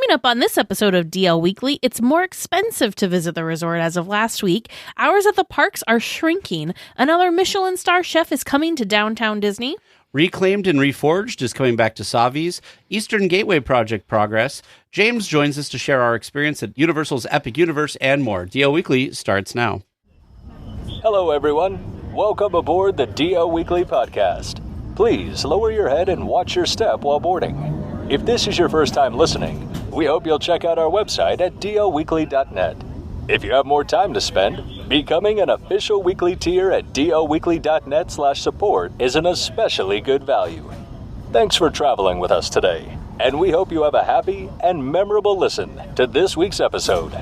Coming up on this episode of DL Weekly, it's more expensive to visit the resort as of last week. Hours at the parks are shrinking. Another Michelin-Star chef is coming to downtown Disney. Reclaimed and Reforged is coming back to Savi's. Eastern Gateway project progress. James joins us to share our experience at Universal's Epic Universe and more. DL Weekly starts now. Hello, everyone. Welcome aboard the DL Weekly podcast. Please lower your head and watch your step while boarding. If this is your first time listening, we hope you'll check out our website at DLWeekly.net. If you have more time to spend, becoming an official weekly tier at DLWeekly.net/support is an especially good value. Thanks for traveling with us today, and we hope you have a happy and memorable listen to this week's episode.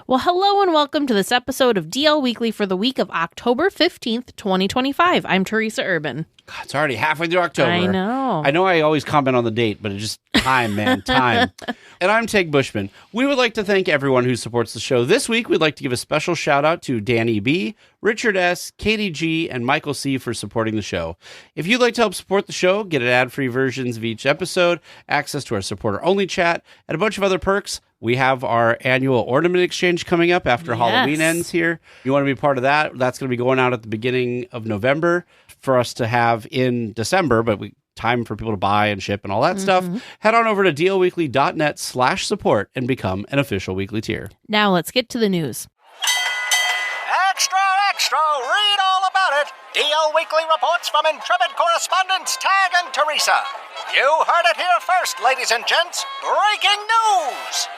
Well, hello and welcome to this episode of DL Weekly for the week of October 15th, 2025. I'm Teresa Urban. God, it's already halfway through October. I know I always comment on the date, but it's just time, man, time. And I'm Tage Bushman. We would like to thank everyone who supports the show. This week, we'd like to give a special shout out to Danny B., Richard S., Katie G., and Michael C. for supporting the show. If you'd like to help support the show, get ad-free versions of each episode, access to our supporter-only chat, and a bunch of other perks, we have our annual ornament exchange coming up after Halloween ends here. You want to be part of that? That's going to be going out at the beginning of November for us to have in December, but time for people to buy and ship and all that stuff. Head on over to DLWeekly.net/support and become an official weekly tier. Now let's get to the news. Extra, extra, read all about it. DL Weekly reports from intrepid correspondents Tage and Teresa. You heard it here first, ladies and gents. Breaking news!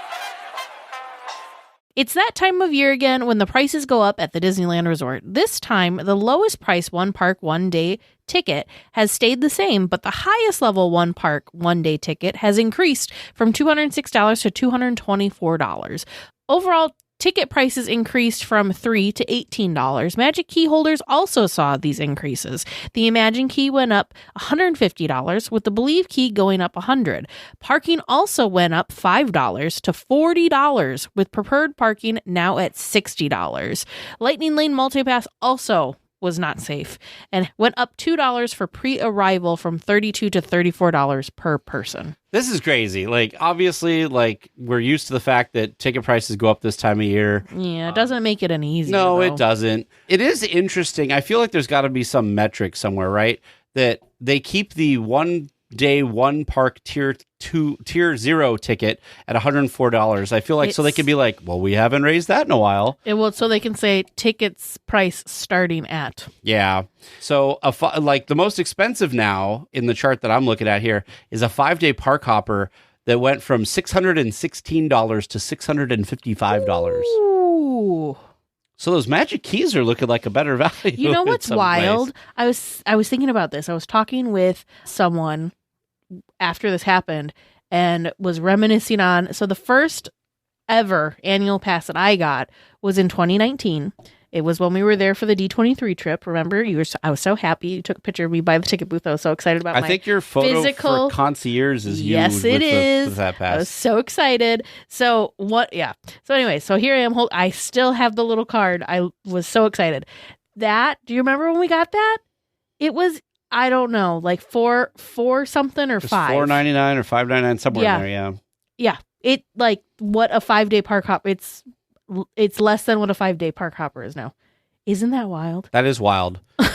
It's that time of year again when the prices go up at the Disneyland Resort. This time, the lowest price one park, one day ticket has stayed the same, but the highest level one park, one day ticket has increased from $206 to $224. Overall, ticket prices increased from $3 to $18. Magic Key holders also saw these increases. The Imagine Key went up $150, with the Believe Key going up $100. Parking also went up $5 to $40, with preferred parking now at $60. Lightning Lane Multipass also was not safe and went up $2 for pre-arrival from $32 to $34 per person. This is crazy. Obviously, we're used to the fact that ticket prices go up this time of year. Yeah, it doesn't make it any easier. No, though. it doesn't. It is interesting. I feel like there's got to be some metric somewhere, right? That they keep the one day, one park tier 0 ticket at $104. I feel like so they can be like, well, we haven't raised that in a while. So they can say tickets price starting at. Yeah. So the most expensive now in the chart that I'm looking at here is a 5-day park hopper that went from $616 to $655. Ooh. So those Magic Keys are looking like a better value. You know what's wild? I was thinking about this. I was talking with someone after this happened and was reminiscing on. So the first ever annual pass that I got was in 2019. It was when we were there for the D23 trip. Remember, I was so happy. You took a picture of me by the ticket booth. I was so excited about I think your photo physical for concierge is you. Yes, it is. With that pass. I was so excited. So what? Yeah. So anyway, so here I am. I still have the little card. I was so excited. Do you remember when we got that? It was, I don't know, like four something or $5. $4.99 or $5.99 somewhere in there. Yeah. Yeah. It what a 5-day park hop. It's less than what a 5-day park hopper is now. Isn't that wild? That is wild. But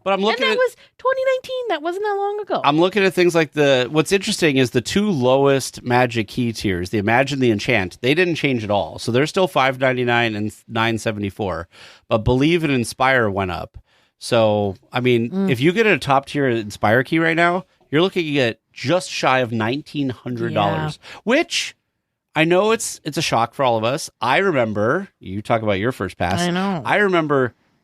I'm looking and that was 2019. That wasn't that long ago. I'm looking at things like what's interesting is the two lowest Magic Key tiers, the Imagine, the Enchant, they didn't change at all. So they're still $5.99 and $9.74. But Believe and Inspire went up. So, I mean, if you get a top tier Inspire Key right now, you're looking at just shy of $1,900, which I know it's a shock for all of us. I remember, you talk about your first pass. I know.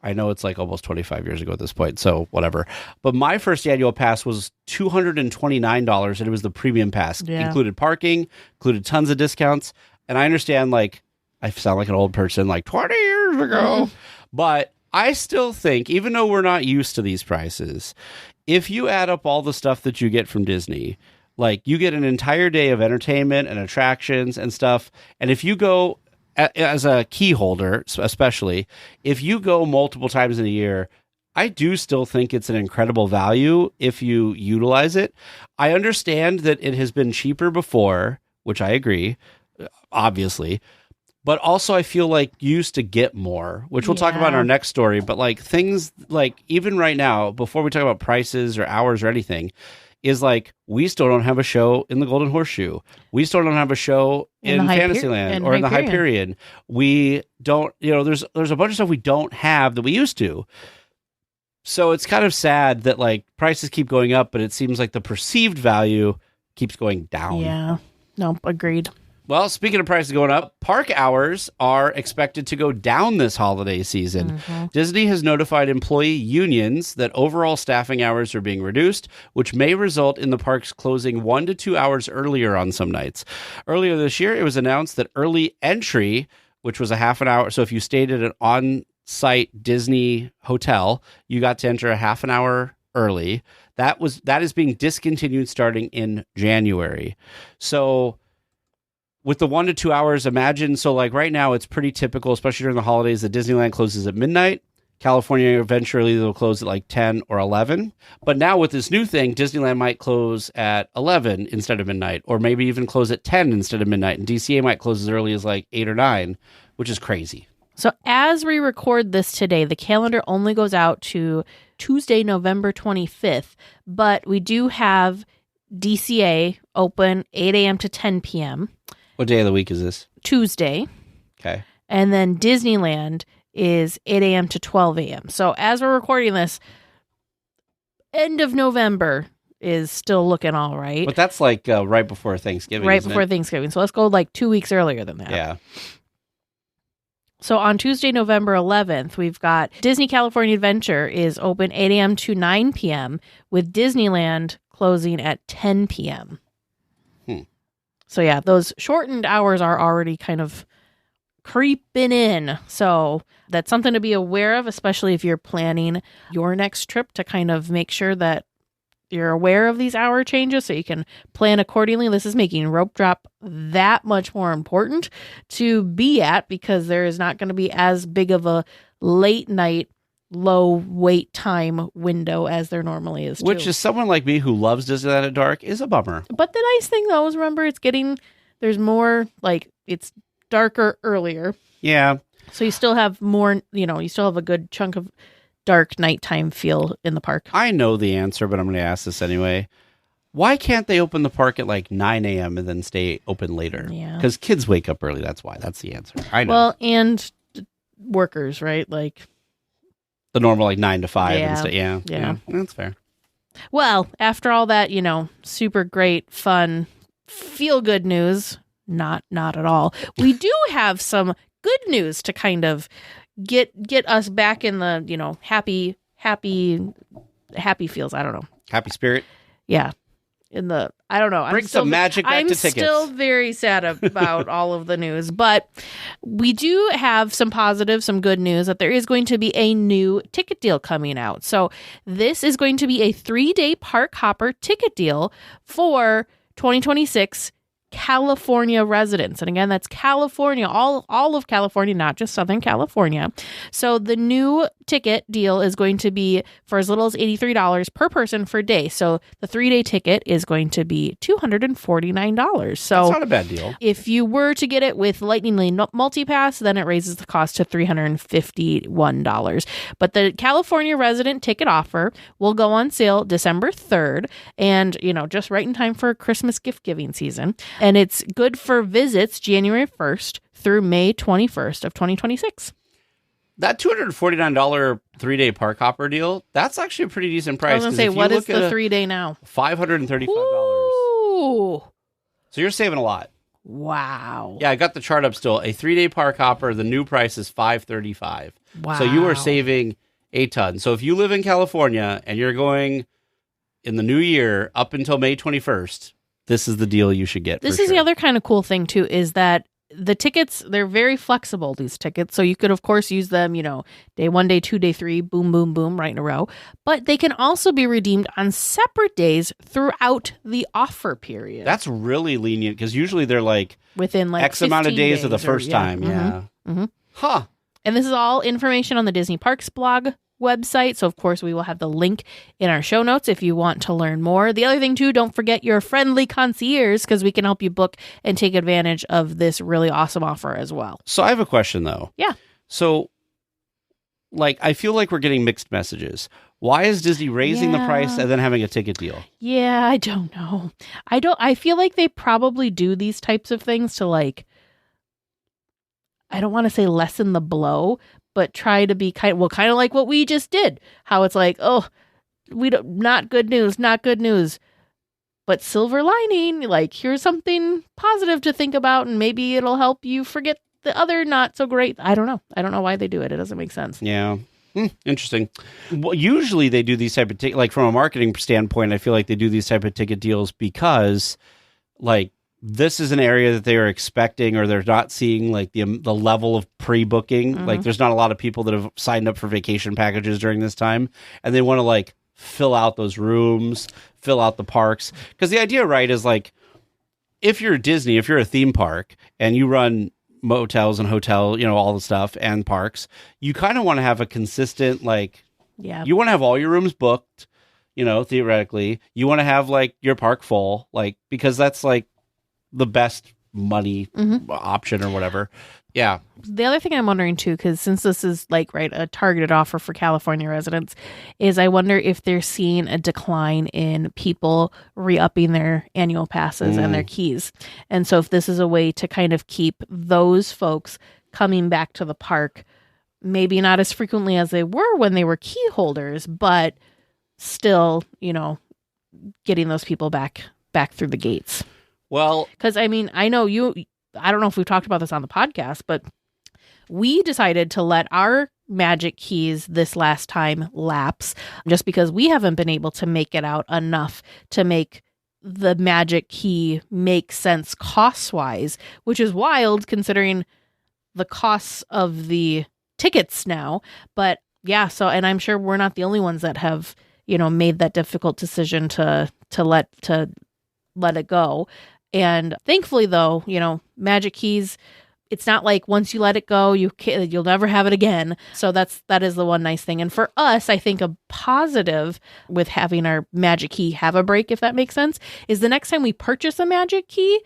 I know it's like almost 25 years ago at this point, so whatever. But my first annual pass was $229, and it was the premium pass. Yeah. Included parking, included tons of discounts. And I understand, I sound like an old person, 20 years ago. But I still think, even though we're not used to these prices, if you add up all the stuff that you get from Disney, you get an entire day of entertainment and attractions and stuff. And if you go as a key holder, especially if you go multiple times in a year, I do still think it's an incredible value if you utilize it. I understand that it has been cheaper before, which I agree, obviously. But also I feel like you used to get more, which we'll talk about in our next story. But like things like even right now, before we talk about prices or hours or anything, is like we still don't have a show in the Golden Horseshoe. We still don't have a show in Fantasyland or in the Hyperion. We don't, there's a bunch of stuff we don't have that we used to. So it's kind of sad that like prices keep going up, but it seems like the perceived value keeps going down. Yeah. No, agreed. Well, speaking of prices going up, park hours are expected to go down this holiday season. Mm-hmm. Disney has notified employee unions that overall staffing hours are being reduced, which may result in the parks closing 1 to 2 hours earlier on some nights. Earlier this year, it was announced that early entry, which was a half an hour, so if you stayed at an on-site Disney hotel, you got to enter a half an hour early. That is being discontinued starting in January. So with the 1 to 2 hours, imagine, so like right now it's pretty typical, especially during the holidays, that Disneyland closes at midnight. California eventually will close at like 10 or 11. But now with this new thing, Disneyland might close at 11 instead of midnight, or maybe even close at 10 instead of midnight. And DCA might close as early as like 8 or 9, which is crazy. So as we record this today, the calendar only goes out to Tuesday, November 25th. But we do have DCA open 8 a.m. to 10 p.m. What day of the week is this? Tuesday. Okay. And then Disneyland is 8 a.m. to 12 a.m. So as we're recording this, end of November is still looking all right. But that's like right before Thanksgiving. Right before Thanksgiving. So let's go like 2 weeks earlier than that. Yeah. So on Tuesday, November 11th, we've got Disney California Adventure is open 8 a.m. to 9 p.m. with Disneyland closing at 10 p.m. So yeah, those shortened hours are already kind of creeping in. So that's something to be aware of, especially if you're planning your next trip, to kind of make sure that you're aware of these hour changes so you can plan accordingly. This is making rope drop that much more important to be at, because there is not going to be as big of a late night, low wait time window as there normally is. Which is someone like me who loves Disneyland at dark is a bummer. But the nice thing though is, remember, there's more, like, it's darker earlier. Yeah. So you still have more, you still have a good chunk of dark nighttime feel in the park. I know the answer, but I'm going to ask this anyway. Why can't they open the park at like 9 a.m. and then stay open later? Yeah. Because kids wake up early. That's why. That's the answer. I know. Well, and workers, right? Like the normal like 9 to 5 yeah. and stuff. Yeah. That's fair. Well, after all that, super great, fun, feel good news. Not at all. We do have some good news to kind of get us back in the, happy feels. I don't know. Happy spirit. Yeah. I don't know. Bring some magic back to tickets. I'm still very sad about all of the news, but we do have some positive, some good news that there is going to be a new ticket deal coming out. So this is going to be a 3-day park hopper ticket deal for 2026 California residents. And again, that's California, all of California, not just Southern California. So the new ticket deal is going to be for as little as $83 per person for day. So the 3-day ticket is going to be $249. So that's not a bad deal. If you were to get it with Lightning Lane Multipass, then it raises the cost to $351. But the California resident ticket offer will go on sale December 3rd, and just right in time for Christmas gift giving season. And it's good for visits January 1st through May 21st of 2026. That $249 3-day park hopper deal, that's actually a pretty decent price. I was going to say, what is the 3-day now? $535. Ooh. So you're saving a lot. Wow. Yeah, I got the chart up still. A 3-day park hopper, the new price is $535. Wow. So you are saving a ton. So if you live in California and you're going in the new year up until May 21st, this is the deal you should get. This is the other kind of cool thing, too, is that the tickets, they're very flexible, these tickets. So you could, of course, use them, day 1, day 2, day 3, boom, boom, boom, right in a row. But they can also be redeemed on separate days throughout the offer period. That's really lenient, because usually they're like within like X amount of days of the first time. Mm-hmm. Yeah. Mm-hmm. Huh. And this is all information on the Disney Parks blog website. So, of course, we will have the link in our show notes if you want to learn more. The other thing, too, don't forget your friendly concierge because we can help you book and take advantage of this really awesome offer as well. So I have a question, though. Yeah. So, like, I feel like we're getting mixed messages. Why is Disney raising the price and then having a ticket deal? Yeah, I don't know. I feel like they probably do these types of things to, like, I don't want to say lessen the blow, but try to be kind of like what we just did. How it's like, oh, not good news. But silver lining, like, here's something positive to think about, and maybe it'll help you forget the other not so great. I don't know why they do it. It doesn't make sense. Yeah. Interesting. Well, usually they do these type of like from a marketing standpoint, I feel like they do these type of ticket deals because like this is an area that they are expecting or they're not seeing like the level of pre-booking. Mm-hmm. Like there's not a lot of people that have signed up for vacation packages during this time and they want to like fill out those rooms, fill out the parks. Because the idea, right, is like if you're Disney, if you're a theme park and you run motels and hotel, all the stuff and parks, you kind of want to have a consistent, like, you want to have all your rooms booked, theoretically. You want to have like your park full, like, because that's like the best money option or whatever. Yeah. The other thing I'm wondering too, because since this is like, right, a targeted offer for California residents, is I wonder if they're seeing a decline in people re-upping their annual passes and their keys. And so if this is a way to kind of keep those folks coming back to the park, maybe not as frequently as they were when they were key holders, but still, getting those people back through the gates. Well, because I mean, I know I don't know if we've talked about this on the podcast, but we decided to let our magic keys this last time lapse just because we haven't been able to make it out enough to make the magic key make sense cost-wise, which is wild considering the costs of the tickets now. But yeah, and I'm sure we're not the only ones that have, made that difficult decision to let it go. And thankfully, though, magic keys, it's not like once you let it go, you'll never have it again. So that is the one nice thing. And for us, I think a positive with having our magic key have a break, if that makes sense, is the next time we purchase a magic key,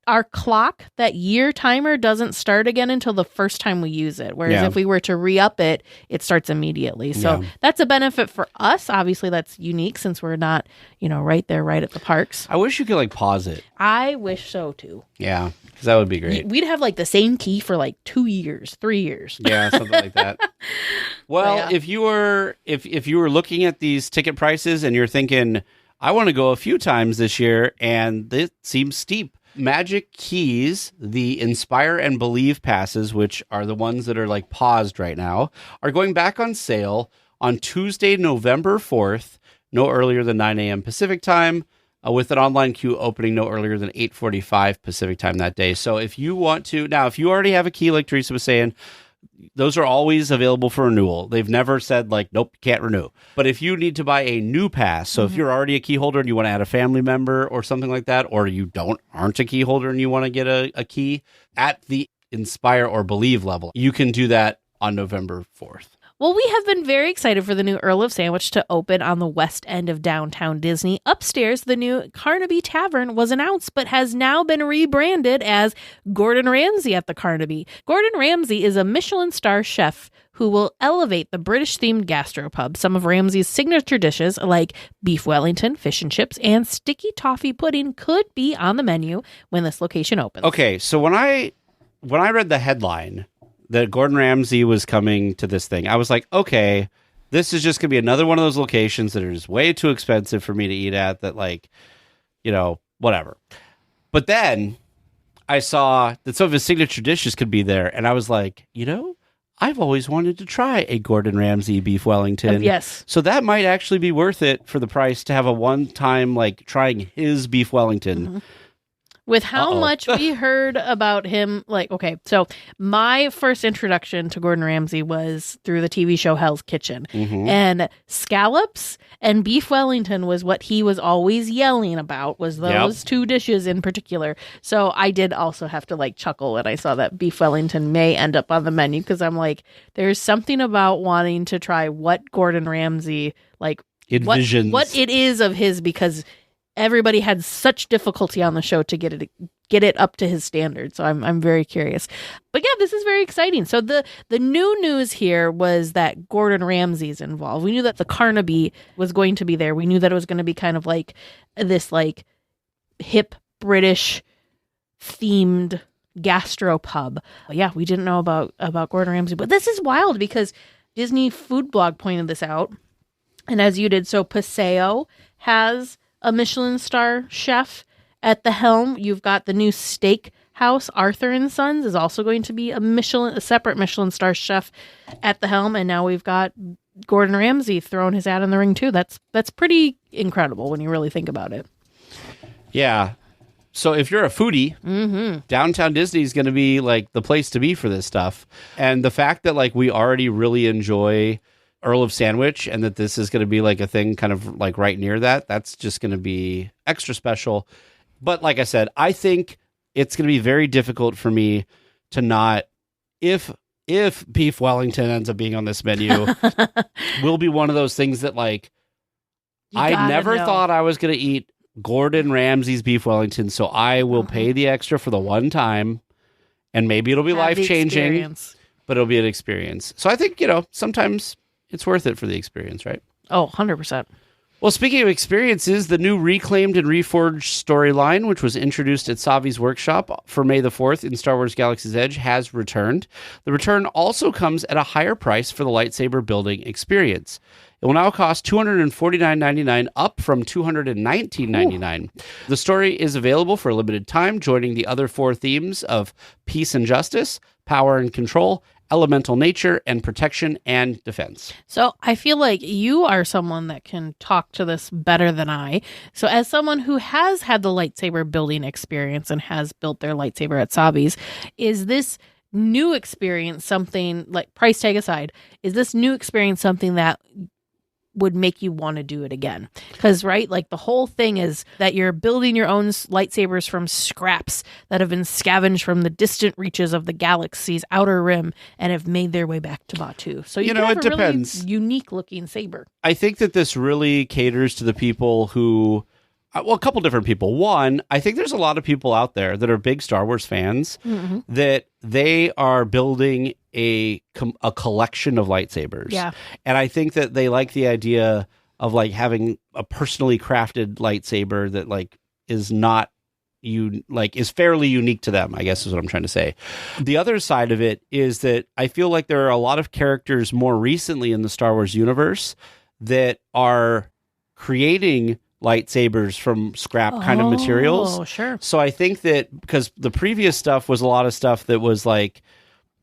our clock, that year timer, doesn't start again until the first time we use it. Whereas if we were to re-up it, it starts immediately. So that's a benefit for us. Obviously, that's unique since we're not, right there, right at the parks. I wish you could like pause it. I wish so too. Yeah, because that would be great. We'd have like the same key for like 2 years, 3 years. Yeah, something like that. Well, if you were looking at these ticket prices and you're thinking, I want to go a few times this year, and it seems steep. Magic Keys, the Inspire and Believe passes, which are the ones that are like paused right now, are going back on sale on Tuesday, November 4th, no earlier than 9 a.m. Pacific time, with an online queue opening no earlier than 8:45 Pacific time that day. So if you want to, now if you already have a key, like Teresa was saying, those are always available for renewal. They've never said like, nope, can't renew. But if you need to buy a new pass, so if you're already a key holder and you want to add a family member or something like that, or you aren't a key holder and you want to get a key at the Inspire or Believe level, you can do that on November 4th. Well, we have been very excited for the new Earl of Sandwich to open on the west end of downtown Disney. Upstairs, the new Carnaby Tavern was announced, but has now been rebranded as Gordon Ramsay at the Carnaby. Gordon Ramsay is a Michelin-Star chef who will elevate the British-themed gastropub. Some of Ramsay's signature dishes, like beef Wellington, fish and chips, and sticky toffee pudding, could be on the menu when this location opens. Okay, so when I read the headline that Gordon Ramsay was coming to this thing, I was like, okay, this is just going to be another one of those locations that are just way too expensive for me to eat at, that like, whatever. But then I saw that some of his signature dishes could be there, and I was like, I've always wanted to try a Gordon Ramsay beef Wellington. Yes. So that might actually be worth it for the price to have a one-time, like, trying his beef Wellington. With how Uh-oh. much we heard about him, like, okay, so my first introduction to Gordon Ramsay was through the TV show Hell's Kitchen. Mhm. And scallops and beef Wellington was what he was always yelling about, was those two dishes in particular. So I did also have to like chuckle when I saw that beef Wellington may end up on the menu, because I'm like, there's something about wanting to try what Gordon Ramsay, like, Envisions. what it is of his, because everybody had such difficulty on the show to get it up to his standard. So I'm very curious. But yeah, this is very exciting. So the new news here was that Gordon Ramsay's involved. We knew that the Carnaby was going to be there. We knew that it was going to be kind of like this like hip British themed gastropub. But yeah, we didn't know about Gordon Ramsay. But this is wild because Disney Food Blog pointed this out. And as you did, so Paseo has a Michelin-Star chef at the helm. You've got the new steak house, Arthur and Sons, is also going to be a separate Michelin-Star chef at the helm. And now we've got Gordon Ramsay throwing his hat in the ring too. That's pretty incredible when you really think about it. Yeah. So if you're a foodie, downtown Disney is going to be like the place to be for this stuff. And the fact that like we already really enjoy Earl of Sandwich, and that this is going to be like a thing kind of like right near that's just going to be extra special. But like I said, I think it's going to be very difficult for me to not, if beef Wellington ends up being on this menu, will be one of those things that like, I never thought I was going to eat Gordon Ramsay's beef Wellington, so I will pay the extra for the one time, and maybe it'll be life-changing, but it'll be an experience. So I think, sometimes it's worth it for the experience, right? Oh, 100%. Well, speaking of experiences, the new Reclaimed and Reforged storyline, which was introduced at Savi's workshop for May the 4th in Star Wars Galaxy's Edge, has returned. The return also comes at a higher price for the lightsaber building experience. It will now cost $249.99, up from $219.99. The story is available for a limited time, joining the other 4 themes of peace and justice, power and control, elemental nature, and protection and defense. So I feel like you are someone that can talk to this better than I. So as someone who has had the lightsaber building experience and has built their lightsaber at Savi's, is this new experience something, like price tag aside, is this new experience something that would make you want to do it again? Because, right, like the whole thing is that you're building your own lightsabers from scraps that have been scavenged from the distant reaches of the galaxy's outer rim and have made their way back to Batuu. So you can have it a depends. really unique looking saber. I think that this really caters to the people who, a couple different people. One, I think there's a lot of people out there that are big Star Wars fans that they are building a collection of lightsabers. Yeah. And I think that they like the idea of like having a personally crafted lightsaber that like is not is fairly unique to them, I guess is what I'm trying to say. The other side of it is that I feel like there are a lot of characters more recently in the Star Wars universe that are creating lightsabers from scrap kind of materials. Oh, sure. So I think that because the previous stuff was a lot of stuff that was like,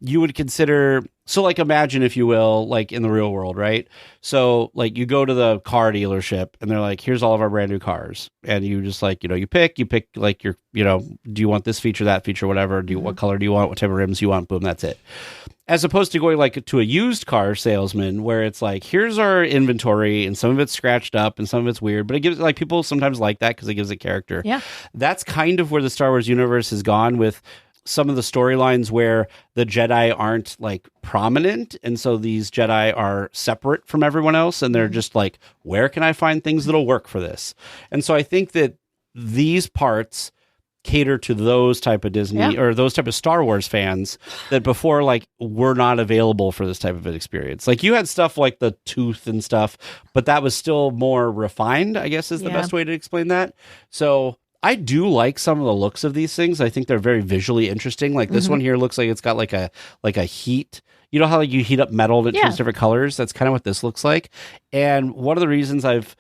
you would consider, so like imagine, if you will, like in the real world, right? So like you go to the car dealership and they're like, here's all of our brand new cars. And you just like, you pick like your, do you want this feature, that feature, whatever? What color do you want? What type of rims do you want? Boom, that's it. As opposed to going like to a used car salesman where it's like, here's our inventory and some of it's scratched up and some of it's weird, but it gives, like, people sometimes like that because it gives it character. Yeah. That's kind of where the Star Wars universe has gone with some of the storylines where the Jedi aren't like prominent. And so these Jedi are separate from everyone else. And they're just like, where can I find things that'll work for this? And so I think that these parts cater to those type of Disney or those type of Star Wars fans that before like were not available for this type of an experience. Like you had stuff like the tooth and stuff, but that was still more refined, I guess is the best way to explain that. So I do like some of the looks of these things. I think they're very visually interesting. Like this one here looks like it's got like a heat. You know how like you heat up metal and it turns different colors? That's kind of what this looks like. And one of the reasons I've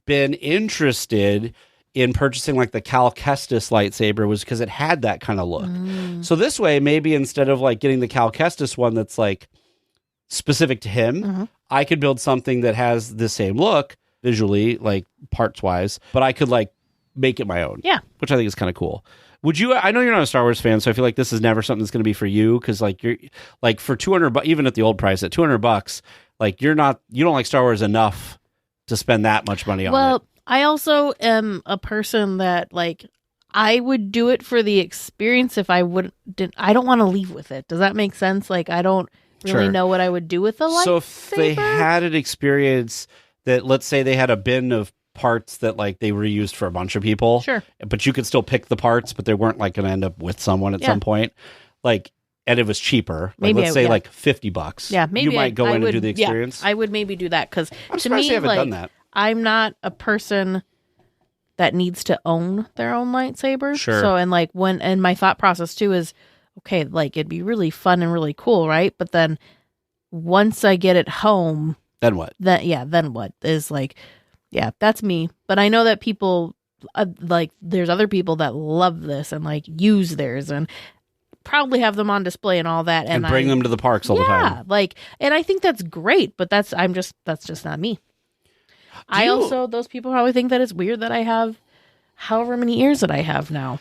been interested in purchasing like the Cal Kestis lightsaber was because it had that kind of look. So this way, maybe instead of like getting the Cal Kestis one that's like specific to him, I could build something that has the same look visually, like parts wise, but I could like make it my own. Yeah. Which I think is kind of cool. Would you? I know you're not a Star Wars fan, so I feel like this is never something that's going to be for you because, like, you're like for $200, even at the old price at $200, like you don't like Star Wars enough to spend that much money on it. Well, I also am a person that like I would do it for the experience. If I I don't want to leave with it. Does that make sense? Like, I don't really know what I would do with the lightsaber. So if they had an experience that, let's say, they had a bin of parts that like they reused for a bunch of people, sure, but you could still pick the parts, but they weren't like going to end up with someone at some point, like, and it was cheaper, like, maybe let's say like $50. Yeah, maybe you might go in and do the experience. Yeah, I would maybe do that because I'm to surprised me, they haven't like, done that. I'm not a person that needs to own their own lightsaber. Sure. So and my thought process too is, okay, like it'd be really fun and really cool, right? But then once I get it home, then what? Then what is like. Yeah, that's me. But I know that people, like, there's other people that love this and, like, use theirs and probably have them on display and all that. And bring them to the parks all the time. Yeah, like, and I think that's great, but that's just not me. Those people probably think that it's weird that I have however many ears that I have now.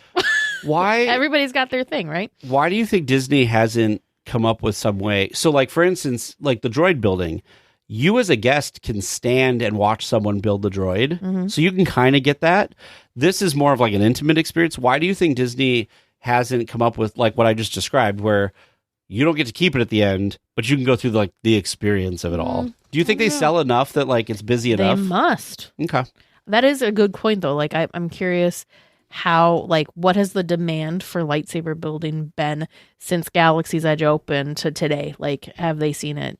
Why? Everybody's got their thing, right? Why do you think Disney hasn't come up with some way? So, like, for instance, like the droid building, you as a guest can stand and watch someone build the droid. Mm-hmm. So you can kind of get that. This is more of like an intimate experience. Why do you think Disney hasn't come up with like what I just described, where you don't get to keep it at the end, but you can go through like the experience of it all? Do you think they sell enough that like it's busy enough? They must. Okay. That is a good point though. Like I'm curious how, like, what has the demand for lightsaber building been since Galaxy's Edge opened to today? Like, have they seen it?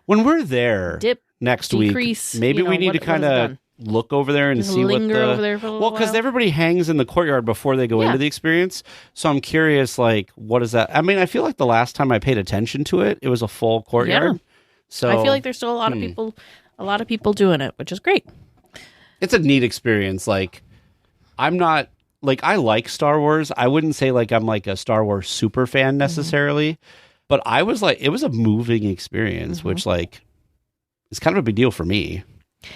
When we're there next week, maybe we need to kind of look over there and see what the... over there for a little because while? Everybody hangs in the courtyard before they go into the experience. So I'm curious, like, what is that? I mean, I feel like the last time I paid attention to it, it was a full courtyard. Yeah. So I feel like there's still a lot of people doing it, which is great. It's a neat experience. Like, I'm not... Like, I like Star Wars. I wouldn't say, like, I'm, like, a Star Wars super fan necessarily. Mm-hmm. But I was like, it was a moving experience, which like is kind of a big deal for me.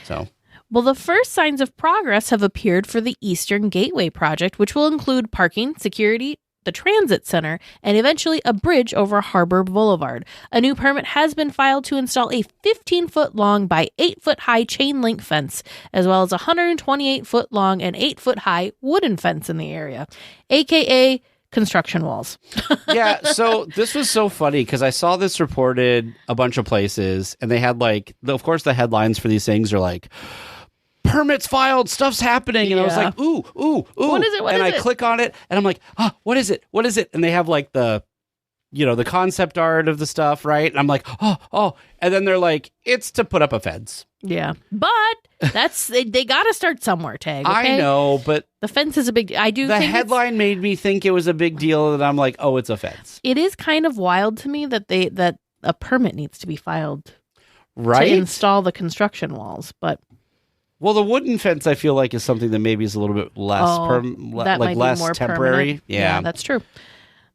So, well, the first signs of progress have appeared for the Eastern Gateway project, which will include parking, security, the transit center, and eventually a bridge over Harbor Boulevard. A new permit has been filed to install a 15-foot long by 8-foot high chain link fence, as well as a 128-foot long and 8-foot high wooden fence in the area, aka construction walls. Yeah, so this was so funny because I saw this reported a bunch of places, and they had like, of course, the headlines for these things are like, permits filed, stuff's happening, and I was like, ooh, what is it? I click on it, and I'm like, what is it? What is it? And they have like the concept art of the stuff, right? And I'm like, oh, and then they're like, it's to put up a fence. Yeah, but that's they got to start somewhere, Tage. Okay? I know, but the fence is a big. I do. The think headline made me think it was a big deal, and I'm like, oh, it's a fence. It is kind of wild to me that that a permit needs to be filed, right, to install the construction walls. But well, the wooden fence I feel like is something that maybe is a little bit less less more temporary. Permanent. Yeah, that's true.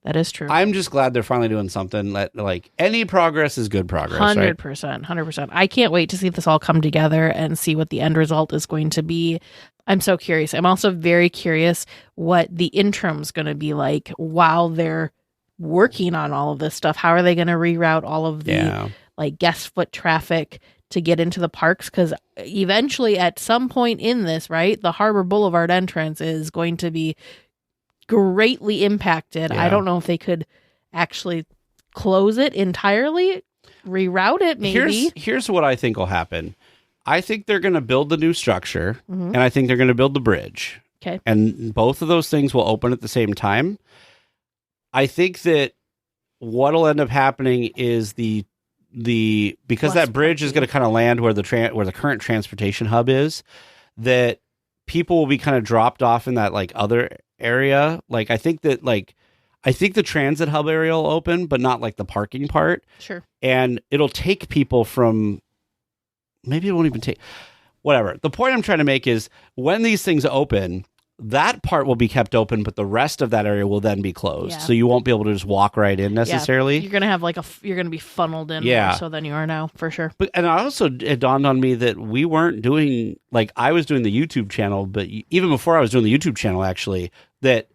That is true. I'm just glad they're finally doing something that, like, any progress is good progress. 100%. I can't wait to see this all come together and see what the end result is going to be. I'm so curious. I'm also very curious what the interim's going to be like while they're working on all of this stuff. How are they going to reroute all of the like guest foot traffic to get into the parks? Because eventually, at some point in this, right, the Harbor Boulevard entrance is going to be greatly impacted. I don't know if they could actually close it entirely, reroute it maybe. Here's what I think will happen. I think they're going to build the new structure, and I think they're going to build the bridge. Okay. And both of those things will open at the same time. I think that what'll end up happening is because that bridge is going to kind of land where the current transportation hub is, that people will be kind of dropped off in that like other area. Like, I think the transit hub area will open, but not like the parking part. Sure. And it'll take people from, maybe it won't even take, whatever. The point I'm trying to make is when these things open, that part will be kept open, but the rest of that area will then be closed. Yeah. So you won't be able to just walk right in necessarily. You're going to have you're going to be funneled in more so than you are now, for sure. But and it dawned on me that we weren't doing, like, I was doing the YouTube channel, but even before I was doing the YouTube channel, actually, that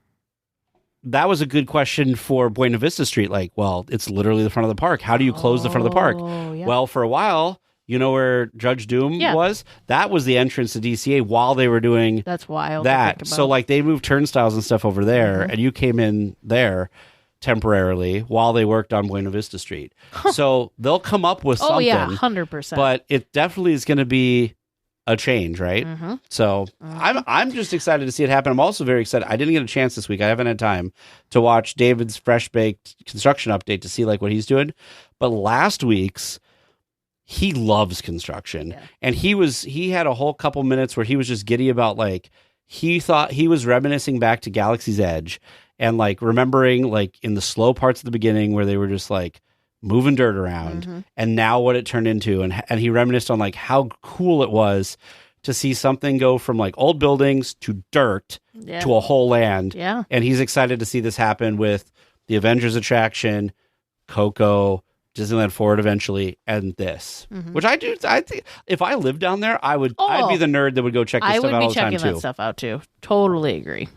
was a good question for Buena Vista Street. Like, well, it's literally the front of the park. How do you close the front of the park? Yeah. Well, for a while, you know where Judge Doom was? That was the entrance to DCA while they were doing That's wild. that. So, like, they moved turnstiles and stuff over there, and you came in there temporarily while they worked on Buena Vista Street. So they'll come up with something. Oh, yeah, 100%. But it definitely is going to be a change, right? So I'm just excited to see it happen. I'm also very excited. I didn't get a chance this week. I haven't had time to watch David's fresh baked construction update to see like what he's doing. But last week's, he loves construction, and he had a whole couple minutes where he was just giddy about, like, he thought he was reminiscing back to Galaxy's Edge and like remembering like in the slow parts of the beginning where they were just like moving dirt around, and now what it turned into. And he reminisced on like how cool it was to see something go from like old buildings to dirt to a whole land. Yeah. And he's excited to see this happen with the Avengers attraction, Coco, Disneyland Forward eventually, and this, which I think if I lived down there, I'd be the nerd that would go check this stuff out all the time too. I would be checking that stuff out too. Totally agree.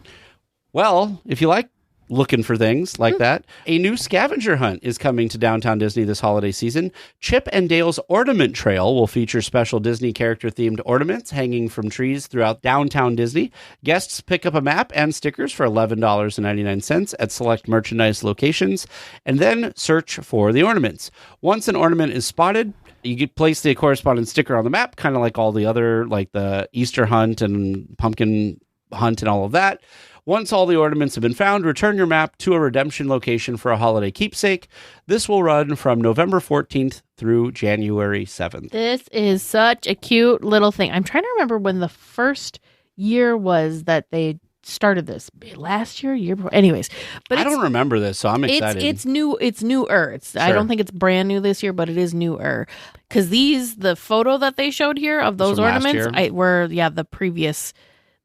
Well, if you like looking for things like that, a new scavenger hunt is coming to Downtown Disney this holiday season. Chip and Dale's Ornament Trail will feature special Disney character-themed ornaments hanging from trees throughout Downtown Disney. Guests pick up a map and stickers for $11.99 at select merchandise locations, and then search for the ornaments. Once an ornament is spotted, you get place the corresponding sticker on the map, kind of like all the other, like the Easter hunt and pumpkin hunt and all of that. Once all the ornaments have been found, return your map to a redemption location for a holiday keepsake. This will run from November 14th through January 7th. This is such a cute little thing. I'm trying to remember when the first year was that they started this. Last year before? Anyways. But I don't remember this, so I'm excited. It's newer. Sure. I don't think it's brand new this year, but it is newer. Because the photo that they showed here of those ornaments were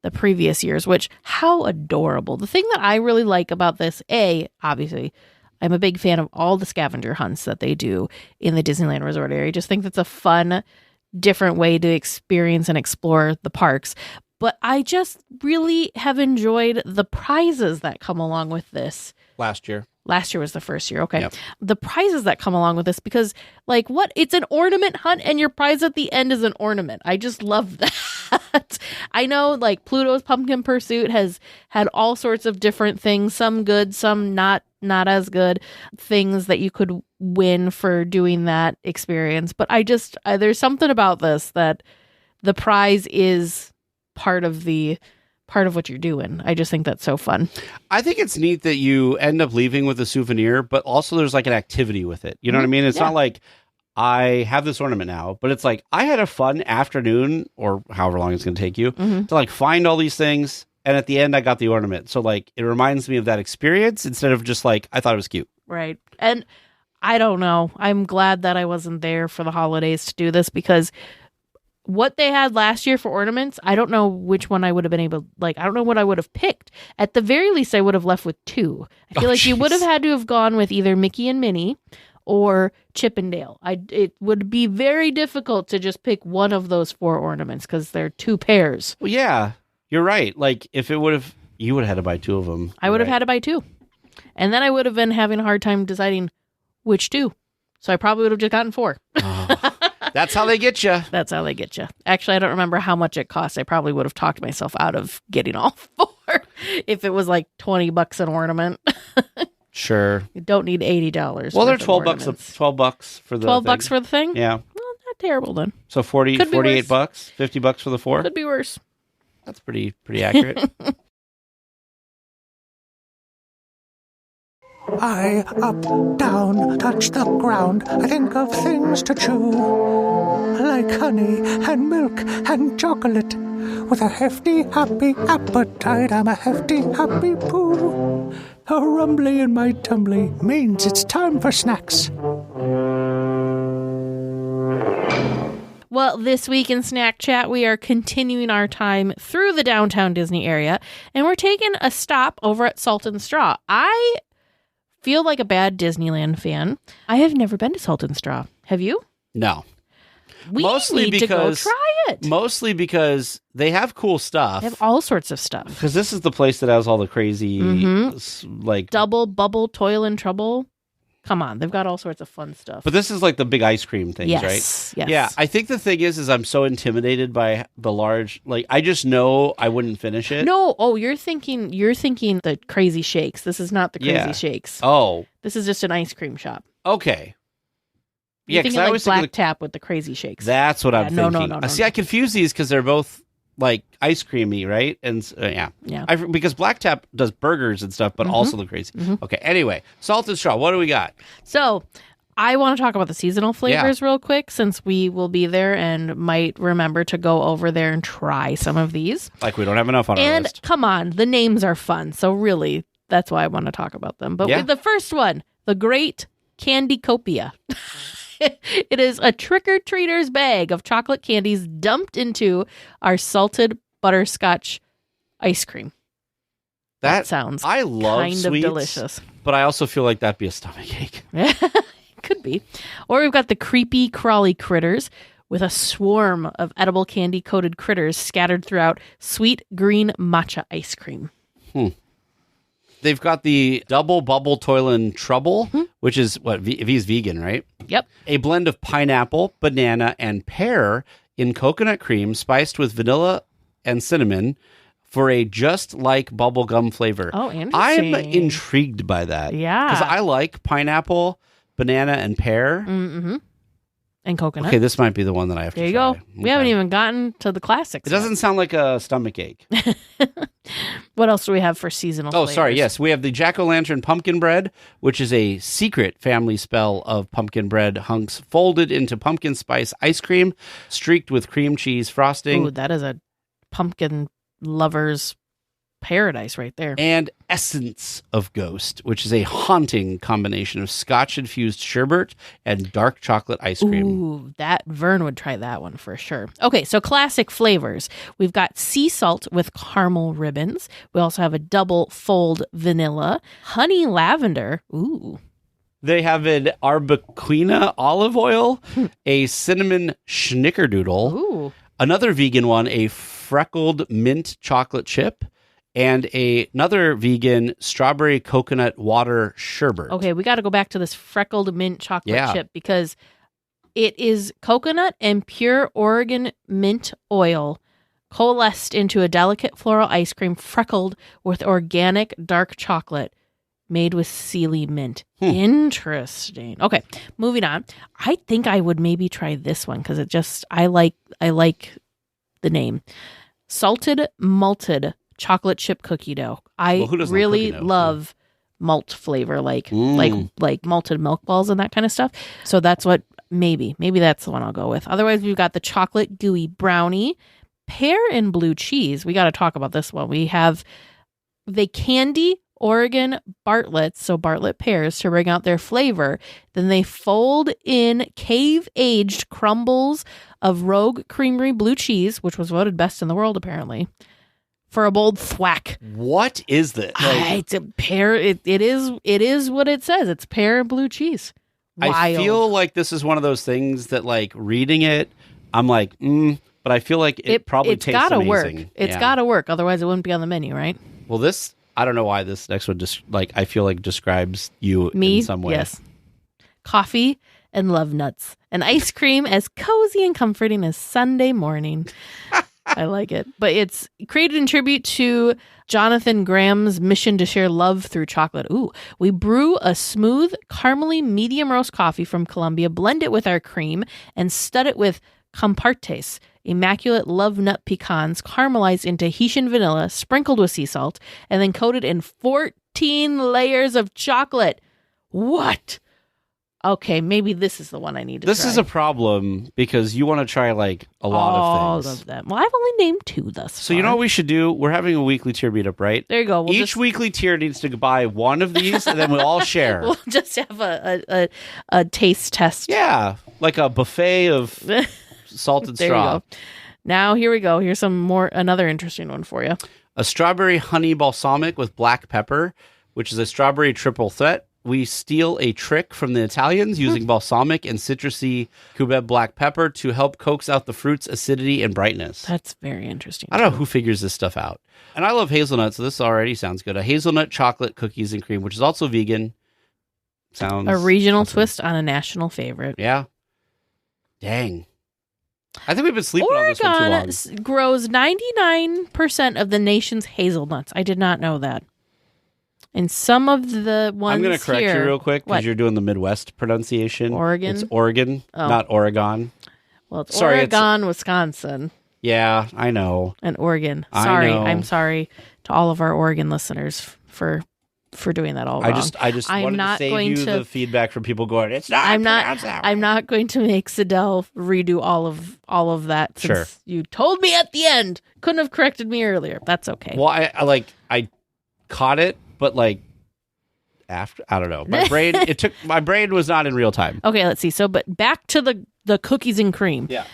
the previous years, which, how adorable. The thing that I really like about this, obviously, I'm a big fan of all the scavenger hunts that they do in the Disneyland Resort area. I just think that's a fun, different way to experience and explore the parks. But I just really have enjoyed the prizes that come along with this. Last year was the first year. Okay. Yep. The prizes that come along with this, because like it's an ornament hunt and your prize at the end is an ornament. I just love that. I know like Pluto's Pumpkin Pursuit has had all sorts of different things, some good, some not as good things that you could win for doing that experience. But there's something about this that the prize is part of what you're doing. I just think that's so fun. I think it's neat that you end up leaving with a souvenir, but also there's like an activity with it. You know what I mean? It's not like I have this ornament now, but it's like I had a fun afternoon or however long it's going to take you to like find all these things. And at the end, I got the ornament. So like it reminds me of that experience instead of just like, I thought it was cute. Right. And I don't know. I'm glad that I wasn't there for the holidays to do this, because what they had last year for ornaments, I don't know which one I would have been able, I don't know what I would have picked. At the very least, I would have left with two. I feel like you would have had to have gone with either Mickey and Minnie or Chip and Dale. It would be very difficult to just pick one of those four ornaments because they're two pairs. Well, yeah, you're right. Like if you would have had to buy two of them. I would have had to buy two. And then I would have been having a hard time deciding which two. So I probably would have just gotten four. That's how they get you. That's how they get you. Actually, I don't remember how much it cost. I probably would have talked myself out of getting all four if it was like $20 an ornament. Sure. You don't need $80. Well, they're $12 for the $12 for the thing? Yeah. Well, not terrible then. So $48, $50 for the four? Could be worse. That's pretty accurate. I up, down, touch the ground. I think of things to chew, like honey and milk and chocolate. With a hefty, happy appetite, I'm a hefty, happy poo. A rumbly in my tumbly means it's time for snacks. Well, this week in Snack Chat, we are continuing our time through the downtown Disney area, and we're taking a stop over at Salt and Straw. I feel like a bad Disneyland fan. I have never been to Salt and Straw. Have you? No. We need to go try it. Mostly because they have cool stuff. They have all sorts of stuff. Because this is the place that has all the crazy, like... Double bubble toil and trouble. Come on, they've got all sorts of fun stuff. But this is like the big ice cream things, right? Yes. Yeah, I think the thing is I'm so intimidated by the large, like, I just know I wouldn't finish it. No, you're thinking the crazy shakes. This is not the crazy shakes. Oh. This is just an ice cream shop. Okay. You're because thinking I like always Black think Tap with the crazy shakes. That's what I'm thinking. No. See, I confuse these because they're both like ice creamy, right? And yeah. Because Black Tap does burgers and stuff, but also the crazy. Okay. Anyway, Salt and Straw. What do we got? So I want to talk about the seasonal flavors real quick, since we will be there and might remember to go over there and try some of these. Like we don't have enough on our list. And come on, the names are fun. So really, that's why I want to talk about them. But with the first one, the Great Candy Copia. It is a trick-or-treater's bag of chocolate candies dumped into our salted butterscotch ice cream. That sounds I love kind sweets, of delicious. But I also feel like that'd be a stomach ache. Could be. Or we've got the creepy crawly critters with a swarm of edible candy-coated critters scattered throughout sweet green matcha ice cream. They've got the double bubble toil and trouble, which is what V's vegan, right? Yep. A blend of pineapple, banana, and pear in coconut cream spiced with vanilla and cinnamon for a just like bubblegum flavor. Oh, interesting. I'm intrigued by that. Yeah. Because I like pineapple, banana, and pear. Mm-hmm. And coconut. Okay, this might be the one that I have to try. There you go. We haven't even gotten to the classics. It doesn't sound like a stomach ache. What else do we have for seasonal flavors? Sorry. Yes, we have the jack-o'-lantern pumpkin bread, which is a secret family spell of pumpkin bread hunks folded into pumpkin spice ice cream, streaked with cream cheese frosting. Ooh, that is a pumpkin lover's paradise right there. And Essence of Ghost, which is a haunting combination of scotch-infused sherbet and dark chocolate ice cream. Ooh, Vern would try that one for sure. Okay, so classic flavors. We've got sea salt with caramel ribbons. We also have a double fold vanilla, honey lavender. Ooh. They have an arbequina olive oil, a cinnamon schnickerdoodle, Ooh. Another vegan one, a freckled mint chocolate chip, and another vegan strawberry coconut water sherbet. Okay, we got to go back to this freckled mint chocolate chip because it is coconut and pure Oregon mint oil coalesced into a delicate floral ice cream freckled with organic dark chocolate made with Sealy mint. Interesting. Okay, moving on. I think I would maybe try this one because I like the name. Salted malted chocolate chip cookie dough. I really love malt flavor, like malted milk balls and that kind of stuff. So that's what maybe that's the one I'll go with. Otherwise, we've got the chocolate gooey brownie, pear and blue cheese. We got to talk about this one. We have the candy Oregon Bartlett's, so Bartlett pears to bring out their flavor. Then they fold in cave-aged crumbles of Rogue Creamery blue cheese, which was voted best in the world apparently, for a bold thwack. What is this? It's a pear. It is what it says. It's pear and blue cheese. Wild. I feel like this is one of those things that, like, reading it, I'm like, but I feel like it probably tastes gotta amazing. Work. It's got to work. Otherwise, it wouldn't be on the menu, right? Well, this, I don't know why this next one just I feel like describes you in some way. Yes. Coffee and love nuts. And ice cream as cozy and comforting as Sunday morning. I like it. But it's created in tribute to Jonathan Graham's mission to share love through chocolate. Ooh, we brew a smooth, caramely medium roast coffee from Colombia, blend it with our cream, and stud it with compartes, immaculate love nut pecans caramelized in Tahitian vanilla, sprinkled with sea salt, and then coated in 14 layers of chocolate. What? Okay, maybe this is the one I need to try. This is a problem because you want to try like a lot of things. All of them. Well, I've only named 2 thus far. So you know what we should do? We're having a weekly tier meetup, right? There you go. Each weekly tier needs to buy one of these, and then we'll all share. We'll just have a taste test. Yeah, like a buffet of salted There straw. you go. Now, here we go. Here's another interesting one for you. A strawberry honey balsamic with black pepper, which is a strawberry triple threat. We steal a trick from the Italians using balsamic and citrusy cubeb black pepper to help coax out the fruit's acidity and brightness. That's very interesting. I don't know who figures this stuff out. And I love hazelnut, so this already sounds good. A hazelnut chocolate cookies and cream, which is also vegan. Sounds a regional awesome. twist on a national favorite. Yeah. Dang. I think we've been sleeping on this one too long. Oregon grows 99% of the nation's hazelnuts. I did not know that. And some of the ones I'm going to correct you real quick because What? you're doing the Midwest pronunciation. Oregon? It's Oregon, not Oregon. Well, it's Sorry, Oregon, Wisconsin, Yeah, I know. and Oregon. I Sorry, know. I'm sorry to all of our Oregon listeners for doing that all wrong. I just I'm wanted not to save going you to- the feedback from people going, it's not. I'm pronounced that I'm way." not going to make Sidel redo all of that since Sure. you told me at the end. Couldn't have corrected me earlier. That's okay. Well, I caught it, but after I don't know. My brain was not in real time. Okay, let's see. So, but back to the cookies and cream. Yeah.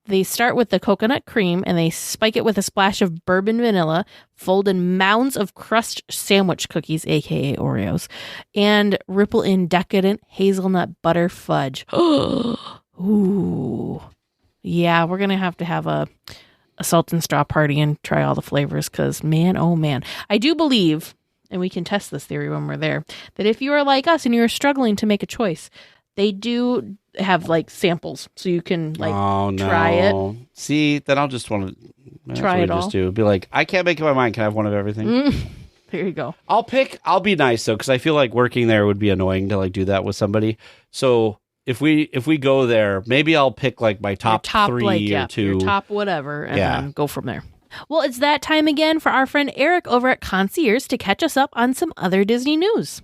They start with the coconut cream and they spike it with a splash of bourbon vanilla, fold in mounds of crushed sandwich cookies, aka Oreos, and ripple in decadent hazelnut butter fudge. Ooh. Yeah, we're going to have a salt and straw party and try all the flavors because, man, oh man. I do believe, and we can test this theory when we're there, that if you are like us and you're struggling to make a choice, they do have samples so you can try it. See, then I'll just want to Try it all. Just do. Be like, I can't make up my mind. Can I have one of everything? There you go. I'll be nice though, because I feel like working there would be annoying to do that with somebody. So if we go there, maybe I'll pick my top 3 or 2. Your top whatever, and Yeah. then go from there. Well, it's that time again for our friend Eric over at Concierge to catch us up on some other Disney news.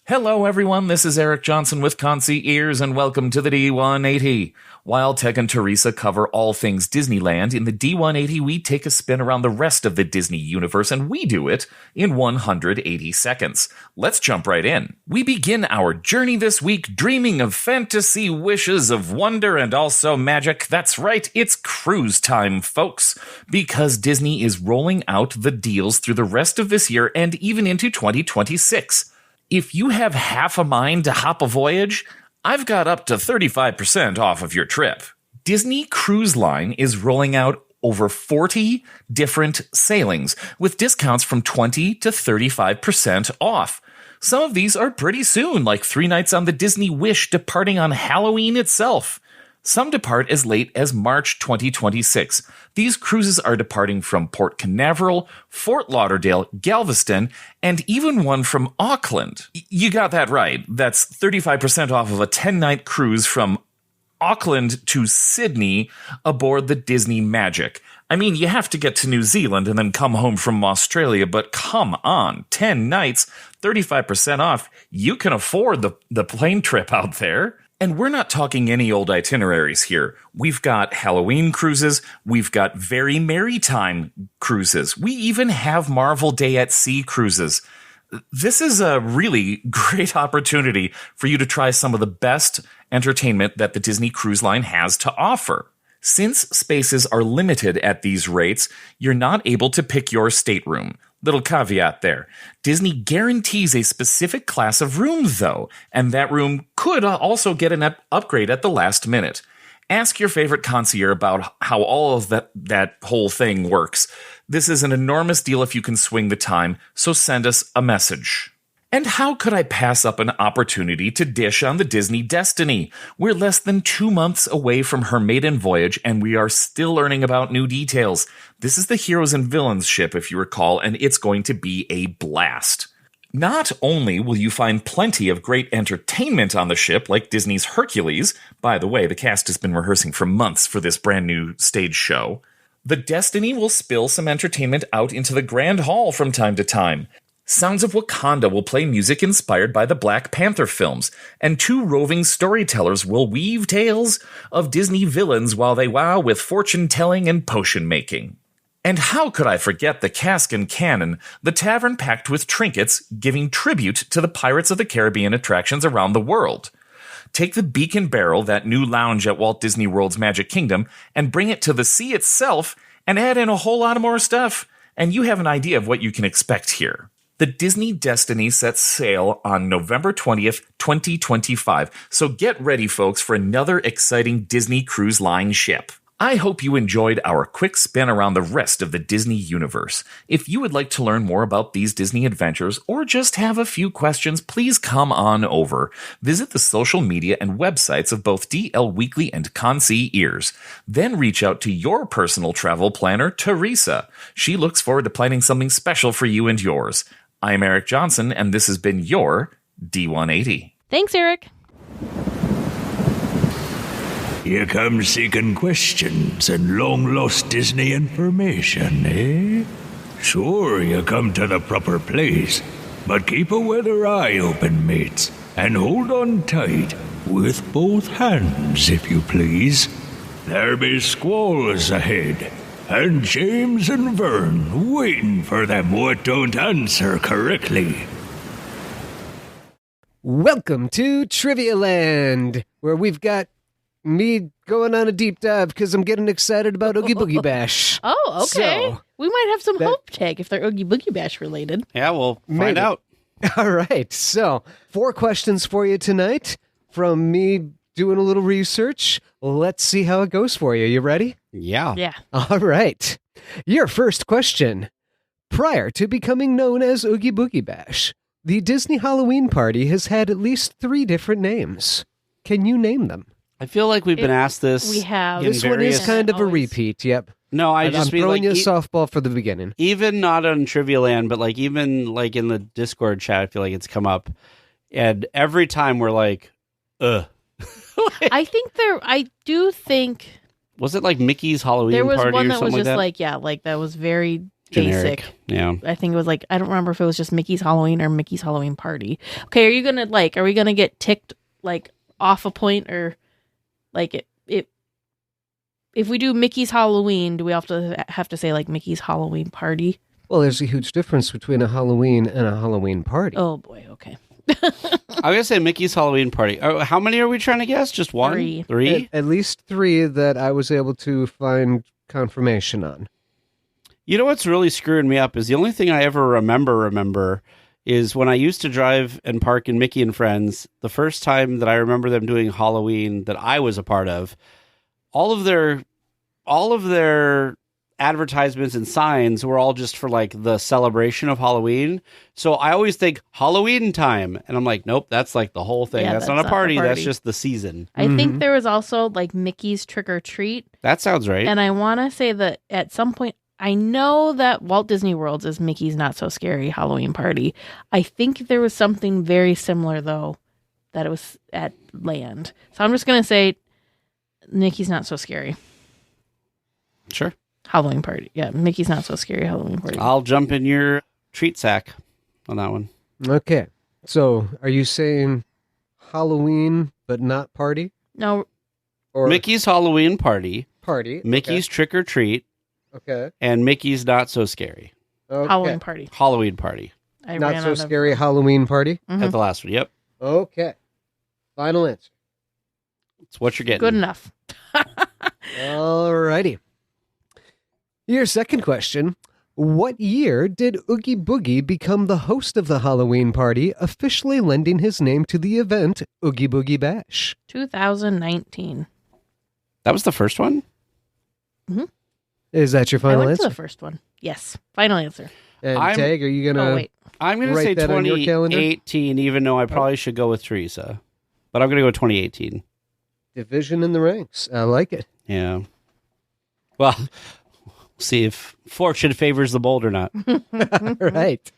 Hello, everyone. This is Eric Johnson with Concierge, and welcome to the D180. While Tage and Teresa cover all things Disneyland, in the D180 we take a spin around the rest of the Disney universe, and we do it in 180 seconds. Let's jump right in. We begin our journey this week dreaming of fantasy wishes of wonder and also magic. That's right, it's cruise time, folks, because Disney is rolling out the deals through the rest of this year and even into 2026. If you have half a mind to hop a voyage, I've got up to 35% off of your trip. Disney Cruise Line is rolling out over 40 different sailings with discounts from 20 to 35% off. Some of these are pretty soon, like 3 nights on the Disney Wish departing on Halloween itself. Some depart as late as March 2026. These cruises are departing from Port Canaveral, Fort Lauderdale, Galveston, and even one from Auckland. You got that right. That's 35% off of a 10-night cruise from Auckland to Sydney aboard the Disney Magic. I mean, you have to get to New Zealand and then come home from Australia, but come on, 10 nights, 35% off. You can afford the plane trip out there. And we're not talking any old itineraries here. We've got Halloween cruises. We've got Very Merry Time cruises. We even have Marvel Day at Sea cruises. This is a really great opportunity for you to try some of the best entertainment that the Disney Cruise Line has to offer. Since spaces are limited at these rates, you're not able to pick your stateroom. Little caveat there. Disney guarantees a specific class of room, though, and that room could also get an upgrade at the last minute. Ask your favorite concierge about how all of that whole thing works. This is an enormous deal if you can swing the time, so send us a message. And how could I pass up an opportunity to dish on the Disney Destiny? We're less than 2 months away from her maiden voyage, and we are still learning about new details. This is the Heroes and Villains ship, if you recall, and it's going to be a blast. Not only will you find plenty of great entertainment on the ship, like Disney's Hercules — by the way, the cast has been rehearsing for months for this brand new stage show — the Destiny will spill some entertainment out into the Grand Hall from time to time. Sounds of Wakanda will play music inspired by the Black Panther films, and 2 roving storytellers will weave tales of Disney villains while they wow with fortune-telling and potion-making. And how could I forget the Cask and Cannon, the tavern packed with trinkets giving tribute to the Pirates of the Caribbean attractions around the world? Take the Beacon Barrel, that new lounge at Walt Disney World's Magic Kingdom, and bring it to the sea itself and add in a whole lot of more stuff. And you have an idea of what you can expect here. The Disney Destiny sets sail on November 20th, 2025. So get ready, folks, for another exciting Disney Cruise Line ship. I hope you enjoyed our quick spin around the rest of the Disney universe. If you would like to learn more about these Disney adventures or just have a few questions, please come on over. Visit the social media and websites of both DL Weekly and Concierge. Then reach out to your personal travel planner, Teresa. She looks forward to planning something special for you and yours. I'm Eric Johnson, and this has been your D180. Thanks, Eric. You come seeking questions and long-lost Disney information, eh? Sure, you come to the proper place, but keep a weather eye open, mates, and hold on tight with both hands, if you please. There be squalls ahead, and James and Vern waiting for them what don't answer correctly. Welcome to Trivia Land, where we've got me going on a deep dive because I'm getting excited about Oogie Boogie Bash. Oh, okay. So, we might have some hope, Tag, if they're Oogie Boogie Bash related. Yeah, we'll find Maybe. out. All right. So, 4 questions for you tonight from me doing a little research. Let's see how it goes for you. You ready? Yeah. Yeah. All right. Your first question. Prior to becoming known as Oogie Boogie Bash, the Disney Halloween party has had at least 3 different names. Can you name them? I feel like we've been asked this. We have. in This one is various- kind of a Always. repeat, yep. No, I I'm just mean throwing like you a softball for the beginning. even not on Trivia Land, but like even like in the Discord chat, I feel like it's come up, and every time we're like, ugh. I do think Was it like Mickey's Halloween there was party one or that something was just like that? like that was very Generic. basic. Yeah. I think it was like, I don't remember if it was just Mickey's Halloween or Mickey's Halloween party. Okay, are we gonna get ticked like off a point, or like if we do Mickey's Halloween, do we have to say like Mickey's Halloween party? Well, there's a huge difference between a Halloween and a Halloween party. Oh boy, okay. I'm going to say Mickey's Halloween party. How many are we trying to guess? Just one? 3. 3? At least 3 that I was able to find confirmation on. You know what's really screwing me up is the only thing I ever remember is when I used to drive and park in Mickey and Friends, the first time that I remember them doing Halloween that I was a part of, all of their advertisements and signs were all just for like the celebration of Halloween. So I always think Halloween time, and I'm like, nope, that's like the whole thing. Yeah, that's that's not a not the party. That's party. just the season. I think there was also like Mickey's Trick or Treat, That sounds right. and I want to say that at some point, I know that Walt Disney World's is Mickey's Not So Scary Halloween Party. I think there was something very similar though, that it was at Land. So I'm just gonna say Mickey's Not So Scary Sure. Halloween Party. Yeah, Mickey's Not So Scary Halloween Party. I'll jump in your treat sack on that one. Okay. So, are you saying Halloween but not party? No, Or Mickey's Halloween party, party? Mickey's Trick or Treat, Okay. and Mickey's Not So Scary Okay. Halloween Party. Halloween party. I Not ran so out of- scary Halloween party? Mhm. At the last one. Yep. Okay. Final answer. It's what you're getting. Good enough. Alrighty. Your second question. What year did Oogie Boogie become the host of the Halloween party, officially lending his name to the event Oogie Boogie Bash? 2019. That was the first one? Is that your I final went answer? to the first one. Yes. Final answer. And I'm- Tag, are you going Oh, to... wait. I'm going to Write say that on your calendar? 2018, even though I probably should go with Teresa. But I'm going to go with 2018. Division in the ranks. I like it. Yeah. Well, we'll see if fortune favors the bold or not. Right.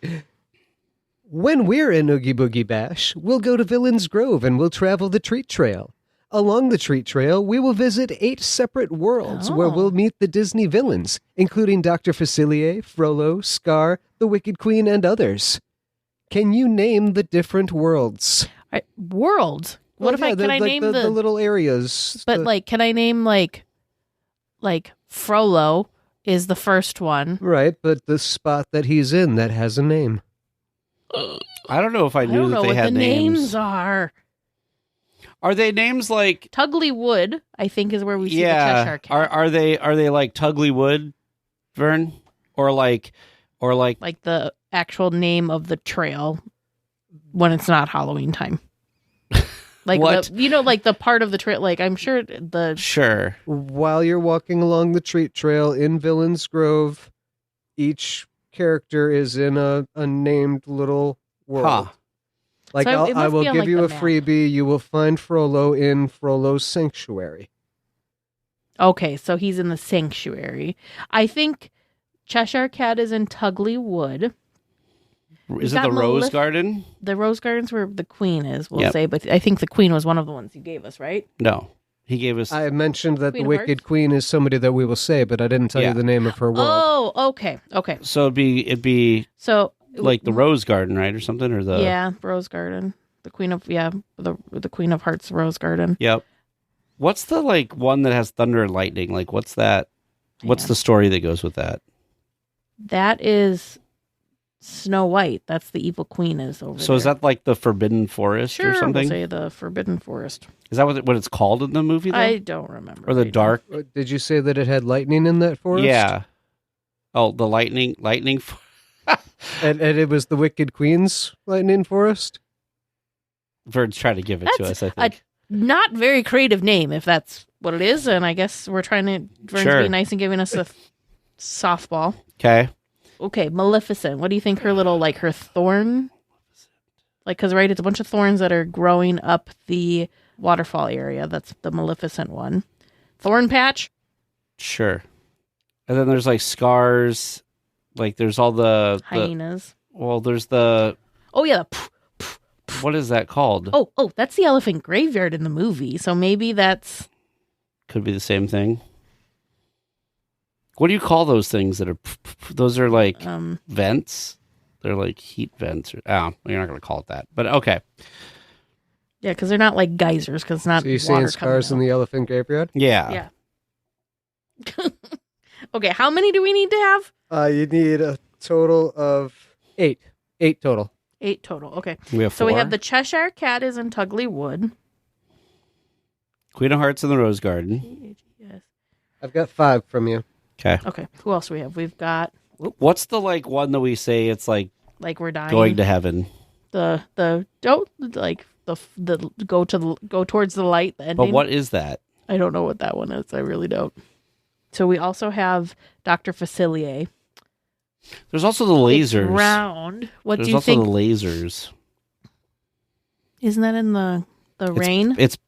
When we're in Oogie Boogie Bash, we'll go to Villains Grove and we'll travel the treat trail. Along the treat trail, we will visit 8 separate worlds where Oh. we'll meet the Disney villains, including Dr. Facilier, Frollo, Scar, the Wicked Queen, and others. Can you name the different worlds? World. What if Well, yeah, can I like name the little areas? But like, can I name like Frollo is the first one. Right, but the spot that he's in that has a name. I don't know if I I knew don't that know they what had the names. names are. Are they names like Tugley Wood, I think, is where we see the Cheshire Cat. Are they like Tugley Wood, Vern? Or like the actual name of the trail when it's not Halloween time. Like what? Like the part of the trail. Like I'm sure Sure. While you're walking along the treat trail in Villains Grove, each character is in a named little world. Huh. Like So it must I will be on, give like, you the a map. freebie. You will find Frollo in Frollo's Sanctuary. Okay, so he's in the sanctuary. I think Cheshire Cat is in Tugley Wood. Is it the Rose Garden? The Rose Garden's where the Queen is, we'll Yep. say, but I think the Queen was one of the ones you gave us, right? No. He gave us I mentioned that Queen the of Wicked Hearts? Queen is somebody that we will say, but I didn't tell Yeah. you the name of her world. Oh, okay. so it'd be So like the Rose Garden, right? Or something? Or the yeah, Rose Garden. The Queen of the Queen of Hearts Rose Garden. Yep. What's the like one that has thunder and lightning? Like what's that? What's Hang the story that goes with that? That is Snow White. That's the evil queen is over So there. is that like the Forbidden Forest sure, or something? We'll say the Forbidden Forest. Is that what it's called in the movie? Though? I don't remember. Or the right now. dark? Did you say that it had lightning in that forest? Yeah. Oh, the lightning. And it was the Wicked Queen's lightning forest? Vern's trying to give it to us, I A think. not very creative name, if that's what it is. And I guess we're trying to Vern's Sure. being nice and giving us a softball. Okay. Okay, Maleficent. What do you think her little, like, her thorn? Like, because, right, it's a bunch of thorns that are growing up the waterfall area. That's the Maleficent one. Thorn patch? Sure. And then there's like scars. Like there's all the Hyenas. there's the Oh, yeah. what is that called? Oh, that's the elephant graveyard in the movie. So maybe that's... Could be the same thing. What do you call those things that are? Those are like vents. They're like heat vents. You're not going to call it that, but okay. Yeah, because they're not like geysers, because it's not So you're water saying coming scars in out. the elephant graveyard? Yeah. Yeah. Okay, how many do we need to have? You need a total of 8. 8 total. 8 total. Okay. We have 4. So we have the Cheshire Cat is in Tugley Wood. Queen of Hearts in the Rose Garden. Yes. I've got 5 from you. Okay. Okay. Who else do we have? We've got What's the like one that we say it's like we're dying. going to heaven? The don't like the go towards the light. The ending. But what is that? I don't know what that one is. I really don't. So we also have Dr. Facilier. There's also the lasers. It's round. What There's do you also think? the lasers. Isn't that in the rain? It's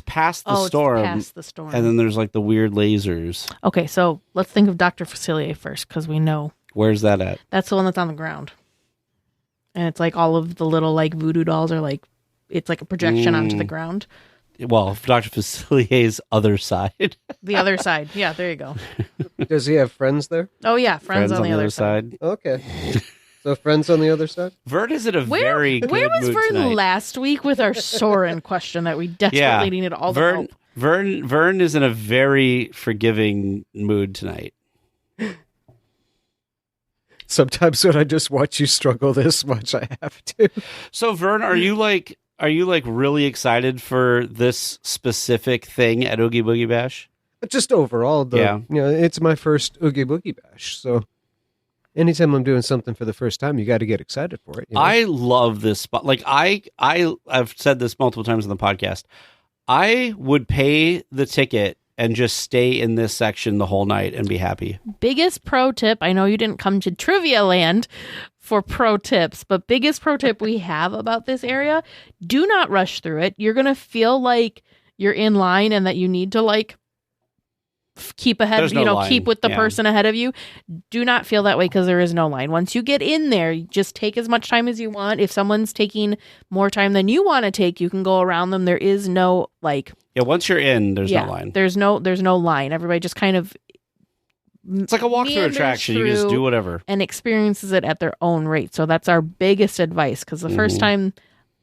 past the Oh, storm. it's past the storm. And then there's like the weird lasers. Okay, so let's think of Dr. Facilier first, because we know Where's that at? that's the one that's on the ground. And it's like all of the little like voodoo dolls are like, it's like a projection onto the ground. Well, Dr. Facilier's other side. The other side. Yeah, there you go. Does he have friends there? Oh, yeah, friends on the other side. Okay. So friends on the other side? Vern is in a Where very good was mood Vern tonight. last week with our Soren question that we desperately needed all the help? Vern is in a very forgiving mood tonight. Sometimes when I just watch you struggle this much, I have to. So Vern, are you like really excited for this specific thing at Oogie Boogie Bash? Just overall, though. Yeah. It's my first Oogie Boogie Bash, so anytime I'm doing something for the first time, you got to get excited for it. You know? I love this spot. Like I've said this multiple times on the podcast. I would pay the ticket and just stay in this section the whole night and be happy. Biggest pro tip, I know you didn't come to Trivia Land for pro tips, but biggest pro tip we have about this area, do not rush through it. You're going to feel like you're in line and that you need to like keep ahead, There's no line. keep with the Yeah. person ahead of you. Do not feel that way because there is no line. Once you get in there, you just take as much time as you want. If someone's taking more time than you want to take, you can go around them. There is no like Once you're in, there's no line. There's no line. Everybody just kind of It's like a walkthrough meanders attraction. You can just through do whatever. and experiences it at their own rate. So that's our biggest advice. Because the first time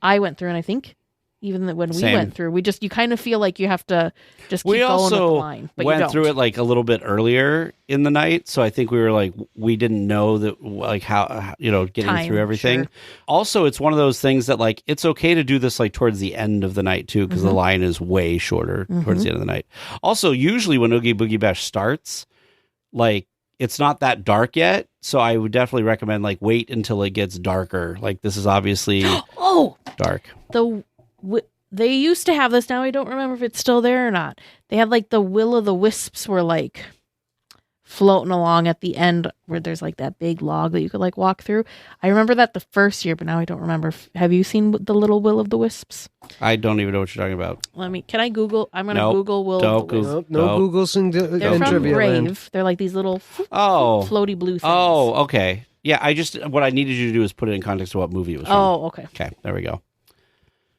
I went through, and I think Even when we Same. went through, you kind of feel like you have to just keep We going with the also line. But you went don't. through it like a little bit earlier in the night, so I think we were like, we didn't know that, like, how, getting Time, through everything. sure. Also, it's one of those things that, like, it's okay to do this like towards the end of the night too, because the line is way shorter towards the end of the night. Also, usually when Oogie Boogie Bash starts, like, it's not that dark yet, so I would definitely recommend like wait until it gets darker. Like, this is obviously dark. They used to have this. Now I don't remember if it's still there or not. They had like the will-o'-the-wisps were like floating along at the end where there's like that big log that you could like walk through. I remember that the first year, but now I don't remember. Have you seen the little will-o'-the-wisps? I don't even know what you're talking about. Can I Google? I'm going to Nope. Google will-o'-the-wisps. No Googles in They're from Trivia Land. Brave. They're like these little floaty blue things. Oh, okay. Yeah, what I needed you to do is put it in context of what movie it was from. Oh, okay. Okay, there we go.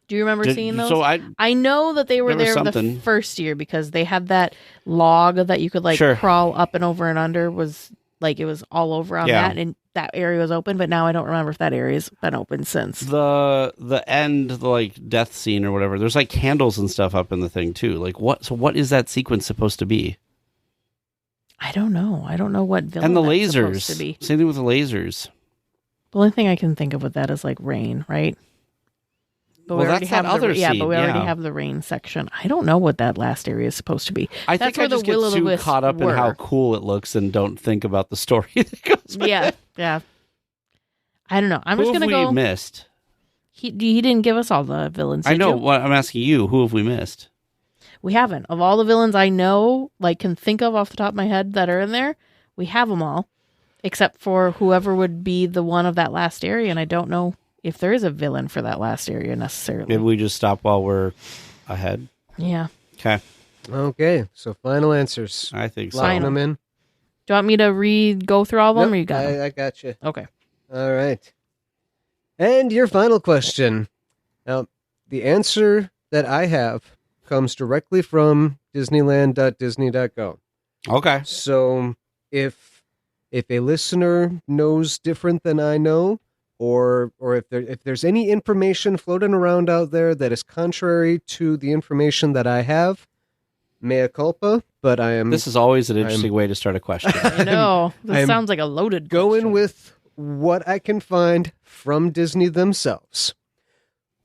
Do you remember seeing those? So I know that they were there something. the first year because they had that log that you could like crawl up and over and under was like it was all over on that, and that area was open. But now I don't remember if that area's been open since. The end, the like death scene or whatever. There's like candles and stuff up in the thing too. Like what? So what is that sequence supposed to be? I don't know. I don't know what villain And the that's lasers. supposed to be. Same thing with the lasers. The only thing I can think of with that is like rain, right? But Well, we already that's that have other yeah, scene, but we already yeah. have the rain section. I don't know what that last area is supposed to be. I That's think I where just the get too will-o'-the-wisp caught up in how were. cool it looks and don't think about the story that goes with Yeah, it. yeah. I don't know. I'm Who just have gonna we go. missed? He didn't give us all the villains. I did know. you? What I'm asking you. Who have we missed? We haven't. Of all the villains I know, like can think of off the top of my head that are in there, we have them all, except for whoever would be the one of that last area, and I don't know if there is a villain for that last area necessarily. Maybe we just stop while we're ahead. Yeah. Okay. Okay, so final answers. I think so. Locking them in. Do you want me to go through all of them, Nope, or you got them? I got you. Okay. All right. And your final question. Now, the answer that I have comes directly from Disneyland.disney.go. Okay. So if a listener knows different than I know, or if there's any information floating around out there that is contrary to the information that I have, mea culpa, but I am... This is always an interesting way to start a question. I know. This I'm sounds like a loaded going question. with what I can find from Disney themselves.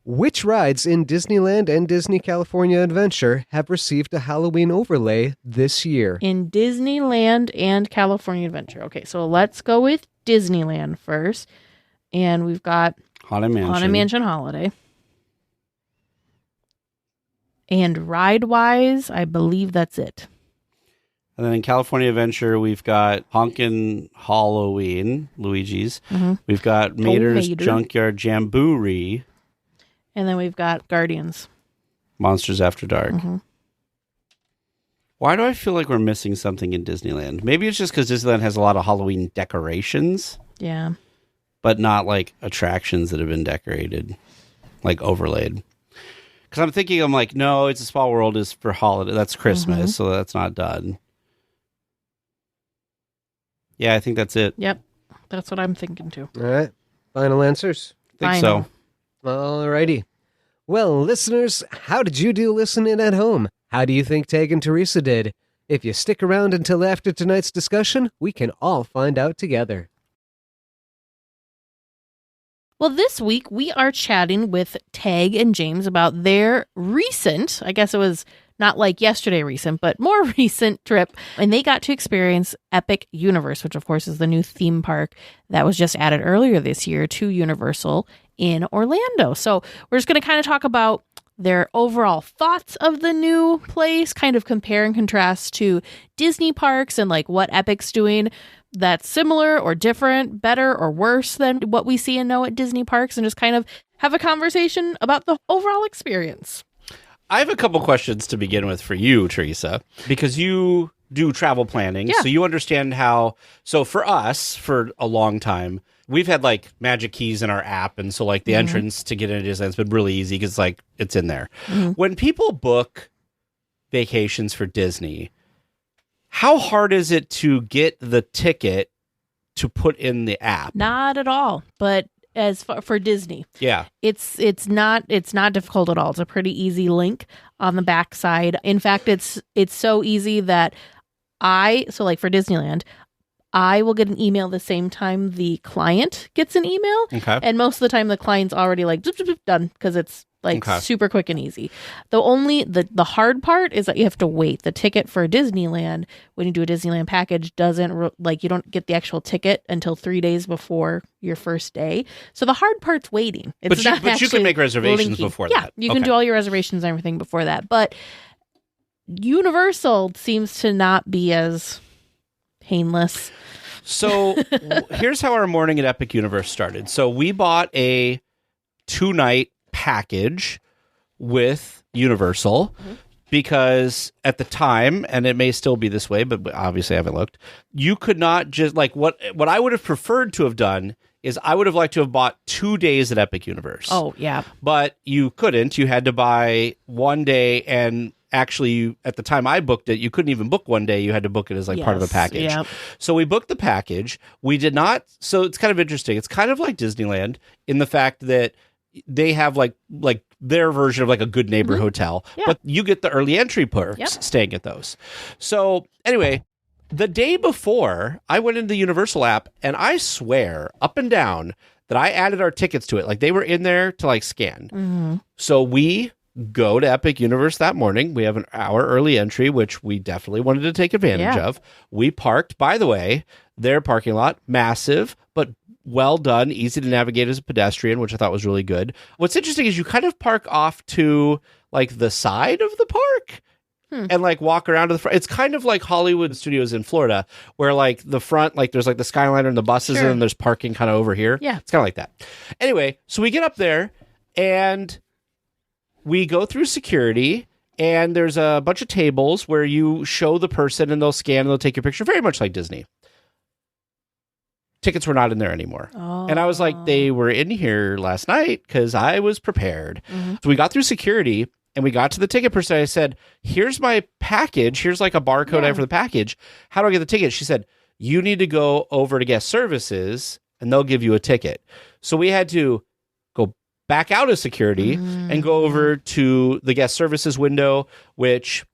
Which rides in Disneyland and Disney California Adventure have received a Halloween overlay this year? In Disneyland and California Adventure. Okay, so let's go with Disneyland first. And we've got Haunted Mansion. Haunted Mansion Holiday. And ride-wise, I believe that's it. And then in California Adventure, we've got Honkin' Halloween, Luigi's. Mm-hmm. We've got Mater's Mater. Junkyard Jamboree, And then we've got Guardians. Monsters After Dark. Mm-hmm. Why do I feel like we're missing something in Disneyland? Maybe it's just because Disneyland has a lot of Halloween decorations, Yeah. but not like attractions that have been decorated, like overlaid. Because I'm like, no, It's a Small World is for holiday. That's Christmas, so that's not done. Yeah, I think that's it. Yep. That's what I'm thinking too. All right. Final answers? I think so. All righty. Well, listeners, how did you do listening at home? How do you think Tage and Teresa did? If you stick around until after tonight's discussion, we can all find out together. Well, this week we are chatting with Tage and James about their recent, I guess it was not like yesterday recent, but more recent trip. And they got to experience Epic Universe, which of course is the new theme park that was just added earlier this year to Universal in Orlando. So we're just going to kind of talk about their overall thoughts of the new place, kind of compare and contrast to Disney parks and like what Epic's doing that's similar or different, better or worse than what we see and know at Disney parks, and just kind of have a conversation about the overall experience. I have a couple questions to begin with for you, Teresa, because you do travel planning, so you understand how. So for us, for a long time, we've had like magic keys in our app, and so like the entrance to get into Disneyland's been really easy because like it's in there. When people book vacations for Disney, how hard is it to get the ticket to put in the app? Not at all, but for Disney. Yeah. It's not difficult at all. It's a pretty easy link on the back side. In fact, it's so easy that so like for Disneyland, I will get an email the same time the client gets an email. Okay. And most of the time the client's already like zip, zip, zip, done, because it's like super quick and easy. The hard part is that you have to wait. The ticket for Disneyland, when you do a Disneyland package, doesn't you don't get the actual ticket until 3 days before your first day. So the hard part's waiting. But you can make reservations linking. before that. Yeah, you can do all your reservations and everything before that. But Universal seems to not be as painless. So here's how our morning at Epic Universe started. So we bought a 2-night package with Universal because at the time, and it may still be this way, but obviously I haven't looked, you could not just like what I would have preferred to have done is I would have liked to have bought 2 days at Epic Universe. Oh, yeah. But you couldn't. You had to buy 1 day, and actually, at the time I booked it, you couldn't even book 1 day. You had to book it as like part of a package. Yep. So we booked the package. We did not. So it's kind of interesting. It's kind of like Disneyland in the fact that they have like their version of like a Good Neighbor hotel, but you get the early entry perks staying at those. So anyway, the day before I went into the Universal app, and I swear up and down that I added our tickets to it. Like they were in there to like scan. So we go to Epic Universe that morning. We have an hour early entry, which we definitely wanted to take advantage of. We parked, by the way, their parking lot, massive, but well done, easy to navigate as a pedestrian, which I thought was really good. What's interesting is you kind of park off to like the side of the park and like walk around to the front. It's kind of like Hollywood Studios in Florida, where like the front, like there's like the Skyliner and the buses, and then there's parking kind of over here. Yeah. It's kind of like that. Anyway, so we get up there and we go through security, and there's a bunch of tables where you show the person and they'll scan and they'll take your picture, very much like Disney. Tickets were not in there anymore. And I was like, they were in here last night because I was prepared. So we got through security and we got to the ticket person. I said, here's my package. Here's like a barcode I have for the package. How do I get the ticket? She said, you need to go over to guest services and they'll give you a ticket. So we had to go back out of security and go over to the guest services window, which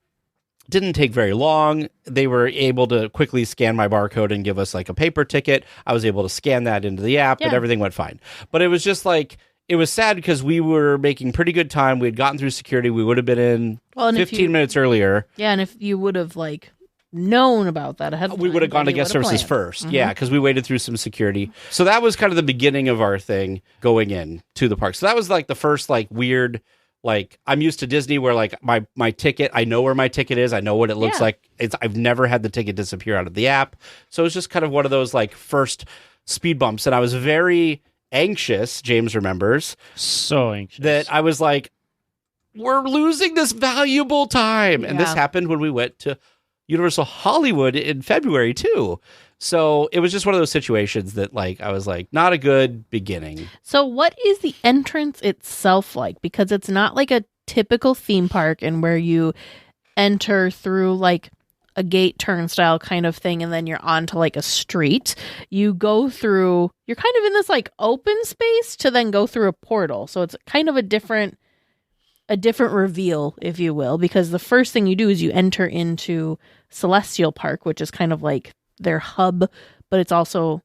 didn't take very long. They were able to quickly scan my barcode and give us like a paper ticket. I was able to scan that into the app and everything went fine. But it was just like, it was sad because we were making pretty good time. We had gotten through security. We would have been in 15 minutes earlier. Yeah, and if you would have like known about that ahead of time, we would have gone to guest services first. Yeah, because we waited through some security. So that was kind of the beginning of our thing going in to the park. So that was like the first like weird, like I'm used to Disney where like my ticket, I know where my ticket is. I know what it looks like. I've never had the ticket disappear out of the app. So it's just kind of one of those like first speed bumps. And I was very anxious, James remembers. So anxious. That I was like, we're losing this valuable time. And this happened when we went to Universal Hollywood in February too. So it was just one of those situations that like I was like, not a good beginning. So what is the entrance itself like? Because it's not like a typical theme park and where you enter through like a gate turnstile kind of thing and then you're onto like a street. You go through, you're kind of in this like open space to then go through a portal. So it's kind of a different reveal, if you will, because the first thing you do is you enter into Celestial Park, which is kind of like their hub, but it's also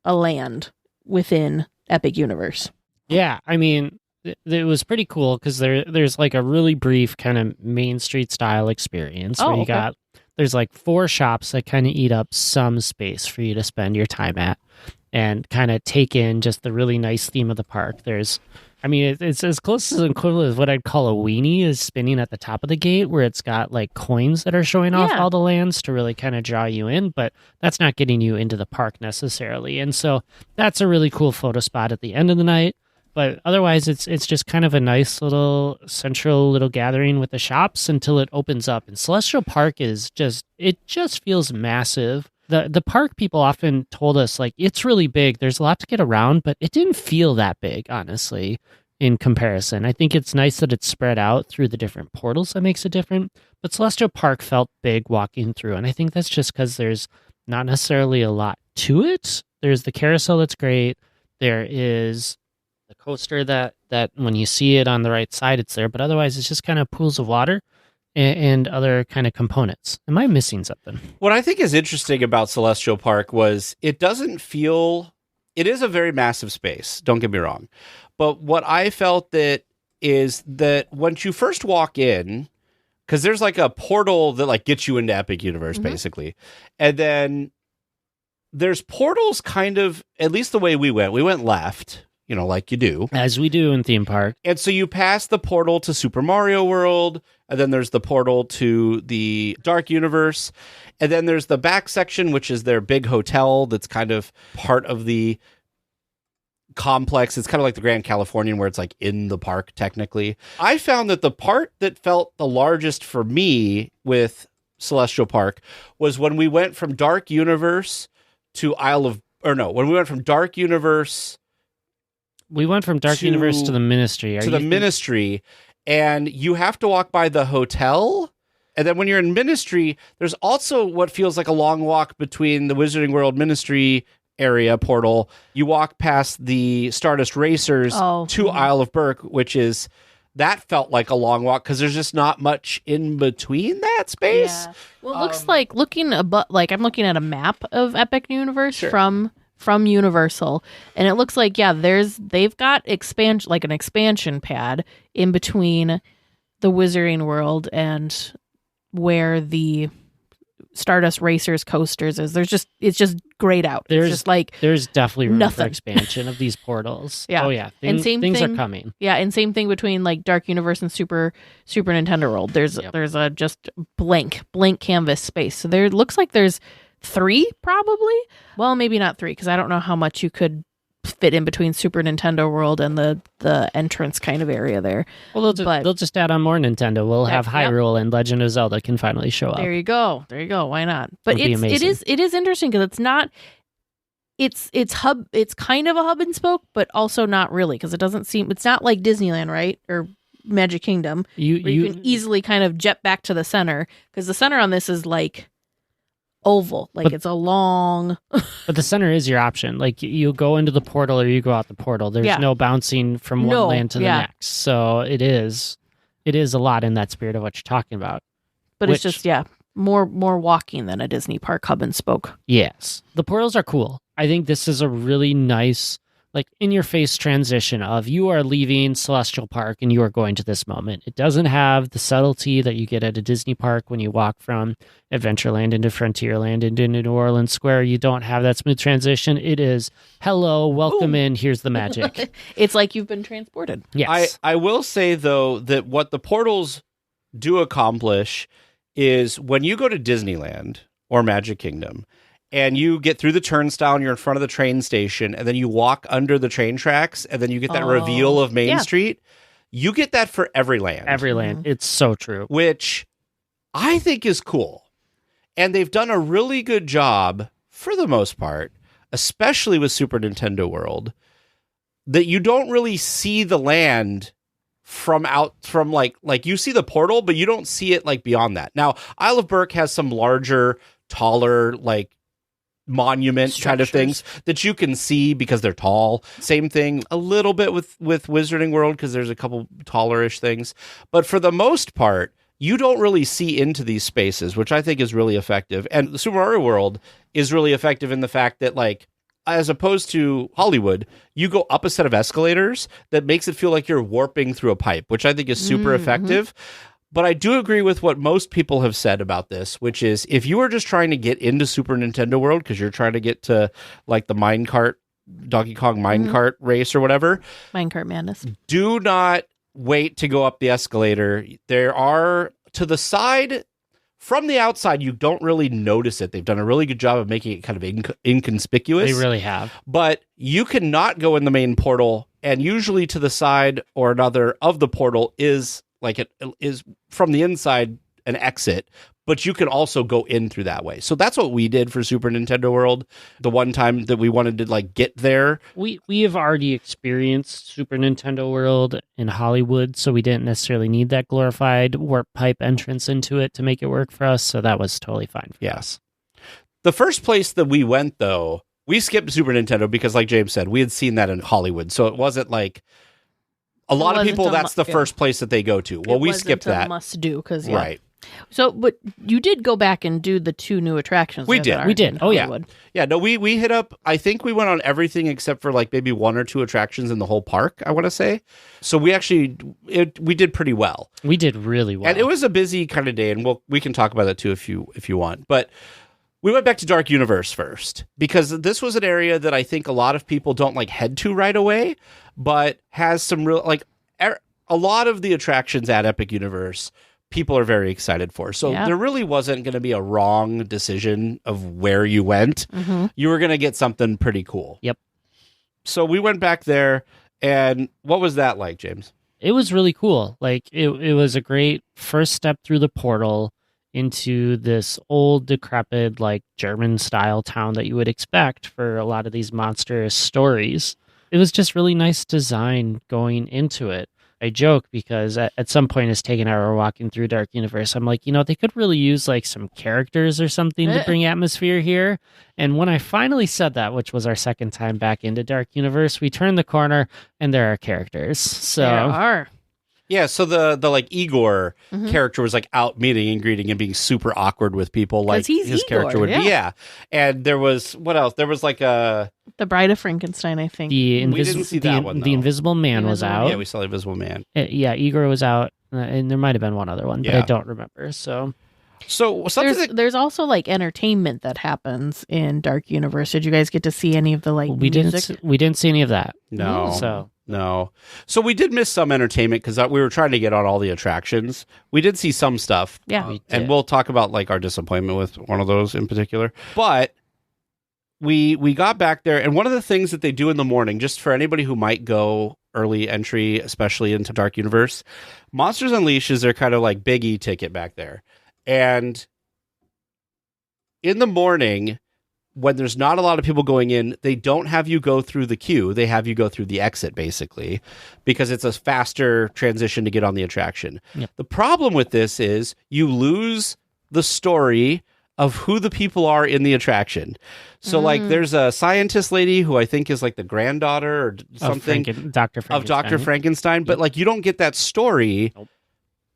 a land within Epic Universe. Yeah, I mean, it was pretty cool because there's like a really brief kind of Main Street style experience where you got, there's like 4 shops that kind of eat up some space for you to spend your time at and kind of take in just the really nice theme of the park. It's as close as equivalent as what I'd call a weenie is spinning at the top of the gate where it's got like coins that are showing off all the lands to really kind of draw you in, but that's not getting you into the park necessarily. And so that's a really cool photo spot at the end of the night. But otherwise, it's just kind of a nice little central little gathering with the shops until it opens up. And Celestial Park is just feels massive. The park people often told us, like, it's really big. There's a lot to get around, but it didn't feel that big, honestly, in comparison. I think it's nice that it's spread out through the different portals that makes it different. But Celestial Park felt big walking through, and I think that's just because there's not necessarily a lot to it. There's the carousel that's great. There is the coaster that when you see it on the right side, it's there. But otherwise, it's just kind of pools of water and other kind of components. Am I missing something? What I think is interesting about Celestial Park was it doesn't feel... It is a very massive space, don't get me wrong. But what I felt that is that once you first walk in, because there's like a portal that like gets you into Epic Universe, basically. And then there's portals kind of, at least the way we went left, like you do. As we do in theme park. And so you pass the portal to Super Mario World, and then there's the portal to the Dark Universe, and then there's the back section, which is their big hotel that's kind of part of the complex. It's kind of like the Grand Californian, where it's like in the park, technically. I found that the part that felt the largest for me with Celestial Park was when we went from Dark Universe to when we went from Dark Universe... We went from Dark Universe to the Ministry. Ministry, and you have to walk by the hotel. And then when you're in Ministry, there's also what feels like a long walk between the Wizarding World Ministry area portal. You walk past the Stardust Racers to Isle of Berk, that felt like a long walk because there's just not much in between that space. Yeah. Well, it looks like I'm looking at a map of Epic Universe from Universal, and it looks like they've got an expansion pad in between the Wizarding World and where the Stardust Racers coasters is. It's just grayed out. There's definitely room nothing. for expansion of these portals. Yeah. Oh yeah. And things are coming. Yeah, and same thing between like Dark Universe and Super Nintendo World. There's a just blank canvas space. So there looks like there's 3 probably. Well, maybe not 3 because I don't know how much you could fit in between Super Nintendo World and the entrance kind of area there. Well, they'll just add on more Nintendo. We'll have Hyrule and Legend of Zelda can finally show up. There you go. Why not? But it is interesting because it's not. It's kind of a hub and spoke, but also not really because it's not like Disneyland, right? Or Magic Kingdom. You can easily kind of jet back to the center because the center on this is like oval, it's a long but the center is your option. Like you go into the portal or you go out the portal. There's no bouncing from one land to the next, so it is a lot in that spirit of what you're talking about, but it's just more walking than a Disney park hub and spoke. Yes, the portals are cool. I think this is a really nice in your face transition of you are leaving Celestial Park and you are going to this moment. It doesn't have the subtlety that you get at a Disney park when you walk from Adventureland into Frontierland into New Orleans Square. You don't have that smooth transition. It is, hello, welcome in, here's the magic. It's like you've been transported. Yes. I will say, though, that what the portals do accomplish is when you go to Disneyland or Magic Kingdom, and you get through the turnstile and you're in front of the train station, and then you walk under the train tracks, and then you get that reveal of Main Street. You get that for every land. Every land. It's so true. Which I think is cool. And they've done a really good job, for the most part, especially with Super Nintendo World, that you don't really see the land from you see the portal, but you don't see it beyond that. Now, Isle of Berk has some larger, taller, monument kind of things that you can see because they're tall. Same thing a little bit with Wizarding World because there's a couple taller-ish things. But for the most part, you don't really see into these spaces, which I think is really effective. And the Super Mario World is really effective in the fact that, as opposed to Hollywood, you go up a set of escalators that makes it feel like you're warping through a pipe, which I think is super effective. But I do agree with what most people have said about this, which is if you are just trying to get into Super Nintendo World because you're trying to get to the minecart, Donkey Kong minecart race or whatever. Minecart Madness. Do not wait to go up the escalator. There are to the side, from the outside, you don't really notice it. They've done a really good job of making it kind of inconspicuous. They really have. But you cannot go in the main portal, and usually to the side or another of the portal is it is from the inside an exit, but you can also go in through that way. So that's what we did for Super Nintendo World. The one time that we wanted to get there, we have already experienced Super Nintendo World in Hollywood, so we didn't necessarily need that glorified warp pipe entrance into it to make it work for us. So that was totally fine for us. The first place that we went, though, We skipped Super Nintendo because, like James said, we had seen that in Hollywood. So it wasn't like a lot of people, that's the first place that they go to. Well, we skipped that. Must do, because, Right. So, but you did go back and do the 2 new attractions. We did. Oh, yeah. Yeah, no, we hit up, I think we went on everything except for like maybe 1 or 2 attractions in the whole park, I want to say. So we actually, we did pretty well. We did really well. And it was a busy kind of day, and we can talk about that too if you want. But we went back to Dark Universe first, because this was an area that I think a lot of people don't like head to right away, but has some real, like, a lot of the attractions at Epic Universe people are very excited for. So there really wasn't going to be a wrong decision of where you went. Mm-hmm. You were going to get something pretty cool. Yep. So we went back there, and what was that like, James? It was really cool. Like, it was a great first step through the portal into this old, decrepit, like, German-style town that you would expect for a lot of these monstrous stories. It was just really nice design going into it. I joke because at some point as Tage and I were walking through Dark Universe, I'm like, they could really use like some characters or something to bring atmosphere here. And when I finally said that, which was our second time back into Dark Universe, we turned the corner and there are characters. So there are. Yeah, so the like Igor character was like out meeting and greeting and being super awkward with people, like his character would be. Yeah, and there was what else? There was like the Bride of Frankenstein, I think. We didn't see that one, though. The Invisible Man was out. Yeah, we saw the Invisible Man. Yeah, Igor was out, and there might have been one other one, but I don't remember. So there's also like entertainment that happens in Dark Universe. Did you guys get to see any of the like music? We didn't see any of that. No. So we did miss some entertainment because we were trying to get on all the attractions. We did see some stuff. Yeah. And we'll talk about like our disappointment with one of those in particular. But we got back there, and one of the things that they do in the morning, just for anybody who might go early entry, especially into Dark Universe, Monsters Unleashed is their kind of like big ticket back there. And in the morning, when there's not a lot of people going in, they don't have you go through the queue. They have you go through the exit, basically, because it's a faster transition to get on the attraction. Yep. The problem with this is you lose the story of who the people are in the attraction. So, like, there's a scientist lady who I think is like the granddaughter or something of Dr. Frankenstein. But, like, you don't get that story. Nope.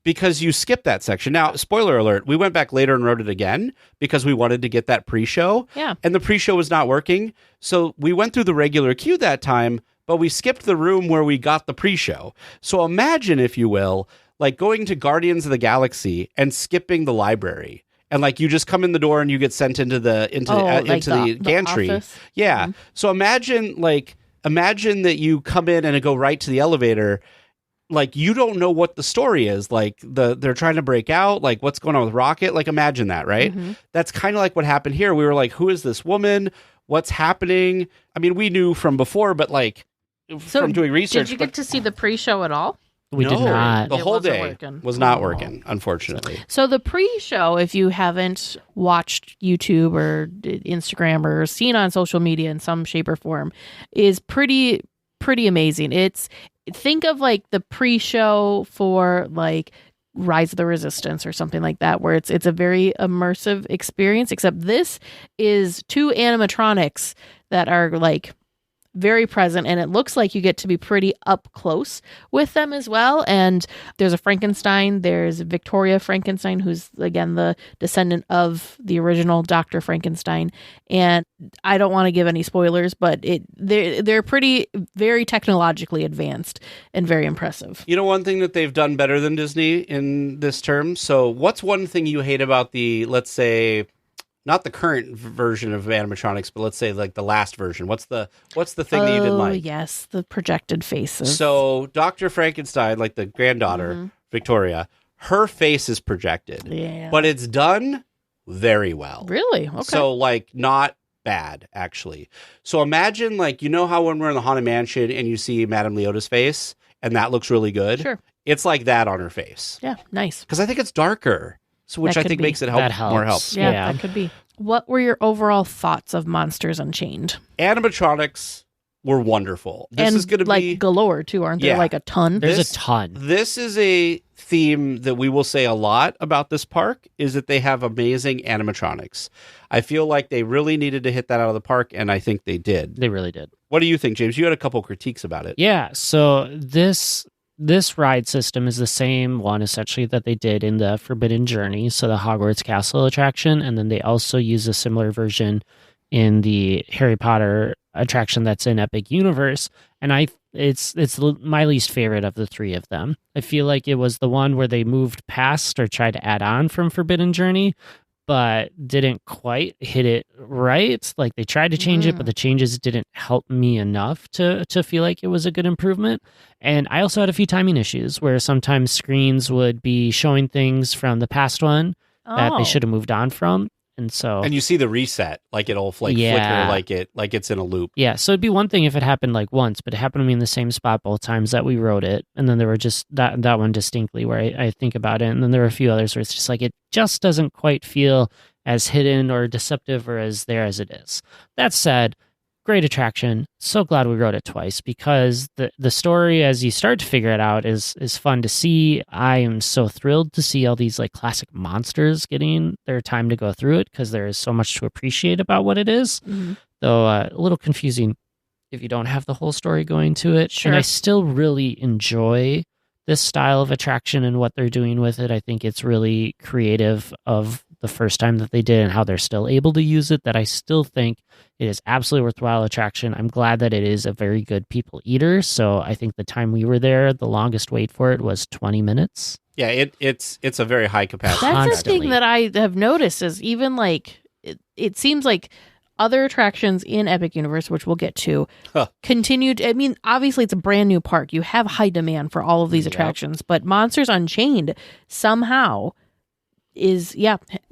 Because you skipped that section. Now, spoiler alert, we went back later and wrote it again because we wanted to get that pre-show. Yeah. And the pre-show was not working. So we went through the regular queue that time, but we skipped the room where we got the pre-show. So imagine, if you will, like going to Guardians of the Galaxy and skipping the library. And like you just come in the door and you get sent into the gantry. Office. Yeah. So imagine that you come in and go right to the elevator. Like, you don't know what the story is. Like, they're trying to break out. Like, what's going on with Rocket? Like, imagine that, right? Mm-hmm. That's kind of like what happened here. We were like, who is this woman? What's happening? I mean, we knew from before, but like, from doing research. Did you get to see the pre-show at all? We did not. The whole wasn't day working. was not working, unfortunately. So the pre-show, if you haven't watched YouTube or Instagram or seen on social media in some shape or form, is pretty amazing. Think of like the pre-show for like Rise of the Resistance or something like that, where it's a very immersive experience, except this is 2 animatronics that are like very present, and it looks like you get to be pretty up close with them as well. And there's a Frankenstein. There's Victoria Frankenstein, who's again the descendant of the original Dr. Frankenstein. And I don't want to give any spoilers, but they're pretty very technologically advanced and very impressive. You know, one thing that they've done better than Disney in this term. So what's one thing you hate about the, let's say, not the current version of animatronics, but let's say like the last version? What's the thing that you didn't like? Oh, yes, the projected faces. So Dr. Frankenstein, like the granddaughter, Victoria, her face is projected. Yeah. But it's done very well. Really? Okay. So like not bad, actually. So imagine like, you know how when we're in the Haunted Mansion and you see Madame Leota's face and that looks really good? Sure. It's like that on her face. Yeah, nice. Because I think it's darker. So which That I think could be. makes it That more helps. help. Yeah, that could be. What were your overall thoughts of Monsters Unchained? Animatronics were wonderful. This and is going to like be galore too, aren't there? Yeah. Like a ton. There's a ton. This is a theme that we will say a lot about this park is that they have amazing animatronics. I feel like they really needed to hit that out of the park, and I think they did. They really did. What do you think, James? You had a couple critiques about it. Yeah, so this ride system is the same one essentially that they did in the Forbidden Journey, so the Hogwarts Castle attraction, and then they also use a similar version in the Harry Potter attraction that's in Epic Universe, and it's my least favorite of the three of them. I feel like it was the one where they moved past or tried to add on from Forbidden Journey, but didn't quite hit it right. Like they tried to change it, but the changes didn't help me enough to feel like it was a good improvement. And I also had a few timing issues where sometimes screens would be showing things from the past one that they should have moved on from. And you see the reset, like it'll flicker like it's in a loop. Yeah, so it'd be one thing if it happened like once, but it happened to me in the same spot both times that we rode it. And then there were just that one distinctly where I think about it. And then there were a few others where it's just like it just doesn't quite feel as hidden or deceptive or as there as it is. That said, great attraction. So glad we rode it twice because the story, as you start to figure it out, is fun to see. I am so thrilled to see all these like classic monsters getting their time to go through it because there is so much to appreciate about what it is. Though a little confusing if you don't have the whole story going to it. Sure. And I still really enjoy this style of attraction and what they're doing with it. I think it's really creative of the first time that they did and how they're still able to use it, that I still think it is absolutely worthwhile attraction. I'm glad that it is a very good people eater. So I think the time we were there, the longest wait for it was 20 minutes. Yeah, it's a very high capacity. That's the thing that I have noticed is even like, it seems like other attractions in Epic Universe, which we'll get to, continued. I mean, obviously it's a brand new park. You have high demand for all of these attractions, but Monsters Unchained somehow is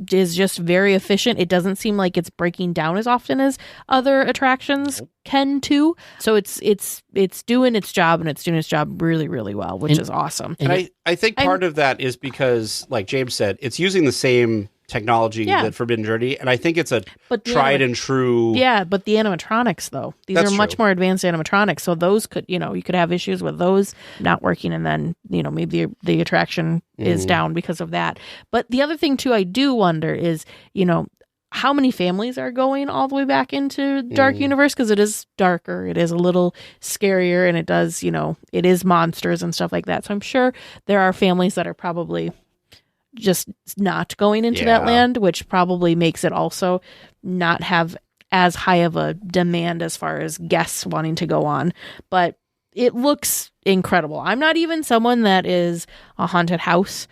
just very efficient. It doesn't seem like it's breaking down as often as other attractions can too. So it's doing its job, and it's doing its job really, really well, which is awesome. And I think part of that is because, like James said, it's using the same technology that Forbidden Journey, and I think it's a tried and true. Yeah, but the animatronics though, these are much more advanced animatronics, so those could, you could have issues with those not working, and then maybe the attraction is down because of that. But the other thing too, I do wonder is how many families are going all the way back into Dark Universe, because it is darker, it is a little scarier, and it does it is monsters and stuff like that. So I'm sure there are families that are probably just not going into that land, which probably makes it also not have as high of a demand as far as guests wanting to go on. But it looks incredible. I'm not even someone that is a haunted house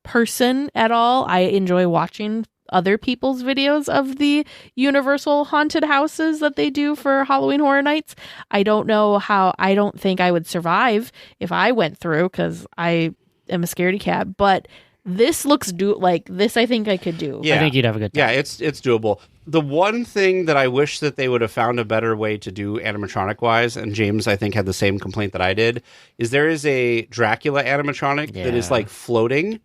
person at all. I enjoy watching other people's videos of the Universal haunted houses that they do for Halloween Horror Nights. I don't think I would survive if I went through, because I am a scaredy cat, but this looks this I think I could do. Yeah. I think you'd have a good time. Yeah, it's doable. The one thing that I wish that they would have found a better way to do animatronic-wise, and James, I think, had the same complaint that I did, is there is a Dracula animatronic that is, like, floating,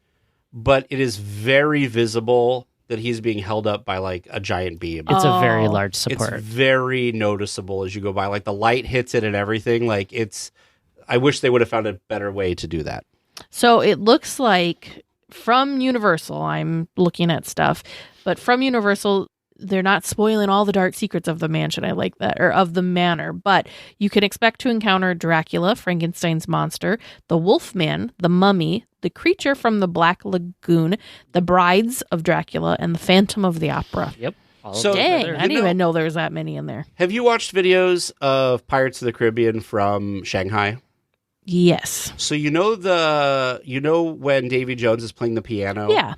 but it is very visible that he's being held up by, like, a giant beam. It's a very large support. It's very noticeable as you go by. Like, the light hits it and everything. Like, I wish they would have found a better way to do that. So it looks like from Universal, I'm looking at stuff, but from Universal, they're not spoiling all the dark secrets of the mansion. I like that, or of the manor, but you can expect to encounter Dracula, Frankenstein's monster, the Wolfman, the Mummy, the creature from the Black Lagoon, the Brides of Dracula, and the Phantom of the Opera. Yep. So, dang, I didn't even know there was that many in there. Have you watched videos of Pirates of the Caribbean from Shanghai? Yes. So when Davy Jones is playing the piano? Yeah.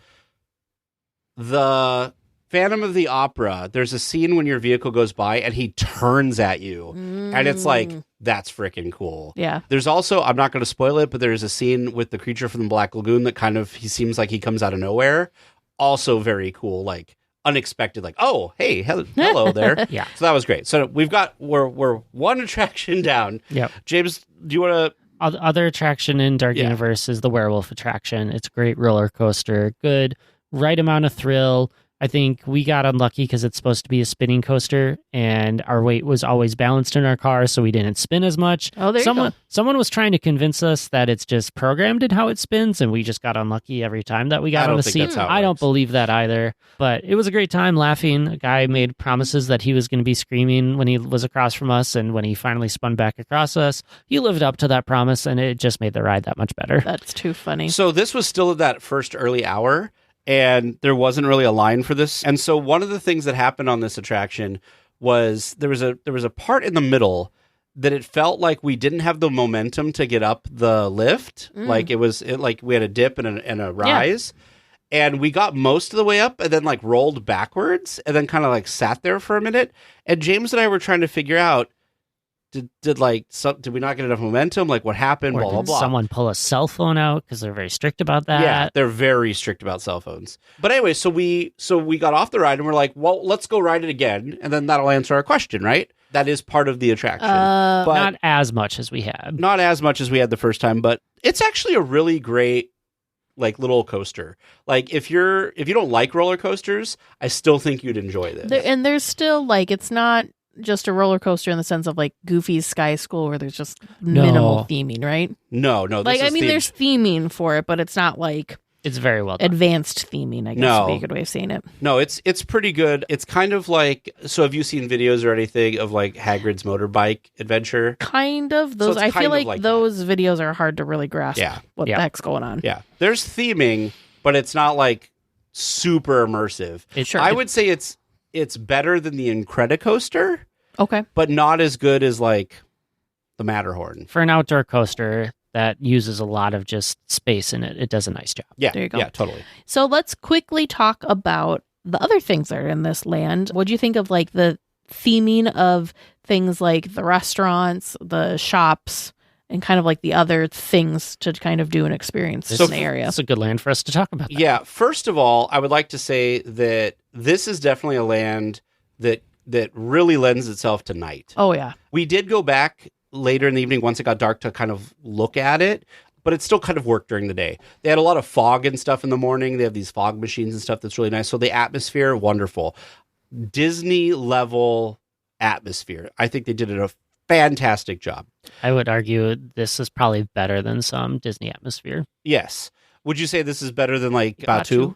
The Phantom of the Opera, there's a scene when your vehicle goes by and he turns at you. And it's like, that's freaking cool. Yeah. There's also, I'm not going to spoil it, but there's a scene with the creature from the Black Lagoon that he seems like he comes out of nowhere. Also very cool, like unexpected, like, oh, hey, hello there. Yeah. So that was great. So we're one attraction down. Yep. James, do you want to... Other attraction in Dark Universe is the werewolf attraction. It's a great roller coaster. Good, right amount of thrill. I think we got unlucky because it's supposed to be a spinning coaster, and our weight was always balanced in our car, so we didn't spin as much. Oh, there you go. Someone was trying to convince us that it's just programmed in how it spins, and we just got unlucky every time that we got on the seat. I don't believe that either. But it was a great time laughing. A guy made promises that he was going to be screaming when he was across from us, and when he finally spun back across us, he lived up to that promise, and it just made the ride that much better. That's too funny. So this was still at that first early hour, and there wasn't really a line for this. And so one of the things that happened on this attraction was there was a part in the middle that it felt like we didn't have the momentum to get up the lift. Like like we had a dip and a rise. Yeah. And we got most of the way up and then like rolled backwards and then kind of like sat there for a minute. And James and I were trying to figure out, did we not get enough momentum? Like what happened? Or blah, blah, did blah. someone pull a cell phone out because they're very strict about that? Yeah, they're very strict about cell phones. But anyway, so we got off the ride and we're like, well, let's go ride it again. And then that'll answer our question, right? That is part of the attraction. But not as much as we had. Not as much as we had the first time, but it's actually a really great like little coaster. Like if you don't like roller coasters, I still think you'd enjoy this. And there's still like, it's not just a roller coaster in the sense of like Goofy's Sky School where there's just minimal theming, right? No. Like, I mean, there's theming for it, but it's not like it's very well done. Advanced theming, I guess would be a good way of saying it. No, it's pretty good. It's kind of like, so have you seen videos or anything of like Hagrid's motorbike adventure? Kind of. Those I feel like those videos are hard to really grasp what the heck's going on. Yeah. There's theming, but it's not like super immersive. I would say it's better than the Incredicoaster. Okay. But not as good as like the Matterhorn. For an outdoor coaster that uses a lot of just space in it, it does a nice job. Yeah. There you go. Yeah, totally. So let's quickly talk about the other things that are in this land. What do you think of like the theming of things like the restaurants, the shops, and kind of like the other things to kind of do an experience in the area? It's a good land for us to talk about that. Yeah. First of all, I would like to say that this is definitely a land that really lends itself to night. Oh, yeah. We did go back later in the evening once it got dark to kind of look at it, but it still kind of worked during the day. They had a lot of fog and stuff in the morning. They have these fog machines and stuff that's really nice. So the atmosphere, wonderful. Disney level atmosphere. I think they did a fantastic job. I would argue this is probably better than some Disney atmosphere. Yes. Would you say this is better than like Batu?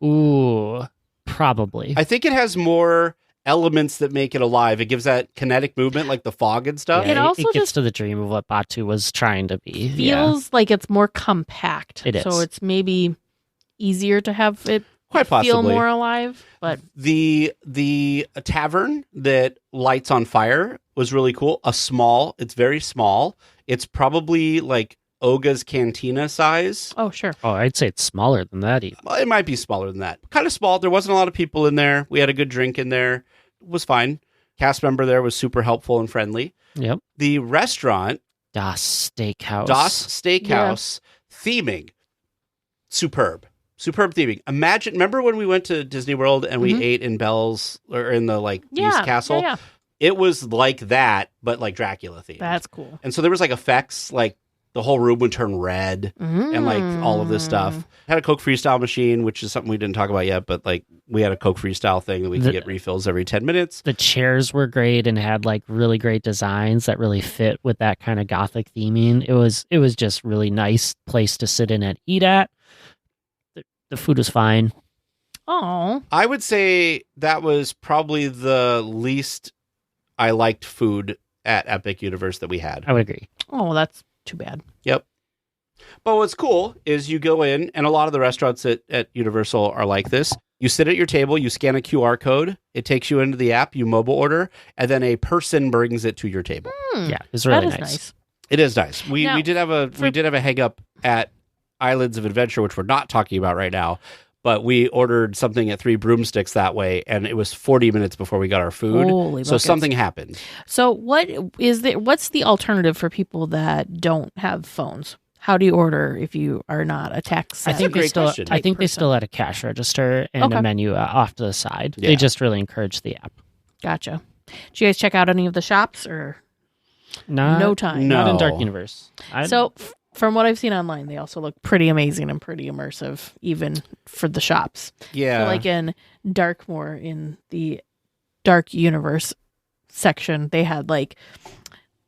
Ooh, probably. I think it has more elements that make it alive. It gives that kinetic movement like the fog and stuff. Yeah, it gets to the dream of what Batu was trying to be. Feels like it's more compact. It is. So it's maybe easier to have it quite possibly feel more alive. But the tavern that lights on fire was really cool. It's very small. It's probably like Oga's Cantina size. Oh, sure. Oh, I'd say it's smaller than that even. Well, it might be smaller than that. Kind of small. There wasn't a lot of people in there. We had a good drink in there. It was fine. Cast member there was super helpful and friendly. Yep. The restaurant, Das Steakhouse. Theming. Superb theming. Remember when we went to Disney World and we ate in Belle's or in the East Castle? Yeah. It was like that, but like Dracula themed. That's cool. And so there was like effects, like the whole room would turn red and like all of this stuff. Had a Coke Freestyle machine, which is something we didn't talk about yet, but like we had a Coke Freestyle thing that we could get refills every 10 minutes. The chairs were great and had like really great designs that really fit with that kind of gothic theming. It was just really nice place to sit in and eat at. The food was fine. Oh, I would say that was probably the least I liked food at Epic Universe that we had. I would agree. Oh, that's too bad. Yep. But what's cool is you go in, and a lot of the restaurants at Universal are like this. You sit at your table, you scan a QR code, it takes you into the app, you mobile order, and then a person brings it to your table. Yeah, it's really That is nice. It is nice. We did have a hang up at Islands of Adventure, which we're not talking about right now, but we ordered something at 3 Broomsticks that way, and it was 40 minutes before we got our food. Holy so buckets. something happened. So what's the alternative for people that don't have phones? How do you order if you are not a tech savvy? I think they still had a cash register and a menu off to the side. Yeah. They just really encouraged the app. Gotcha. Did you guys check out any of the shops or no time? Not in Dark Universe. from what I've seen online, they also look pretty amazing and pretty immersive, even for the shops. Yeah. So like in Darkmoor, in the Dark Universe section, they had like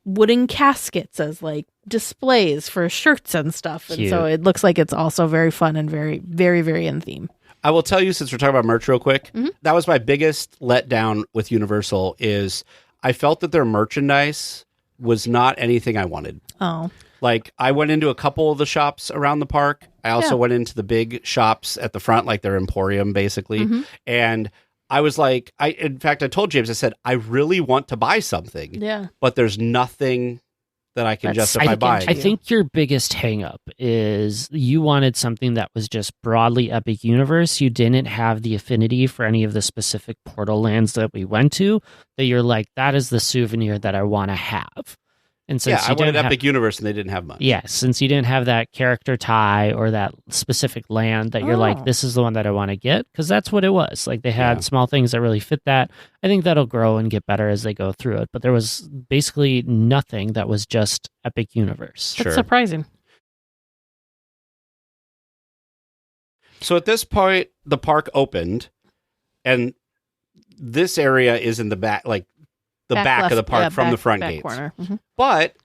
wooden caskets as like displays for shirts and stuff. And so it looks like it's also very fun and very, very, very in theme. I will tell you, since we're talking about merch real quick, that was my biggest letdown with Universal is I felt that their merchandise was not anything I wanted. Oh. Like, I went into a couple of the shops around the park. I also went into the big shops at the front, like their Emporium, basically. And I was like, in fact, I told James, I said, I really want to buy something. Yeah. But there's nothing that I can justify buying. I think your biggest hang up is you wanted something that was just broadly Epic Universe. You didn't have the affinity for any of the specific portal lands that we went to, that you're like, that is the souvenir that I want to have. And since I wanted Epic Universe and they didn't have much. Yes, since you didn't have that character tie or that specific land that you're like, this is the one that I want to get, because that's what it was. Like, they had small things that really fit that. I think that'll grow and get better as they go through it. But there was basically nothing that was just Epic Universe. That's surprising. So at this point, the park opened, and this area is in the back, like the back of the park from the front gates. Corner. But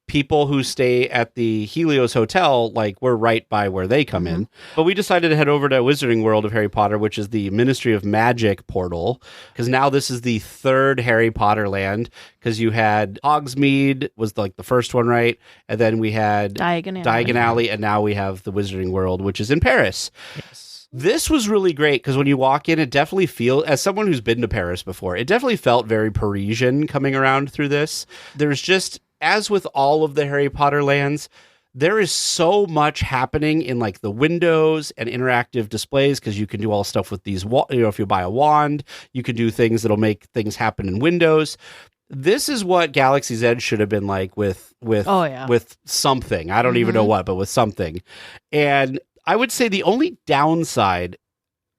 people who stay at the Helios Hotel, like, we're right by where they come in. But we decided to head over to Wizarding World of Harry Potter, which is the Ministry of Magic portal, because now this is the third Harry Potter land, because you had Hogsmeade was like the first one, right? And then we had Diagon Alley, and now we have the Wizarding World, which is in Paris. Yes. This was really great because when you walk in, it definitely feels, as someone who's been to Paris before, it definitely felt very Parisian coming around through this. There's just, as with all of the Harry Potter lands, there is so much happening in like the windows and interactive displays, because you can do all stuff with these, if you buy a wand, you can do things that'll make things happen in windows. This is what Galaxy's Edge should have been like with something. I don't even know what, but with something. And I would say the only downside,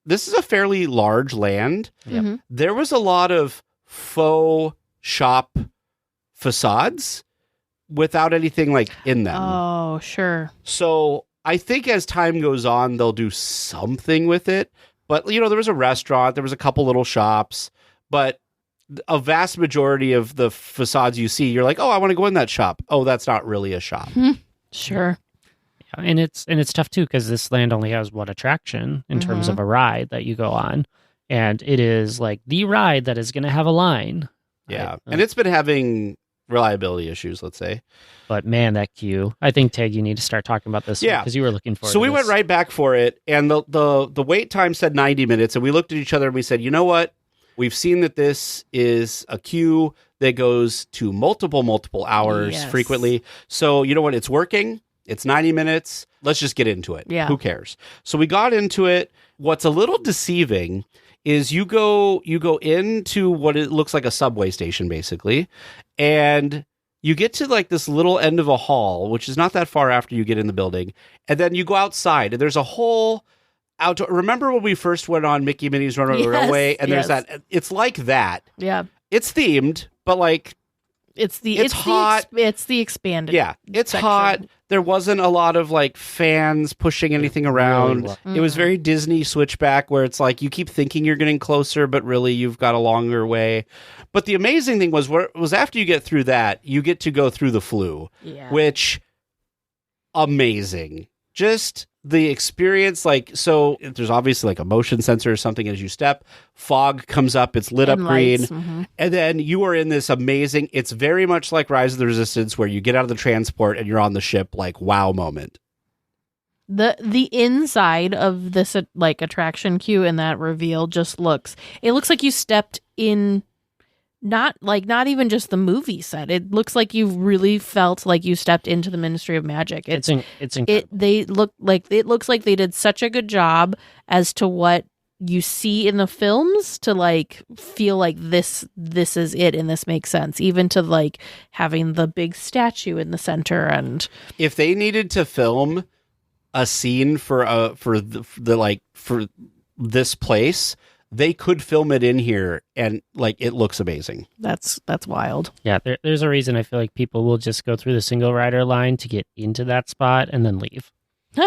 this is a fairly large land. There was a lot of faux shop facades without anything like in them. Oh, sure. So I think as time goes on, they'll do something with it. But, there was a restaurant, there was a couple little shops, but a vast majority of the facades you see, you're like, oh, I want to go in that shop. Oh, that's not really a shop. Sure. And it's tough too, because this land only has one attraction in terms of a ride that you go on, and it is like the ride that is going to have a line. Yeah, right? And it's been having reliability issues, let's say. But man, that queue! I think, Tage, you need to start talking about this. Yeah, because you were looking for. So we went right back for it, and the wait time said 90 minutes, and we looked at each other and we said, you know what? We've seen that this is a queue that goes to multiple hours frequently. So you know what? It's working. It's 90 minutes. Let's just get into it. Yeah. Who cares? So we got into it. What's a little deceiving is you go into what it looks like a subway station, basically, and you get to like this little end of a hall, which is not that far after you get in the building, and then you go outside, and there's a whole outdoor. Remember when we first went on Mickey Minnie's Runaway Railway, and there's that. It's like that. Yeah. It's themed, but like. It's hot. It's the expanded. Yeah, it's section. hot. There wasn't a lot of like fans pushing anything around. It was very Disney Switchback, where it's like you keep thinking you're getting closer, but really you've got a longer way. But the amazing thing was after you get through that, you get to go through the Floo, which amazing. Just the experience, like, so there's obviously like a motion sensor or something as you step. Fog comes up, it's lit up green. And then you are in this amazing, it's very much like Rise of the Resistance, where you get out of the transport and you're on the ship, like, wow moment. The inside of this like attraction queue and that reveal just looks like you stepped in. Not even just the movie set. It looks like you really felt like you stepped into the Ministry of Magic. It's incredible. It looks like they did such a good job as to what you see in the films to like feel like this is it and this makes sense. Even to like having the big statue in the center. And if they needed to film a scene for this place, they could film it in here and like it looks amazing. That's wild. Yeah, there's a reason I feel like people will just go through the single rider line to get into that spot and then leave.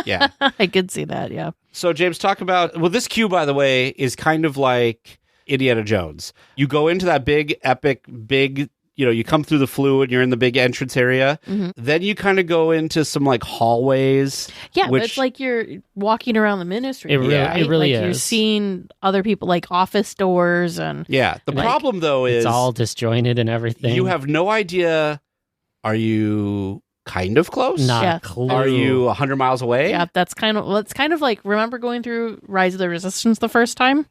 Yeah. I could see that, yeah. So James, talk about, well, this queue, by the way, is kind of like Indiana Jones. You go into that big, epic, you come through the flue and you're in the big entrance area. Mm-hmm. Then you kind of go into some like hallways. Yeah, but it's like you're walking around the ministry. It really is. You're seeing other people, like office doors and... Yeah, the problem though is... It's all disjointed and everything. You have no idea, are you... kind of close? Not a clue. Are you 100 miles away? Yeah, it's kind of like, remember going through Rise of the Resistance the first time?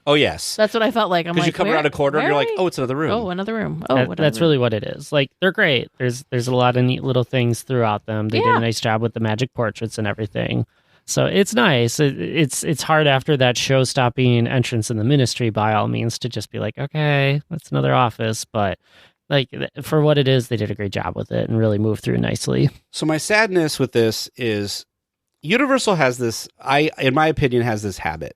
Oh, yes. That's what I felt like. I'm like, because you come around a corner and you're like, oh, it's another room. Oh, another room. That's really what it is. Like, they're great. There's a lot of neat little things throughout them. They did a nice job with the magic portraits and everything. So it's nice. It's hard after that show-stopping entrance in the ministry, by all means, to just be like, okay, that's another office, but... like, for what it is, they did a great job with it and really moved through nicely. So my sadness with this is Universal has this, in my opinion, has this habit,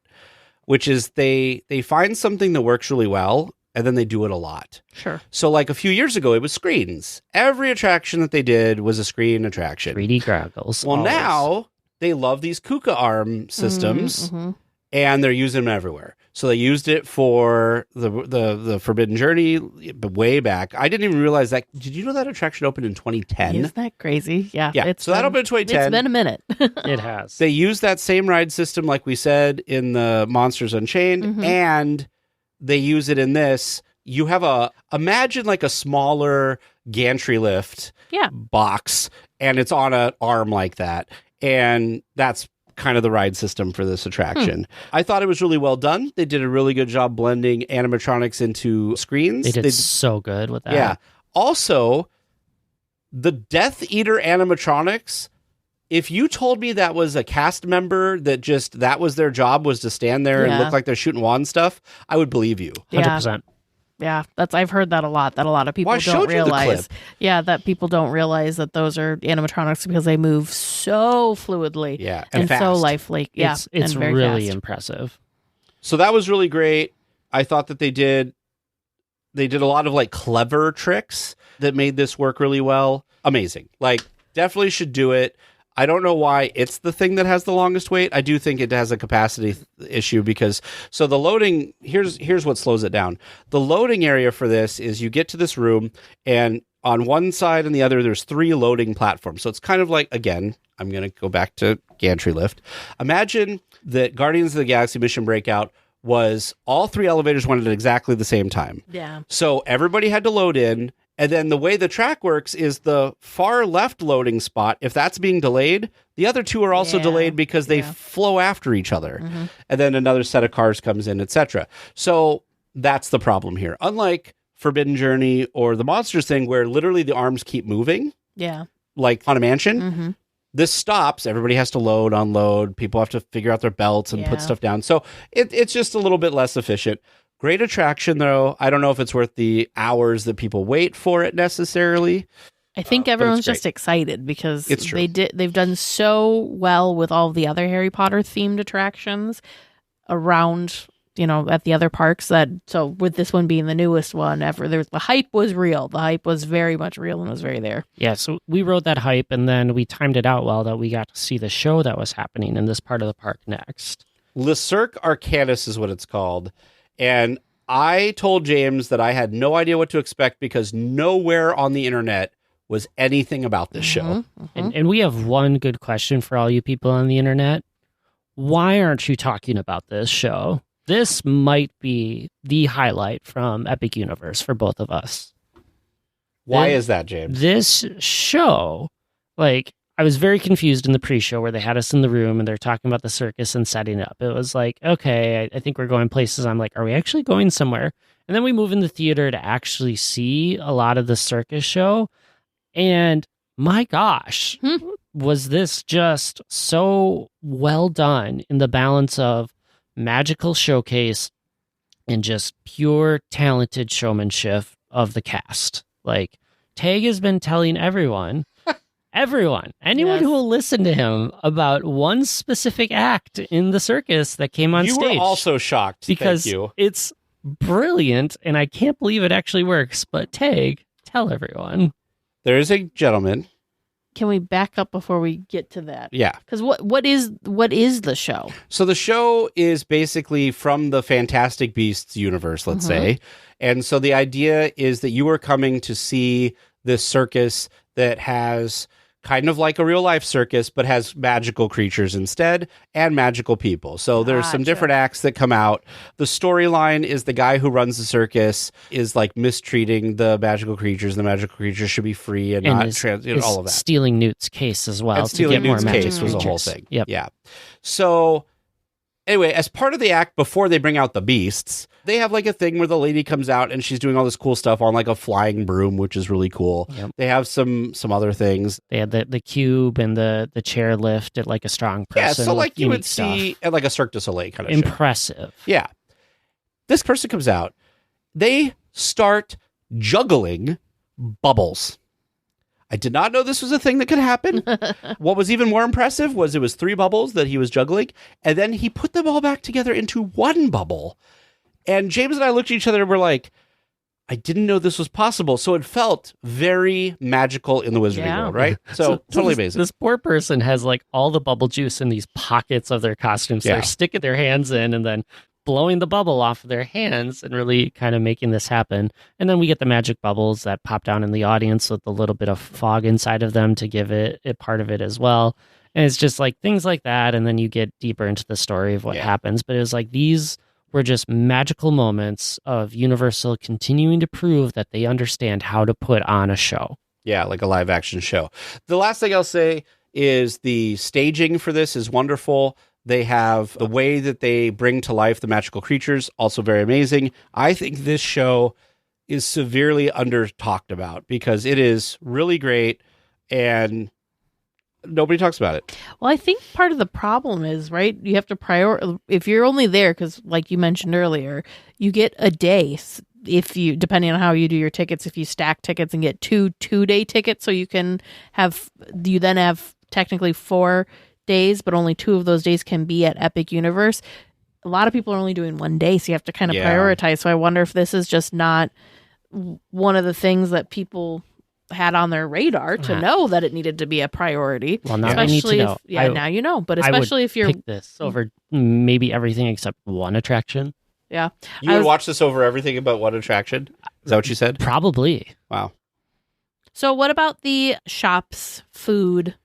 which is they find something that works really well and then they do it a lot. Sure. So like a few years ago, it was screens. Every attraction that they did was a screen attraction. 3D goggles. Well, always. now they love these KUKA arm systems. Mm-hmm. And they're using them everywhere. So they used it for the Forbidden Journey way back. I didn't even realize that. Did you know that attraction opened in 2010? Isn't that crazy? Yeah. Yeah. So that opened in 2010. It's been a minute. It has. They used that same ride system, like we said, in the Monsters Unchained, and they use it in this. You have imagine like a smaller gantry lift box, and it's on an arm like that. And that's kind of the ride system for this attraction. I thought it was really well done. They did a really good job blending animatronics into screens. They did so good with that. Yeah. Also, the Death Eater animatronics, if you told me that was a cast member that was their job, was to stand there and look like they're shooting wand stuff, I would believe you. 100%. Yeah, I've heard that a lot. That a lot of people don't realize. Yeah, that people don't realize that those are animatronics because they move so fluidly. Yeah, and fast. so lifelike. Yeah, it's and very really fast. impressive. So that was really great. I thought that they did a lot of like clever tricks that made this work really well. Amazing. Like, definitely should do it. I don't know why it's the thing that has the longest wait. I do think it has a capacity issue because the loading, here's what slows it down. The loading area for this is you get to this room and on one side and the other, there's 3 loading platforms. So it's kind of like, again, I'm going to go back to gantry lift. Imagine that Guardians of the Galaxy Mission Breakout was all 3 elevators went at exactly the same time. Yeah. So everybody had to load in. And then the way the track works is the far left loading spot, if that's being delayed, the other 2 are also delayed because they flow after each other. Mm-hmm. And then another set of cars comes in, etc. So that's the problem here. Unlike Forbidden Journey or the Monsters thing where literally the arms keep moving. Yeah. Like on a mansion. This stops. Everybody has to load, unload. People have to figure out their belts and put stuff down. So it's just a little bit less efficient. Great attraction, though. I don't know if it's worth the hours that people wait for it necessarily. I think everyone's just excited because they've done so well with all the other Harry Potter themed attractions around, at the other parks so with this one being the newest one ever, the hype was real. The hype was very much real and was very there. Yeah, so we rode that hype and then we timed it out well that we got to see the show that was happening in this part of the park next. Le Cirque Arcanus is what it's called. And I told James that I had no idea what to expect because nowhere on the internet was anything about this show. And we have one good question for all you people on the internet. Why aren't you talking about this show? This might be the highlight from Epic Universe for both of us. Why is that, James? This show, I was very confused in the pre-show where they had us in the room and they're talking about the circus and setting up. It was like, okay, I think we're going places. I'm like, are we actually going somewhere? And then we move in the theater to actually see a lot of the circus show. And my gosh, was this just so well done in the balance of magical showcase and just pure talented showmanship of the cast. Tage has been telling everyone everyone, anyone who will listen to him about one specific act in the circus that came on stage. You were also shocked. Because Thank you. It's brilliant, and I can't believe it actually works. But Tage, tell everyone. There is a gentleman. Can we back up before we get to that? Yeah. Because what is the show? So the show is basically from the Fantastic Beasts universe, let's say. And so the idea is that you are coming to see this circus that has kind of like a real life circus, but has magical creatures instead and magical people. So there's some different acts that come out. The storyline is the guy who runs the circus is like mistreating the magical creatures. The magical creatures should be free and not all of that. Stealing Newt's case as well. And stealing Newt's case was a whole thing. Yep. Yeah. So anyway, as part of the act, before they bring out the beasts, they have like a thing where the lady comes out and she's doing all this cool stuff on like a flying broom, which is really cool. Yep. They have some other things. They had the cube and the chair lift at like a strong person. Yeah, so like you would stuff. see at like a Cirque du Soleil kind of impressive. show. Yeah. This person comes out. They start juggling bubbles. I did not know this was a thing that could happen. What was even more impressive was it was 3 bubbles that he was juggling, and then he put them all back together into one bubble. And James and I looked at each other and were like, I didn't know this was possible. So it felt very magical in the Wizarding World, right? So totally amazing. This poor person has like all the bubble juice in these pockets of their costumes. Yeah. They're sticking their hands in and then blowing the bubble off of their hands and really kind of making this happen. And then we get the magic bubbles that pop down in the audience with a little bit of fog inside of them to give it a part of it as well. And it's just like things like that. And then you get deeper into the story of what happens. But it was like these were just magical moments of Universal continuing to prove that they understand how to put on a show. Yeah, like a live action show. The last thing I'll say is the staging for this is wonderful. They have the way that they bring to life the magical creatures, also very amazing. I think this show is severely under talked about because it is really great and nobody talks about it. Well, I think part of the problem is, right, you have to if you're only there, because like you mentioned earlier, you get a day if you, depending on how you do your tickets, if you stack tickets and get 2-day tickets, so you then have technically 4 days, but only 2 of those days can be at Epic Universe. A lot of people are only doing 1 day, so you have to kind of prioritize. So I wonder if this is just not one of the things that people had on their radar to know that it needed to be a priority. Well, now I need to know. Now you know. But especially if you're pick this over maybe everything except one attraction. Yeah, you would watch this over everything but one attraction. Is that what you said? Probably. Wow. So what about the shops, food?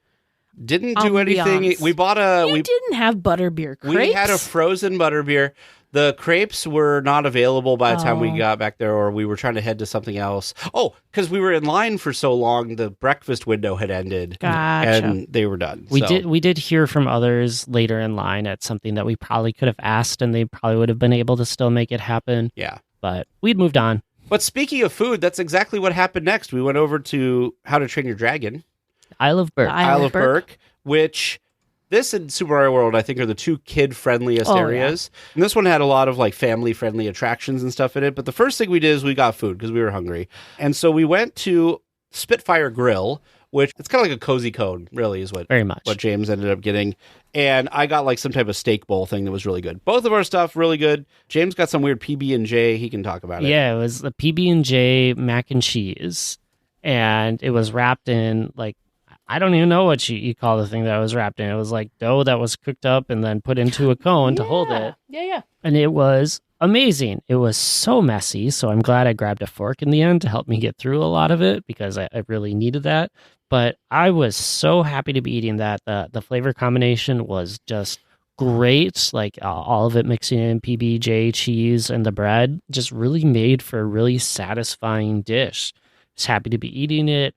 Didn't do anything. We bought we didn't have butterbeer crepes. We had a frozen butterbeer. The crepes were not available by the time we got back there, or we were trying to head to something else. Oh, because we were in line for so long, the breakfast window had ended. Gotcha. And they were done. We did hear from others later in line at something that we probably could have asked, and they probably would have been able to still make it happen. Yeah. But we'd moved on. But speaking of food, that's exactly what happened next. We went over to How to Train Your Dragon. Isle of Berk. Isle of Berk, which this and Super Mario World, I think, are the 2 kid-friendliest areas. Yeah. And this one had a lot of like family-friendly attractions and stuff in it. But the first thing we did is we got food because we were hungry. And so we went to Spitfire Grill, which it's kind of like a cozy cone, really, is what James ended up getting. And I got like some type of steak bowl thing that was really good. Both of our stuff, really good. James got some weird PB&J. He can talk about it. Yeah, it was the PB&J mac and cheese. And it was wrapped in like, I don't even know what you call the thing that was wrapped in. It was like dough that was cooked up and then put into a cone to hold it. Yeah. And it was amazing. It was so messy. So I'm glad I grabbed a fork in the end to help me get through a lot of it because I really needed that. But I was so happy to be eating that. The flavor combination was just great. Like all of it mixing in PB&J cheese and the bread just really made for a really satisfying dish. Just happy to be eating it.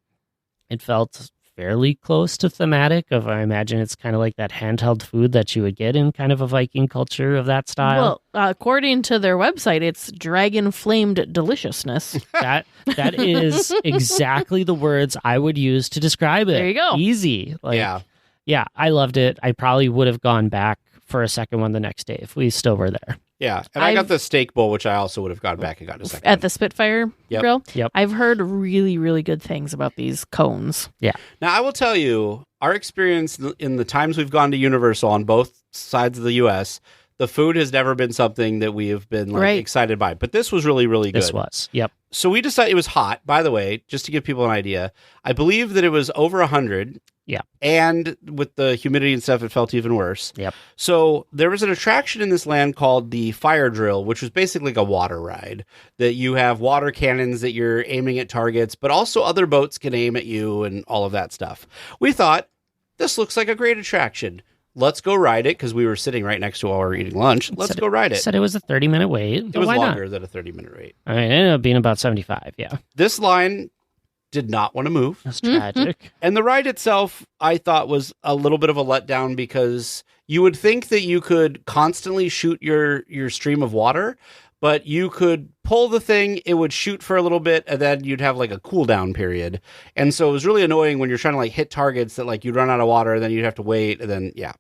It felt fairly close to thematic of, I imagine it's kind of like that handheld food that you would get in kind of a Viking culture of that style. Well, according to their website, it's dragon flamed deliciousness. That is exactly the words I would use to describe it. There you go. Easy. Yeah, I loved it. I probably would have gone back for a second one the next day if we still were there. Yeah, and I got the steak bowl, which I also would have gone back and got a second. At the Spitfire Grill? Yep. I've heard really, really good things about these cones. Yeah. Now, I will tell you, our experience in the times we've gone to Universal on both sides of the U.S., the food has never been something that we have been excited by. But this was really, really good. This was. Yep. So we decided it was hot, by the way, just to give people an idea. I believe that it was over 100. Yeah. And with the humidity and stuff, it felt even worse. Yep. So there was an attraction in this land called the Fire Drill, which was basically like a water ride that you have water cannons that you're aiming at targets, but also other boats can aim at you and all of that stuff. We thought, this looks like a great attraction. Let's go ride it because we were sitting right next to while we were eating lunch. Let's go ride it. Said it was a 30-minute wait. It was longer than a 30-minute wait. I mean, it ended up being about 75, yeah. This line did not want to move. That's tragic. And the ride itself, I thought, was a little bit of a letdown because you would think that you could constantly shoot your stream of water, but you could pull the thing, it would shoot for a little bit, and then you'd have like a cooldown period. And so it was really annoying when you're trying to like hit targets that like you'd run out of water, and then you'd have to wait, and then, yeah.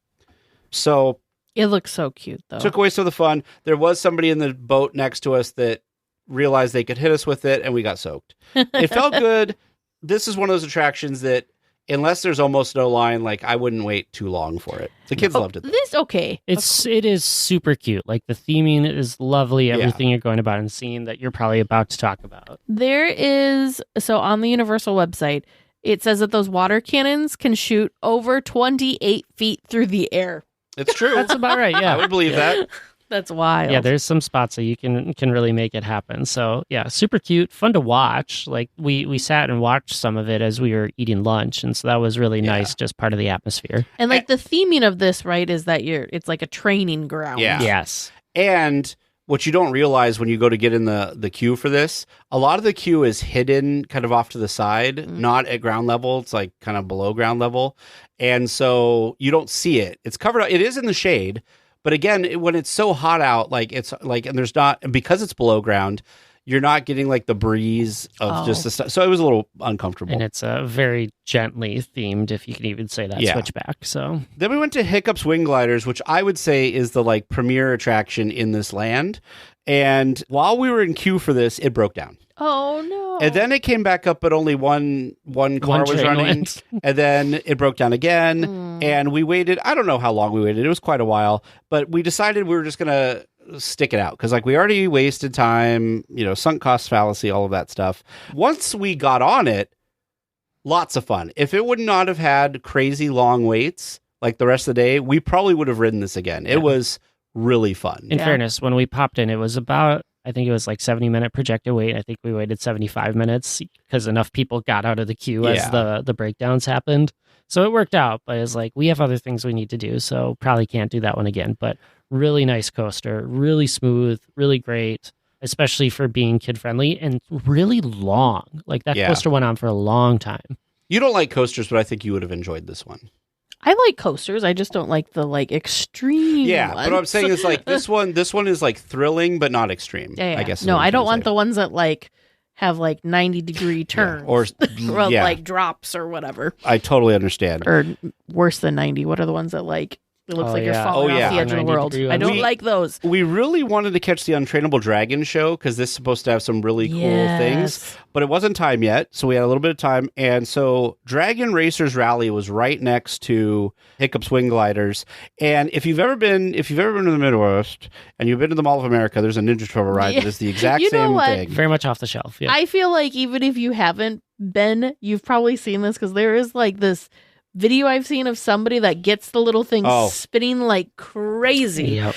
So it looks so cute, though. Took away some of the fun. There was somebody in the boat next to us that realized they could hit us with it, and we got soaked. It felt good. This is one of those attractions that, unless there's almost no line, like I wouldn't wait too long for it. The kids loved it, though. It is super cute. Like the theming is lovely. Everything you're going about and seeing that you're probably about to talk about. There is, so on the Universal website, it says that those water cannons can shoot over 28 feet through the air. It's true. That's about right. Yeah, I would believe that. That's wild. Yeah, there's some spots that you can really make it happen. So yeah, super cute, fun to watch. Like we sat and watched some of it as we were eating lunch, and so that was really nice, just part of the atmosphere. And like the theming of this, right, is that it's like a training ground. Yeah. Yes. And what you don't realize when you go to get in the queue for this, a lot of the queue is hidden kind of off to the side, not at ground level. It's like kind of below ground level. And so you don't see it. It's covered up. It is in the shade. But again, when it's so hot out, like it's like, and there's not, and because it's below ground, you're not getting like the breeze of just the stuff. So it was a little uncomfortable. And it's very gently themed, if you can even say that, switchback. So then we went to Hiccup's Wing Gliders, which I would say is the like premier attraction in this land. And while we were in queue for this, it broke down. Oh no. And then it came back up, but only one car was running. And then it broke down again. And we waited. I don't know how long we waited. It was quite a while. But we decided we were just going to stick it out. Because like we already wasted time, sunk cost fallacy, all of that stuff. Once we got on it, lots of fun. If it would not have had crazy long waits like the rest of the day, we probably would have ridden this again. It was really fun. In fairness, when we popped in, it was about, I think it was like 70-minute projected wait. I think we waited 75 minutes because enough people got out of the queue as the breakdowns happened. So it worked out, but it's like, we have other things we need to do, so probably can't do that one again. But really nice coaster, really smooth, really great, especially for being kid-friendly, and really long. Like that coaster went on for a long time. You don't like coasters, but I think you would have enjoyed this one. I like coasters. I just don't like the extreme ones. But what I'm saying is like this one is like thrilling but not extreme. Yeah. I guess. No, I don't want the ones that have 90-degree turns or like drops or whatever. I totally understand. Or worse than 90. What are the ones that it looks like you're falling off the edge of the world? I don't like those. We really wanted to catch the Untrainable Dragon show because this is supposed to have some really cool things, but it wasn't time yet, so we had a little bit of time. And so Dragon Racers Rally was right next to Hiccup's Wing Gliders. And if you've ever been to the Midwest and you've been to the Mall of America, there's a Ninja Turtle ride that is the exact same thing. Very much off the shelf. Yeah. I feel like even if you haven't been, you've probably seen this because there is this video I've seen of somebody that gets the little thing spinning like crazy. Yep.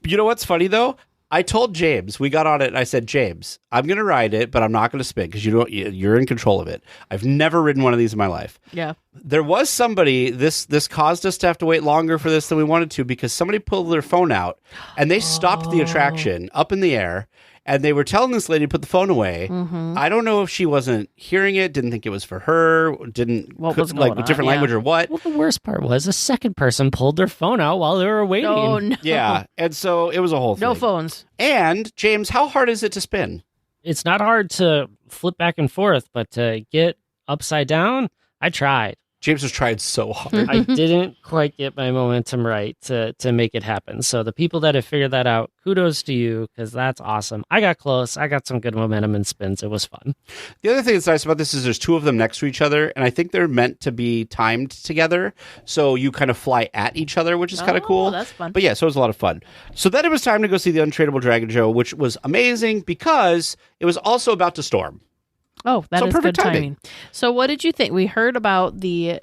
You know what's funny though? I told James, we got on it and I said, James, I'm going to ride it, but I'm not going to spin because you're in control of it. I've never ridden one of these in my life. Yeah. There was somebody, this caused us to have to wait longer for this than we wanted to because somebody pulled their phone out and they stopped the attraction up in the air. And they were telling this lady to put the phone away. Mm-hmm. I don't know if she wasn't hearing it, didn't think it was for her, what was going on? Different language or what. Well, the worst part was a second person pulled their phone out while they were waiting. Oh, no. Yeah, and so it was a whole thing. No phones. And, James, how hard is it to spin? It's not hard to flip back and forth, but to get upside down, I tried. James was trying so hard. I didn't quite get my momentum right to make it happen. So the people that have figured that out, kudos to you, because that's awesome. I got close. I got some good momentum and spins. It was fun. The other thing that's nice about this is there's two of them next to each other, and I think they're meant to be timed together, so you kind of fly at each other, which is kind of cool. That's fun. But yeah, so it was a lot of fun. So then it was time to go see the Untradeable Dragon show, which was amazing because it was also about to storm. Oh, that So is good perfect timing. timing. So what did you think? We heard about the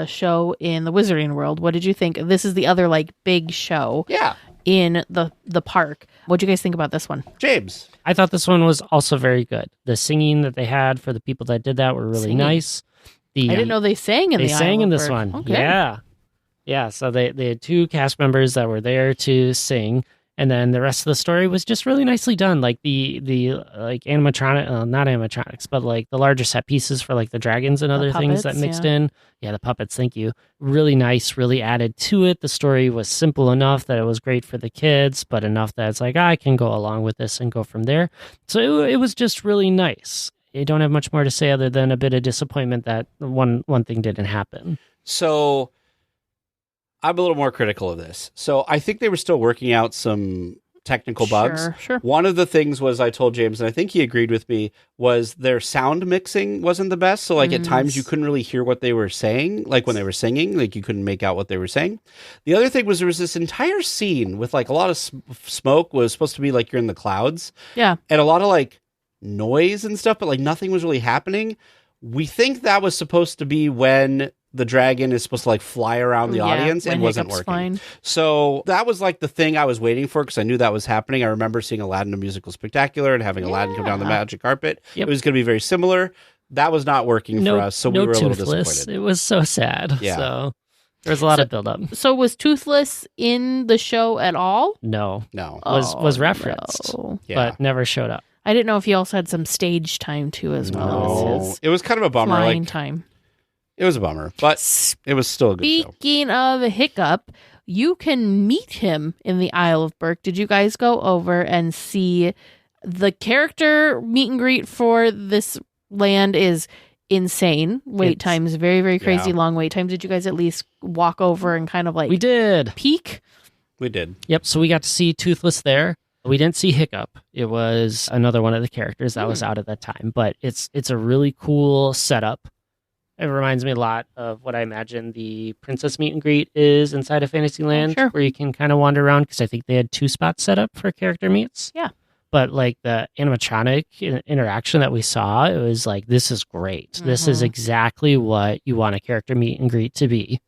show in the Wizarding World. What did you think? This is the other like big show in the park. What did you guys think about this one? James. I thought this one was also very good. The singing that they had for the people that did that were really Singing. nice. I didn't know they sang in they the sang Isle in of this Berg. one. Okay. Yeah. So they had two cast members that were there to sing, and then the rest of the story was just really nicely done. Like the like animatronic, not animatronics, but like the larger set pieces for like the dragons and other things that puppets, mixed in. Yeah, the puppets. Thank you. Really nice. Really added to it. The story was simple enough that it was great for the kids, but enough that it's like I can go along with this and go from there. So it was just really nice. I don't have much more to say other than a bit of disappointment that one thing didn't happen. So I'm a little more critical of this. So I think they were still working out some technical bugs. Sure. One of the things was I told James, and I think he agreed with me, was their sound mixing wasn't the best. So like at times you couldn't really hear what they were saying, like when they were singing, like you couldn't make out what they were saying. The other thing was there was this entire scene with like a lot of smoke was supposed to be like you're in the clouds. Yeah. And a lot of like noise and stuff, but like nothing was really happening. We think that was supposed to be when the dragon is supposed to like fly around the audience and wasn't working. Fine. So that was like the thing I was waiting for because I knew that was happening. I remember seeing Aladdin a Musical Spectacular and having Aladdin come down the magic carpet. Yep. It was going to be very similar. That was not working for us, so we were a little Toothless. disappointed. It was so sad. Yeah. So there was a lot of buildup. So was Toothless in the show at all? No. Was referenced, No. but never showed up. I didn't know if he also had some stage time too as well as his It was kind of a bummer. flying Like time. it was a bummer, but it was still a good show. Speaking of Hiccup, you can meet him in the Isle of Berk. Did you guys go over and see the character meet and greet for this land is insane. Wait times, very, very crazy long wait times. Did you guys at least walk over and kind of like We did. peek? We did. Yep. So we got to see Toothless there. We didn't see Hiccup. It was another one of the characters that was out at that time, but it's a really cool setup. It reminds me a lot of what I imagine the princess meet and greet is inside of Fantasyland, where you can kind of wander around because I think they had 2 spots set up for character meets. Yeah. But like the animatronic interaction that we saw, it was like, this is great. This is exactly what you want a character meet and greet to be.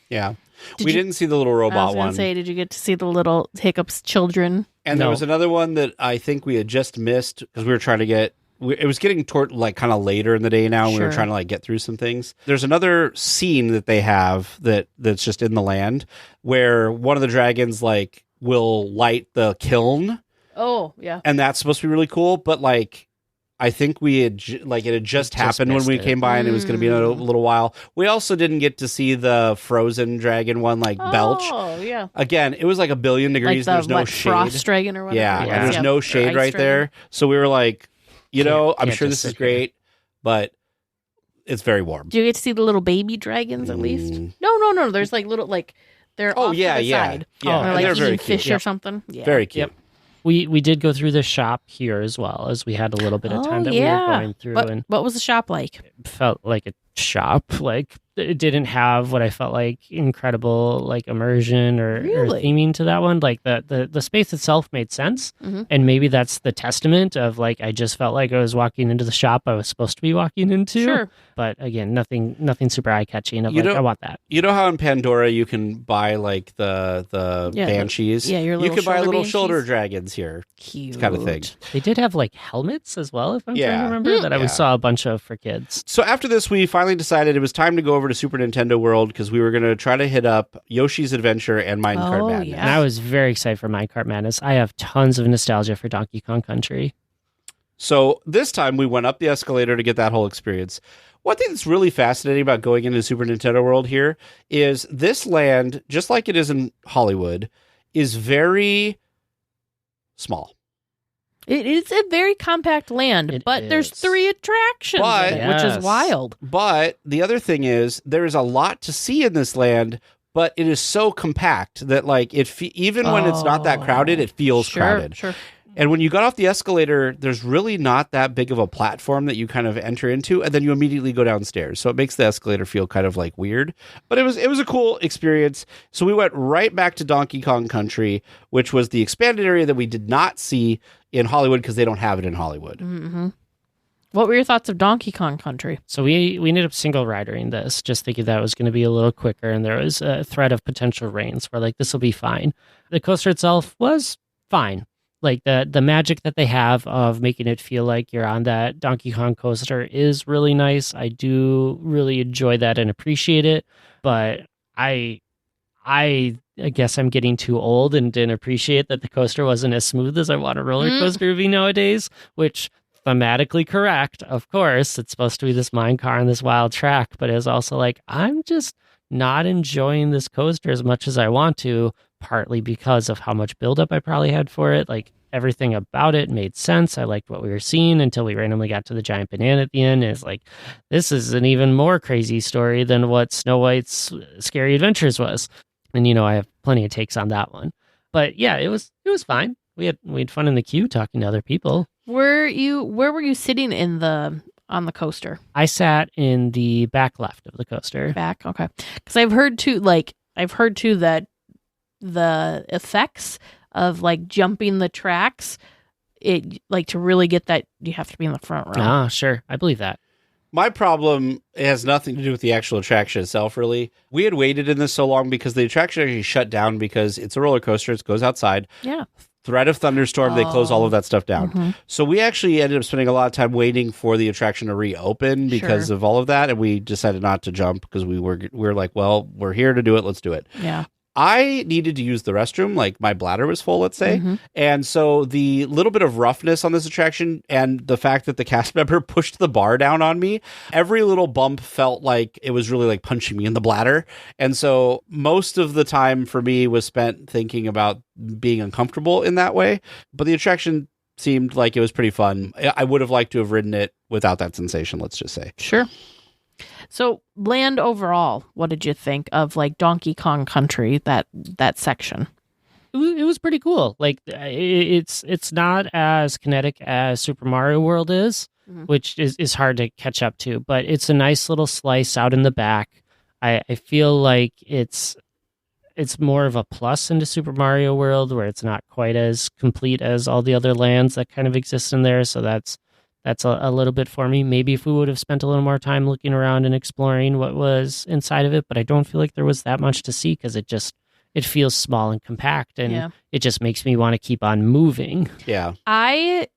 Yeah. We didn't see the little robot I was gonna one. say, did you get to see the little Hiccup's children? And there was another one that I think we had just missed because we were trying to get. It was getting toward like kind of later in the day now. And we were trying to like get through some things. There's another scene that they have that's just in the land where one of the dragons like will light the kiln. Oh yeah, and that's supposed to be really cool. But like, I think we had it had just happened when we came by, and it was going to be a little while. We also didn't get to see the frozen dragon one like belch. Oh yeah. Again, it was like 1,000,000,000 degrees. Like there's no shade. frost dragon or whatever. Yeah, there's no shade right there. So we were like, I'm sure this is great, but it's very warm. Do you get to see the little baby dragons at least? No. There's like little like they're off to the side. Yeah. They're like they're eating very fish cute. or something. Yeah. Very cute. We did go through the shop here as well, as we had a little bit of time that we were going through. What was the shop like? It felt like a shop. Like it didn't have what I felt like incredible like immersion or theming to that one. Like the space itself made sense, and maybe that's the testament of like I just felt like I was walking into the shop I was supposed to be walking into. Sure. But again, nothing super eye catching. I want that. You know how in Pandora you can buy like the banshees? Your little you can buy little banshees. shoulder dragons here. Cute kind of thing. They did have like helmets as well, if I'm trying to remember, that I saw a bunch of for kids. So after this, we finally decided it was time to go over to Super Nintendo World because we were going to try to hit up Yoshi's Adventure and Minecart Madness. Yeah. And I was very excited for Minecart Madness. I have tons of nostalgia for Donkey Kong Country. So this time we went up the escalator to get that whole experience. One thing that's really fascinating about going into Super Nintendo World here is this land, just like it is in Hollywood, is very small. It is a very compact land, but there's 3 attractions in it, which is wild. But the other thing is, there is a lot to see in this land, but it is so compact that, like, even when it's not that crowded, it feels crowded. Sure. And when you got off the escalator, there's really not that big of a platform that you kind of enter into, and then you immediately go downstairs. So it makes the escalator feel kind of like weird. But it was a cool experience. So we went right back to Donkey Kong Country, which was the expanded area that we did not see in Hollywood because they don't have it in Hollywood. Mm-hmm. What were your thoughts of Donkey Kong Country? So we ended up single ridering this, just thinking that it was going to be a little quicker, and there was a threat of potential rains. We're like, this will be fine. The coaster itself was fine. Like the magic that they have of making it feel like you're on that Donkey Kong coaster is really nice. I do really enjoy that and appreciate it. But I guess I'm getting too old and didn't appreciate that the coaster wasn't as smooth as I want a roller coaster to be nowadays, which thematically correct. Of course, it's supposed to be this mine car on this wild track, but it's also like, I'm just not enjoying this coaster as much as I want to, partly because of how much buildup I probably had for it. Like, everything about it made sense. I liked what we were seeing until we randomly got to the giant banana at the end. And it's like, this is an even more crazy story than what Snow White's Scary Adventures was. And, I have plenty of takes on that one. But yeah, it was fine. We had fun in the queue talking to other people. Where were you sitting on the coaster? I sat in the back left of the coaster. Back, okay. Because I've heard too that the effects of like jumping the tracks, it like to really get that, you have to be in the front row. Ah, sure. I believe that. My problem has nothing to do with the actual attraction itself, really. We had waited in this so long because the attraction actually shut down because it's a roller coaster. It goes outside. Yeah. Threat of thunderstorm, they close all of that stuff down. Mm-hmm. So we actually ended up spending a lot of time waiting for the attraction to reopen because of all of that, and we decided not to jump because we were like, well, we're here to do it, let's do it. Yeah. I needed to use the restroom, like my bladder was full, let's say. Mm-hmm. And so the little bit of roughness on this attraction and the fact that the cast member pushed the bar down on me, every little bump felt like it was really like punching me in the bladder. And so most of the time for me was spent thinking about being uncomfortable in that way. But the attraction seemed like it was pretty fun. I would have liked to have ridden it without that sensation, let's just say. Sure. So land overall, what did you think of like Donkey Kong Country, that section? It was pretty cool. Like it's not as kinetic as Super Mario World is, which is hard to catch up to, but it's a nice little slice out in the back. I feel like it's more of a plus into Super Mario World, where it's not quite as complete as all the other lands that kind of exist in there. So that's a little bit for me. Maybe if we would have spent a little more time looking around and exploring what was inside of it, but I don't feel like there was that much to see because it feels small and compact, and it just makes me want to keep on moving. Yeah. I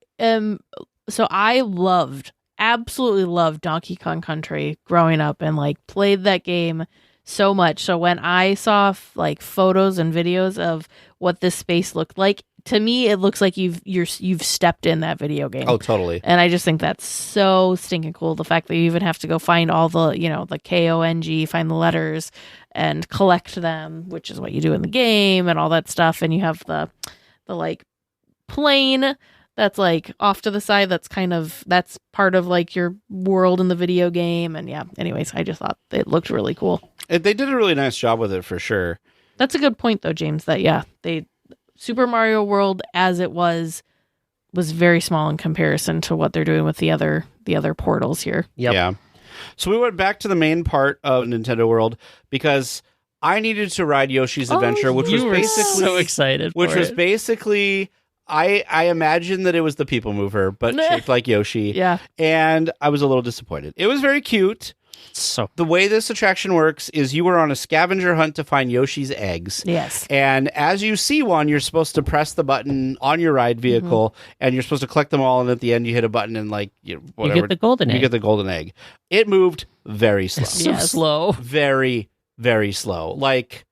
absolutely loved Donkey Kong Country growing up and like played that game so much. So when I saw like photos and videos of what this space looked like, to me, it looks like you've stepped in that video game. Oh, totally. And I just think that's so stinking cool. The fact that you even have to go find all the, the KONG, find the letters and collect them, which is what you do in the game and all that stuff. And you have the like plane that's like off to the side. That's part of like your world in the video game. And yeah, anyways, I just thought it looked really cool. They did a really nice job with it for sure. That's a good point though, James, that Super Mario World as it was very small in comparison to what they're doing with the other portals here. Yep. Yeah. So we went back to the main part of Nintendo World because I needed to ride Yoshi's Adventure, which was basically so excited. Which was basically I imagined that it was the People Mover, but shaped like Yoshi. Yeah. And I was a little disappointed. It was very cute. So the way this attraction works is you are on a scavenger hunt to find Yoshi's eggs. Yes. And as you see one, you're supposed to press the button on your ride vehicle, and you're supposed to collect them all. And at the end, you hit a button, and you get the golden egg. You get the golden egg. It moved very slow. So slow. Very, very slow. Like,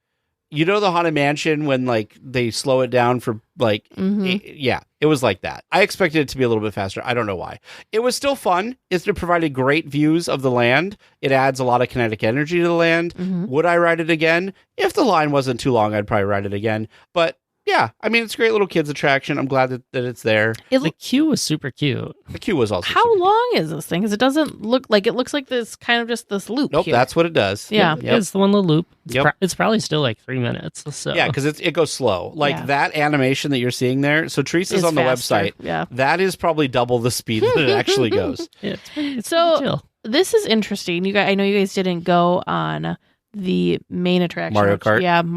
the Haunted Mansion when like they slow it down for like, it was like that. I expected it to be a little bit faster. I don't know why. It was still fun. It provided great views of the land. It adds a lot of kinetic energy to the land. Would I ride it again? If the line wasn't too long, I'd probably ride it again. But yeah, I mean, it's a great little kids attraction. I'm glad that it's there. The queue was super cute. The queue was also How super long is this thing? Because it doesn't look like, it looks like this kind of just this loop. Nope, here. that's what it does. Yeah. It's the one little loop. Yep. It's probably still like 3 minutes. So Yeah, because it goes slow. Like that animation that you're seeing there. So Teresa's on the faster. website. Yeah. That is probably double the speed that it actually goes. it's So chill. this is interesting. You guys, I know you guys didn't go on the main attraction. Mario Kart? Yeah, the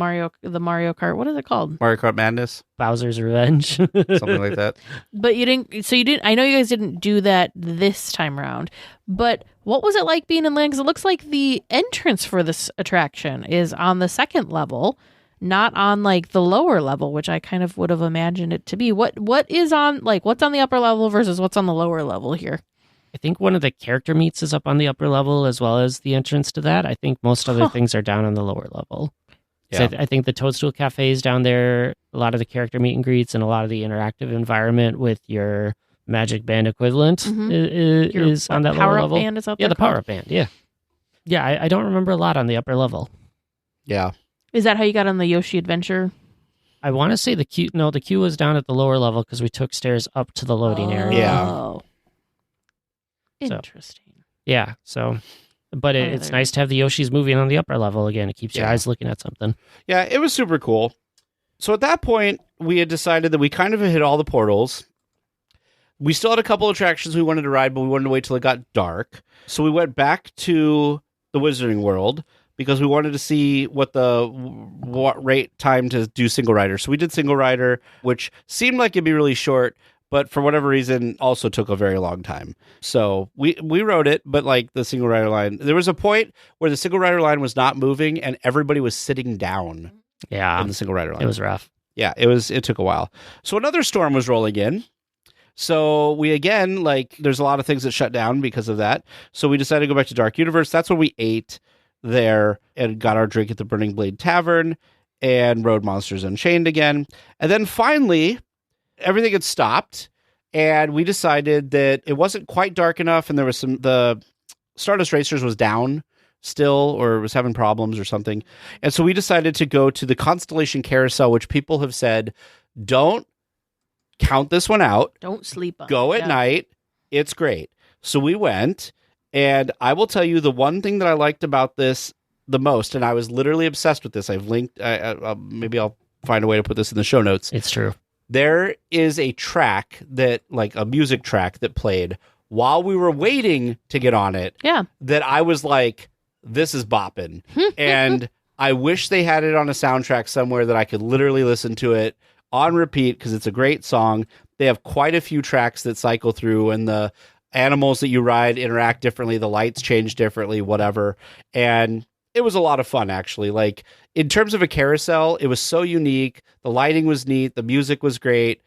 Mario Kart. What is it called? Mario Kart Madness, Bowser's Revenge. something like that. But you didn't. So you didn't. I know you guys didn't do that this time around. But what was it like being in land? Because it looks like the entrance for this attraction is on the second level, not on like the lower level, which I kind of would have imagined it to be. What is on like what's on the upper level versus what's on the lower level here? I think one of the character meets is up on the upper level as well as the entrance to that. I think most other things are down on the lower level. Yeah. So I think the Toadstool Cafe is down there. A lot of the character meet and greets and a lot of the interactive environment with your Magic Band equivalent is on that lower Power-up level. band is out there. Yeah, the power-up band. Yeah. Yeah, I don't remember a lot on the upper level. Yeah. Is that how you got on the Yoshi Adventure? I want to say the queue was down at the lower level because we took stairs up to the loading area. Yeah. Interesting. Yeah, so, but it's nice to have the Yoshis moving on the upper level again. It keeps your eyes looking at something. Yeah, it was super cool. So at that point, we had decided that we kind of hit all the portals. We still had a couple attractions we wanted to ride, but we wanted to wait till it got dark. So we went back to the Wizarding World because we wanted to see what rate time to do single rider. So we did single rider, which seemed like it'd be really short, but for whatever reason also took a very long time. So we rode it, but like the single rider line, there was a point where the single rider line was not moving and everybody was sitting down. Yeah, in the single rider line. It was rough. Yeah, it took a while. So another storm was rolling in. So we again, like, there's a lot of things that shut down because of that. So we decided to go back to Dark Universe. That's when we ate there and got our drink at the Burning Blade Tavern and rode Monsters Unchained again. And then finally, everything had stopped, and we decided that it wasn't quite dark enough, and there was the Stardust Racers was down still or was having problems or something. And so we decided to go to the Constellation Carousel, which people have said, don't count this one out. Don't sleep on it. Go at night. It's great. So we went, and I will tell you the one thing that I liked about this the most, and I was literally obsessed with this. I've linked, maybe I'll find a way to put this in the show notes. It's true. There is a track that, like a music track that played while we were waiting to get on it. Yeah. That I was like, this is bopping. And I wish they had it on a soundtrack somewhere that I could literally listen to it on repeat because it's a great song. They have quite a few tracks that cycle through, and the animals that you ride interact differently. The lights change differently, whatever. And it was a lot of fun, actually. Like, in terms of a carousel, it was so unique. The lighting was neat. The music was great.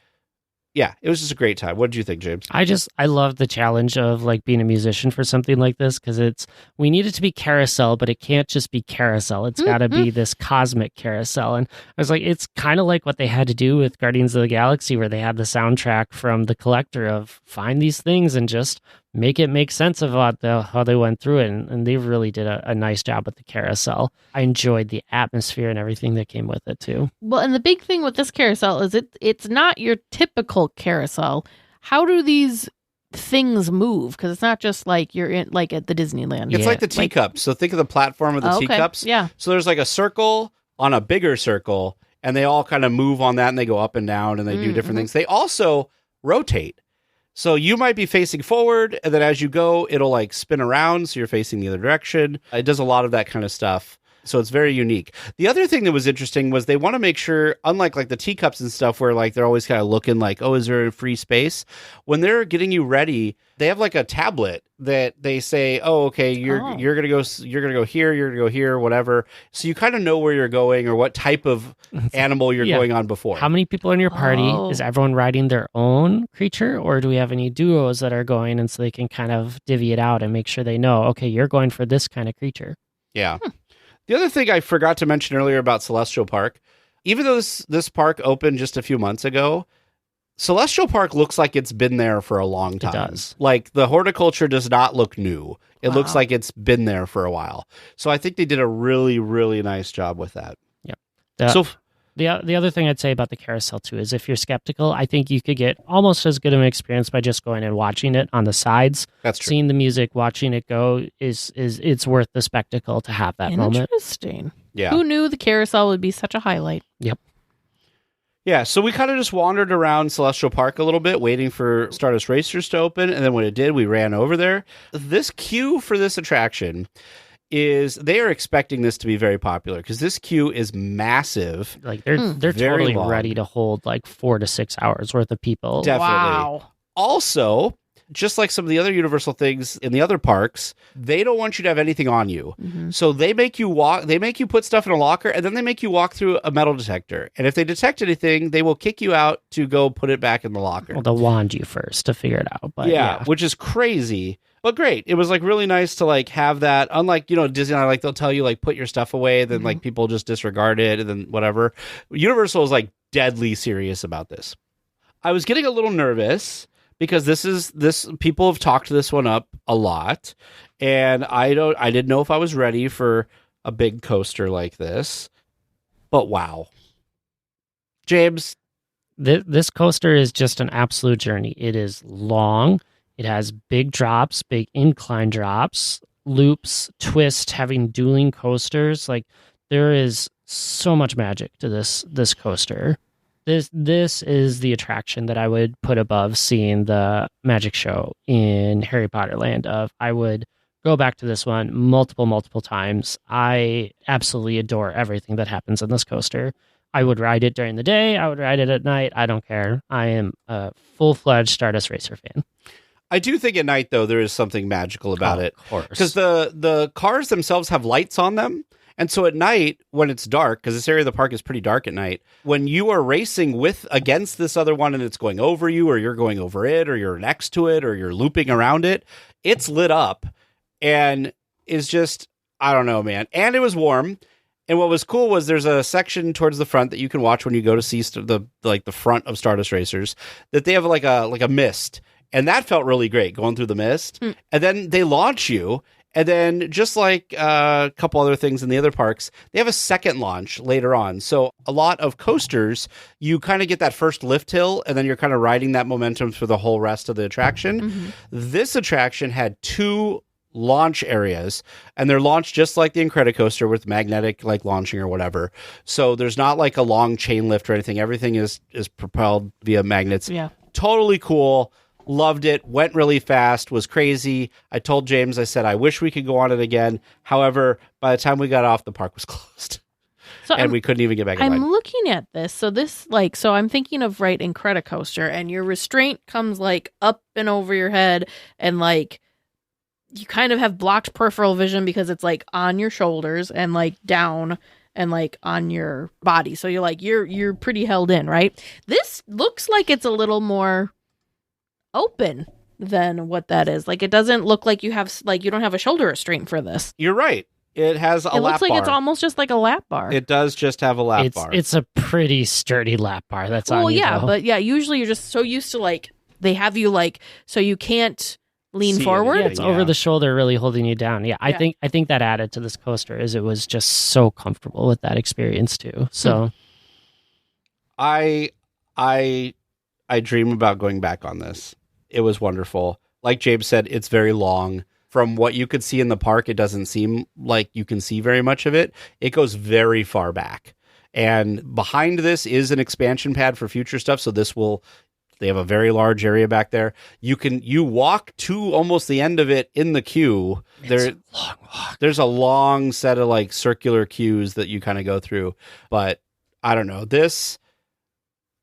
Yeah, it was just a great time. What did you think, James? I love the challenge of like being a musician for something like this because we need it to be carousel, but it can't just be carousel. It's got to be this cosmic carousel. And I was like, it's kind of like what they had to do with Guardians of the Galaxy, where they had the soundtrack from The Collector of find these things and just make it make sense of how they went through it. And they really did a nice job with the carousel. I enjoyed the atmosphere and everything that came with it too. Well, and the big thing with this carousel is it's not your typical carousel. How do these things move? Because it's not just like you're in like at the Disneyland. It's like the teacups. So think of the platform of the teacups. Yeah. So there's like a circle on a bigger circle, and they all kind of move on that, and they go up and down, and they do different things. They also rotate. So you might be facing forward, and then as you go, it'll like spin around, so you're facing the other direction. It does a lot of that kind of stuff. So it's very unique. The other thing that was interesting was they want to make sure, unlike like the teacups and stuff where like they're always kind of looking like, oh, is there a free space? When they're getting you ready, they have like a tablet that they say, oh, okay, you're gonna go here, you're gonna go here, whatever. So you kind of know where you're going or what type of animal you're going on before. How many people in your party? Is everyone riding their own creature, or do we have any duos that are going, and so they can kind of divvy it out and make sure they know, okay, you're going for this kind of creature. Yeah. The other thing I forgot to mention earlier about Celestial Park, even though this park opened just a few months ago, Celestial Park looks like it's been there for a long time. It does. Like, the horticulture does not look new. It looks like it's been there for a while. So I think they did a really, really nice job with that. Yep. The other thing I'd say about the carousel too is if you're skeptical, I think you could get almost as good of an experience by just going and watching it on the sides. That's true. Seeing the music, watching it go is it's worth the spectacle to have that moment. Interesting. Yeah. Who knew the carousel would be such a highlight? Yep. Yeah, so we kind of just wandered around Celestial Park a little bit, waiting for Stardust Racers to open, and then when it did, we ran over there. This queue for this attraction is they are expecting this to be very popular because this queue is massive. Like they're Very totally long. ready to hold like 4 to 6 hours worth of people. Definitely. Wow. Also, just like some of the other Universal things in the other parks, they don't want you to have anything on you. So they make you walk, they make you put stuff in a locker, and then they make you walk through a metal detector. And if they detect anything, they will kick you out to go put it back in the locker. Well, they'll wand you first to figure it out. But yeah. Which is crazy. But great. It was like really nice to like have that. Unlike, Disneyland, like they'll tell you like put your stuff away, then like people just disregard it and then whatever. Universal is like deadly serious about this. I was getting a little nervous because this people have talked this one up a lot, and I didn't know if I was ready for a big coaster like this. But wow. James, This coaster is just an absolute journey. It is long. It has big drops, big incline drops, loops, twist, having dueling coasters. Like there is so much magic to this coaster. This is the attraction that I would put above seeing the magic show in Harry Potter Land. I would go back to this one multiple times. I absolutely adore everything that happens in this coaster. I would ride it during the day. I would ride it at night. I don't care. I am a full-fledged Stardust Racer fan. I do think at night, though, there is something magical about it. Of course. Because the cars themselves have lights on them. And so at night, when it's dark, because this area of the park is pretty dark at night, when you are racing against this other one and it's going over you, or you're going over it, or you're next to it, or you're looping around it, it's lit up and is just, I don't know, man. And it was warm. And what was cool was there's a section towards the front that you can watch when you go to see the front of Stardust Racers, that they have like a mist. And that felt really great, going through the mist. And then they launch you. And then just like a couple other things in the other parks, they have a second launch later on. So a lot of coasters, you kind of get that first lift hill, and then you're kind of riding that momentum for the whole rest of the attraction. This attraction had 2 launch areas, and they're launched just like the Incredicoaster with magnetic like launching or whatever. So there's not like a long chain lift or anything. Everything is propelled via magnets. Yeah. Totally cool. Loved it. Went really fast. Was crazy. I told James, I said, I wish we could go on it again. However, by the time we got off, the park was closed. And we couldn't even get back in line. I'm looking at this. So I'm thinking of Incredicoaster, and your restraint comes like up and over your head, and like you kind of have blocked peripheral vision because it's like on your shoulders and like down and like on your body. So you're pretty held in, right? This looks like it's a little more open than what that is. Like it doesn't look like you don't have a shoulder restraint for this. You're right. It has a lap bar. It looks like it's almost just like a lap bar. It does just have a lap bar. It's a pretty sturdy lap bar. That's on you. Well, yeah, though. but yeah, usually you're just so used to like they have you like so you can't lean See forward. Yeah, it's over the shoulder, really holding you down. Yeah, I think that added to this coaster is it was just so comfortable with that experience too. So, I dream about going back on this. It was wonderful. Like James said, it's very long. From what you could see in the park, it doesn't seem like you can see very much of it. It goes very far back. And behind this is an expansion pad for future stuff. So they have a very large area back there. You walk to almost the end of it in the queue. it's a long walk. There's a long set of like circular queues that you kind of go through. But I don't know. This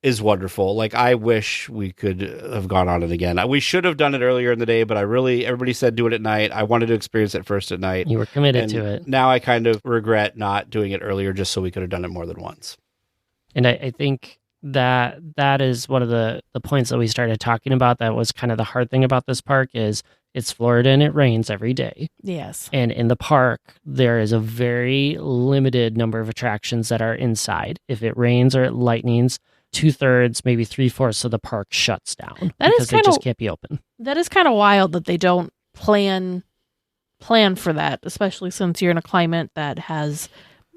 is wonderful. Like I wish we could have gone on it again. We should have done it earlier in the day, but everybody said do it at night. I wanted to experience it first at night. You were committed to it. Now I kind of regret not doing it earlier just so we could have done it more than once. And I think that is one of the points that we started talking about. That was kind of the hard thing about this park is it's Florida and it rains every day. Yes. And in the park, there is a very limited number of attractions that are inside. If it rains or it lightnings, 2/3, maybe 3/4 of the park shuts down because they just can't be open. That is kind of wild that they don't plan for that, especially since you're in a climate that has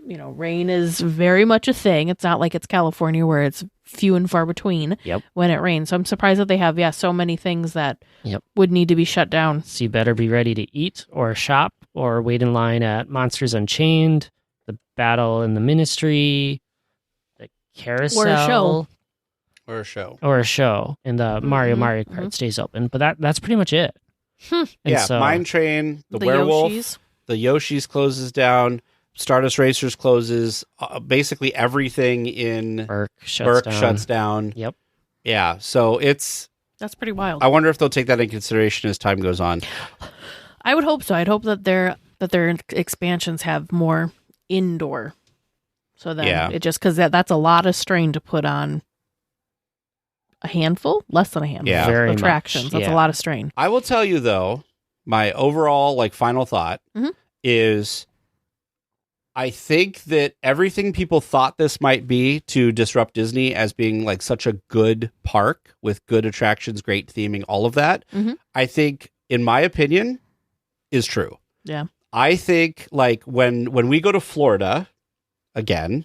rain is very much a thing. It's not like it's California where it's few and far between when it rains. So I'm surprised that they have, so many things that would need to be shut down. So you better be ready to eat or shop or wait in line at Monsters Unchained, the Battle in the Ministry, the Carousel. Or a show. And the Mario Kart stays open. But that's pretty much it. Mine Train, the Werewolf, Yoshis. the Yoshi's closes down. Stardust Racers closes. Basically everything in Burke shuts down. Yep. Yeah. So that's pretty wild. I wonder if they'll take that in consideration as time goes on. I would hope so. I'd hope that their expansions have more indoor. So then it just because that's a lot of strain to put on a handful, less than a handful. Yeah. Very attractions. much. That's a lot of strain. I will tell you though, my overall final thought is. I think that everything people thought this might be to disrupt Disney as being such a good park with good attractions, great theming, all of that, I think, in my opinion, is true. Yeah. I think when we go to Florida again,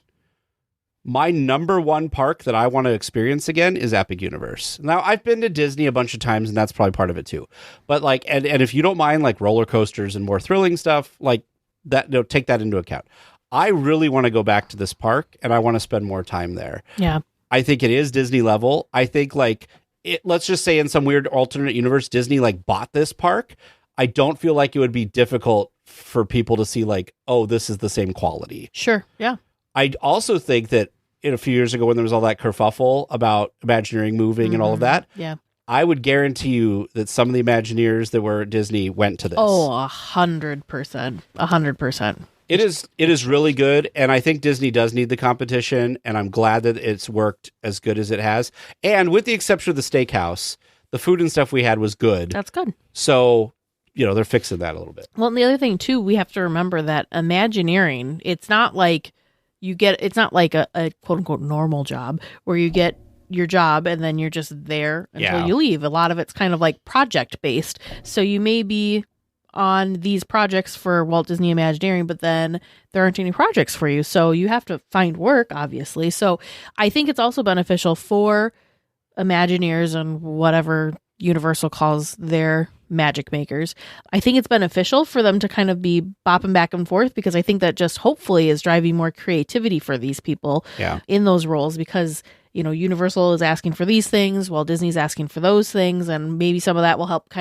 my number one park that I want to experience again is Epic Universe. Now, I've been to Disney a bunch of times, and that's probably part of it too. But and if you don't mind roller coasters and more thrilling stuff, that take that into account. I really want to go back to this park and I want to spend more time there. Yeah. I think it is Disney level. I think let's just say in some weird alternate universe, Disney bought this park. I don't feel like it would be difficult for people to see oh, this is the same quality. Sure. Yeah. I also think that a few years ago when there was all that kerfuffle about Imagineering moving and all of that. Yeah. I would guarantee you that some of the Imagineers that were at Disney went to this. Oh, 100%. 100%. It is really good, and I think Disney does need the competition, and I'm glad that it's worked as good as it has. And with the exception of the steakhouse, the food and stuff we had was good. That's good. So, they're fixing that a little bit. Well, and the other thing, too, we have to remember that Imagineering, it's not like a quote-unquote normal job where you get your job and then you're just there until you leave. A lot of it's kind of project based. So you may be on these projects for Walt Disney Imagineering, but then there aren't any projects for you. So you have to find work, obviously. So I think it's also beneficial for Imagineers and whatever Universal calls their magic makers. I think it's beneficial for them to kind of be bopping back and forth because I think that just hopefully is driving more creativity for these people in those roles because Universal is asking for these things while Disney's asking for those things. And maybe some of that will help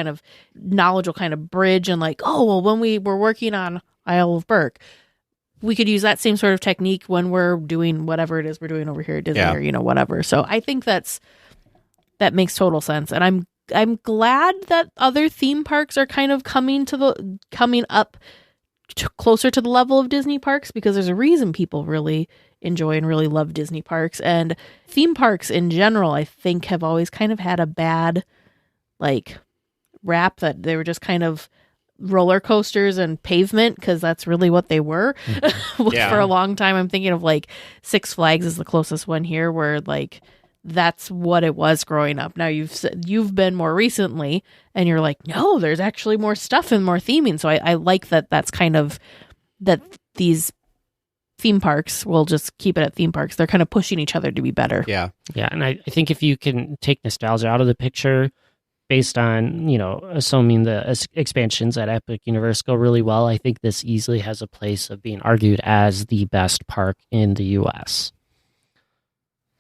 knowledge will kind of bridge and when we were working on Isle of Berk, we could use that same sort of technique when we're doing whatever it is we're doing over here at Disney or, whatever. So I think that makes total sense. And I'm glad that other theme parks are kind of coming up closer to the level of Disney parks because there's a reason people really enjoy and really love Disney parks. And theme parks in general, I think, have always kind of had a bad rap that they were just kind of roller coasters and pavement because that's really what they were for a long time. I'm thinking of Six Flags is the closest one here where that's what it was growing up. Now you've been more recently and you're no, there's actually more stuff and more theming. So I like that's kind of that these theme parks will just keep it at theme parks. They're kind of pushing each other to be better. Yeah. Yeah. And I think if you can take nostalgia out of the picture based on, assuming the expansions at Epic Universe go really well, I think this easily has a place of being argued as the best park in the U.S.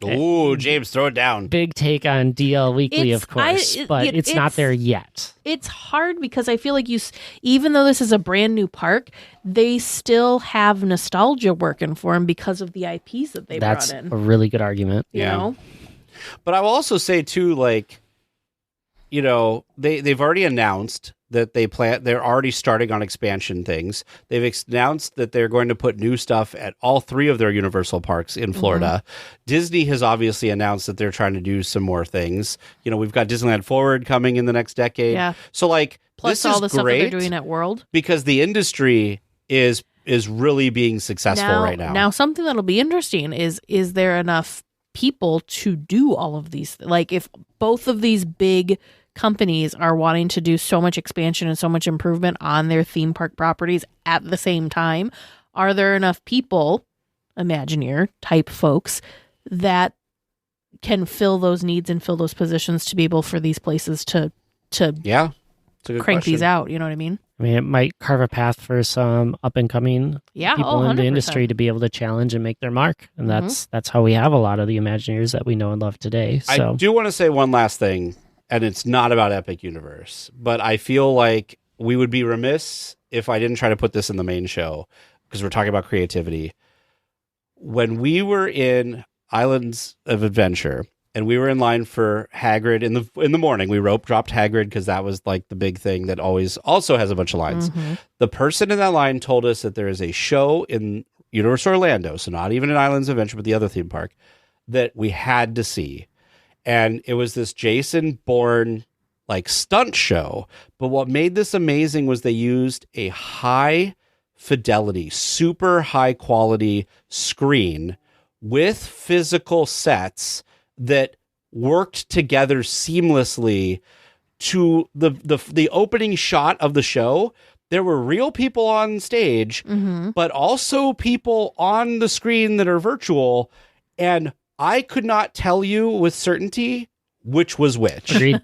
Ooh, James, throw it down. Big take on DLWeekly, of course, but it's not there yet. It's hard because I feel like even though this is a brand new park, they still have nostalgia working for them because of the IPs that they brought in. That's a really good argument. You know? But I will also say, too, they've already announced that they're already starting on expansion things. They've announced that they're going to put new stuff at all three of their Universal parks in Florida. Disney has obviously announced that they're trying to do some more things. We've got Disneyland Forward coming in the next decade. Yeah. So plus this all is the stuff that great they're doing at World because the industry is really being successful right now. Now something that'll be interesting is there enough people to do all of these? If both of these big companies are wanting to do so much expansion and so much improvement on their theme park properties at the same time, are there enough people, Imagineer type folks, that can fill those needs and fill those positions to be able for these places to Yeah. It's a good crank question. these out? You know what I mean? I mean, it might carve a path for some up and coming people in the 100%. industry to be able to challenge and make their mark, and that's how we have a lot of the Imagineers that we know and love today. So I do want to say one last thing, and it's not about Epic Universe, but I feel like we would be remiss if I didn't try to put this in the main show, because we're talking about creativity. When we were in Islands of Adventure and we were in line for Hagrid in the morning, we rope dropped Hagrid because that was like the big thing that always also has a bunch of lines. The person in that line told us that there is a show in Universal Orlando, so not even in Islands of Adventure, but the other theme park, that we had to see. And it was this Jason Bourne like stunt show. But what made this amazing was they used a high fidelity, super high quality screen with physical sets that worked together seamlessly to the opening shot of the show. There were real people on stage, but also people on the screen that are virtual. And I could not tell you with certainty which was which. Agreed.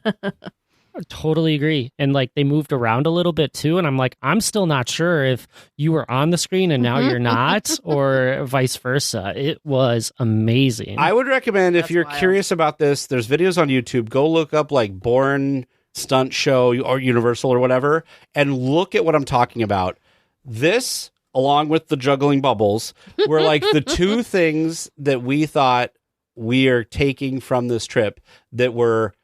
I totally agree. And like they moved around a little bit too. And I'm like, I'm still not sure if you were on the screen and now you're not, or vice versa. It was amazing. I would recommend if That's you're wild. curious about this, there's videos on YouTube. Go look up like Bourne Stunt Show or Universal or whatever, and look at what I'm talking about. This, along with the juggling bubbles, were like the two things that we thought we are taking from this trip that were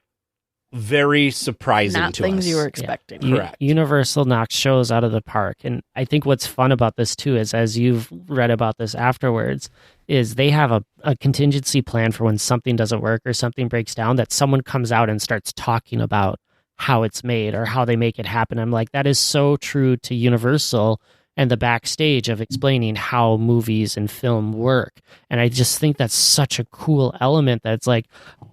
very surprising Not to things us. you were expecting. Correct. Universal knocks shows out of the park. And I think what's fun about this too is, as you've read about this afterwards, is they have a contingency plan for when something doesn't work or something breaks down, that someone comes out and starts talking about how it's made or how they make it happen. I'm like, that is so true to Universal and the backstage of explaining how movies and film work. And I just think that's such a cool element that's like,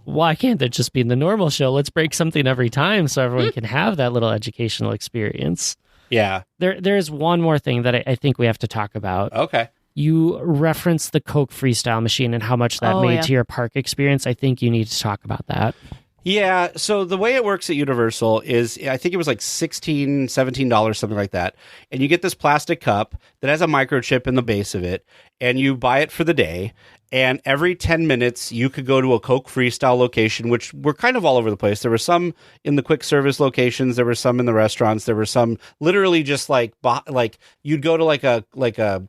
why can't that just be in the normal show? Let's break something every time so everyone can have that little educational experience. Yeah. There's one more thing that I think we have to talk about. Okay. You referenced the Coke Freestyle machine and how much that made to your park experience. I think you need to talk about that. Yeah, so the way it works at Universal is, I think it was like $16, $17, something like that. And you get this plastic cup that has a microchip in the base of it, and you buy it for the day. And every 10 minutes, you could go to a Coke Freestyle location, which were kind of all over the place. There were some in the quick service locations. There were some in the restaurants. There were some literally just like you'd go to like a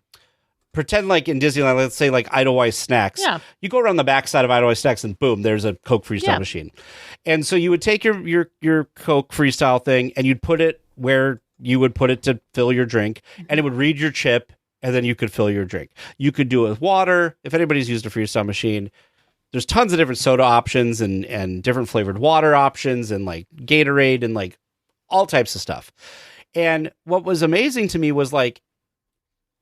pretend like in Disneyland, let's say like Idlewild Snacks. Yeah. You go around the backside of Idlewild Snacks and boom, there's a Coke Freestyle machine. And so you would take your Coke Freestyle thing and you'd put it where you would put it to fill your drink, and it would read your chip, and then you could fill your drink. You could do it with water. If anybody's used a Freestyle machine, there's tons of different soda options and different flavored water options and like Gatorade and like all types of stuff. And what was amazing to me was like,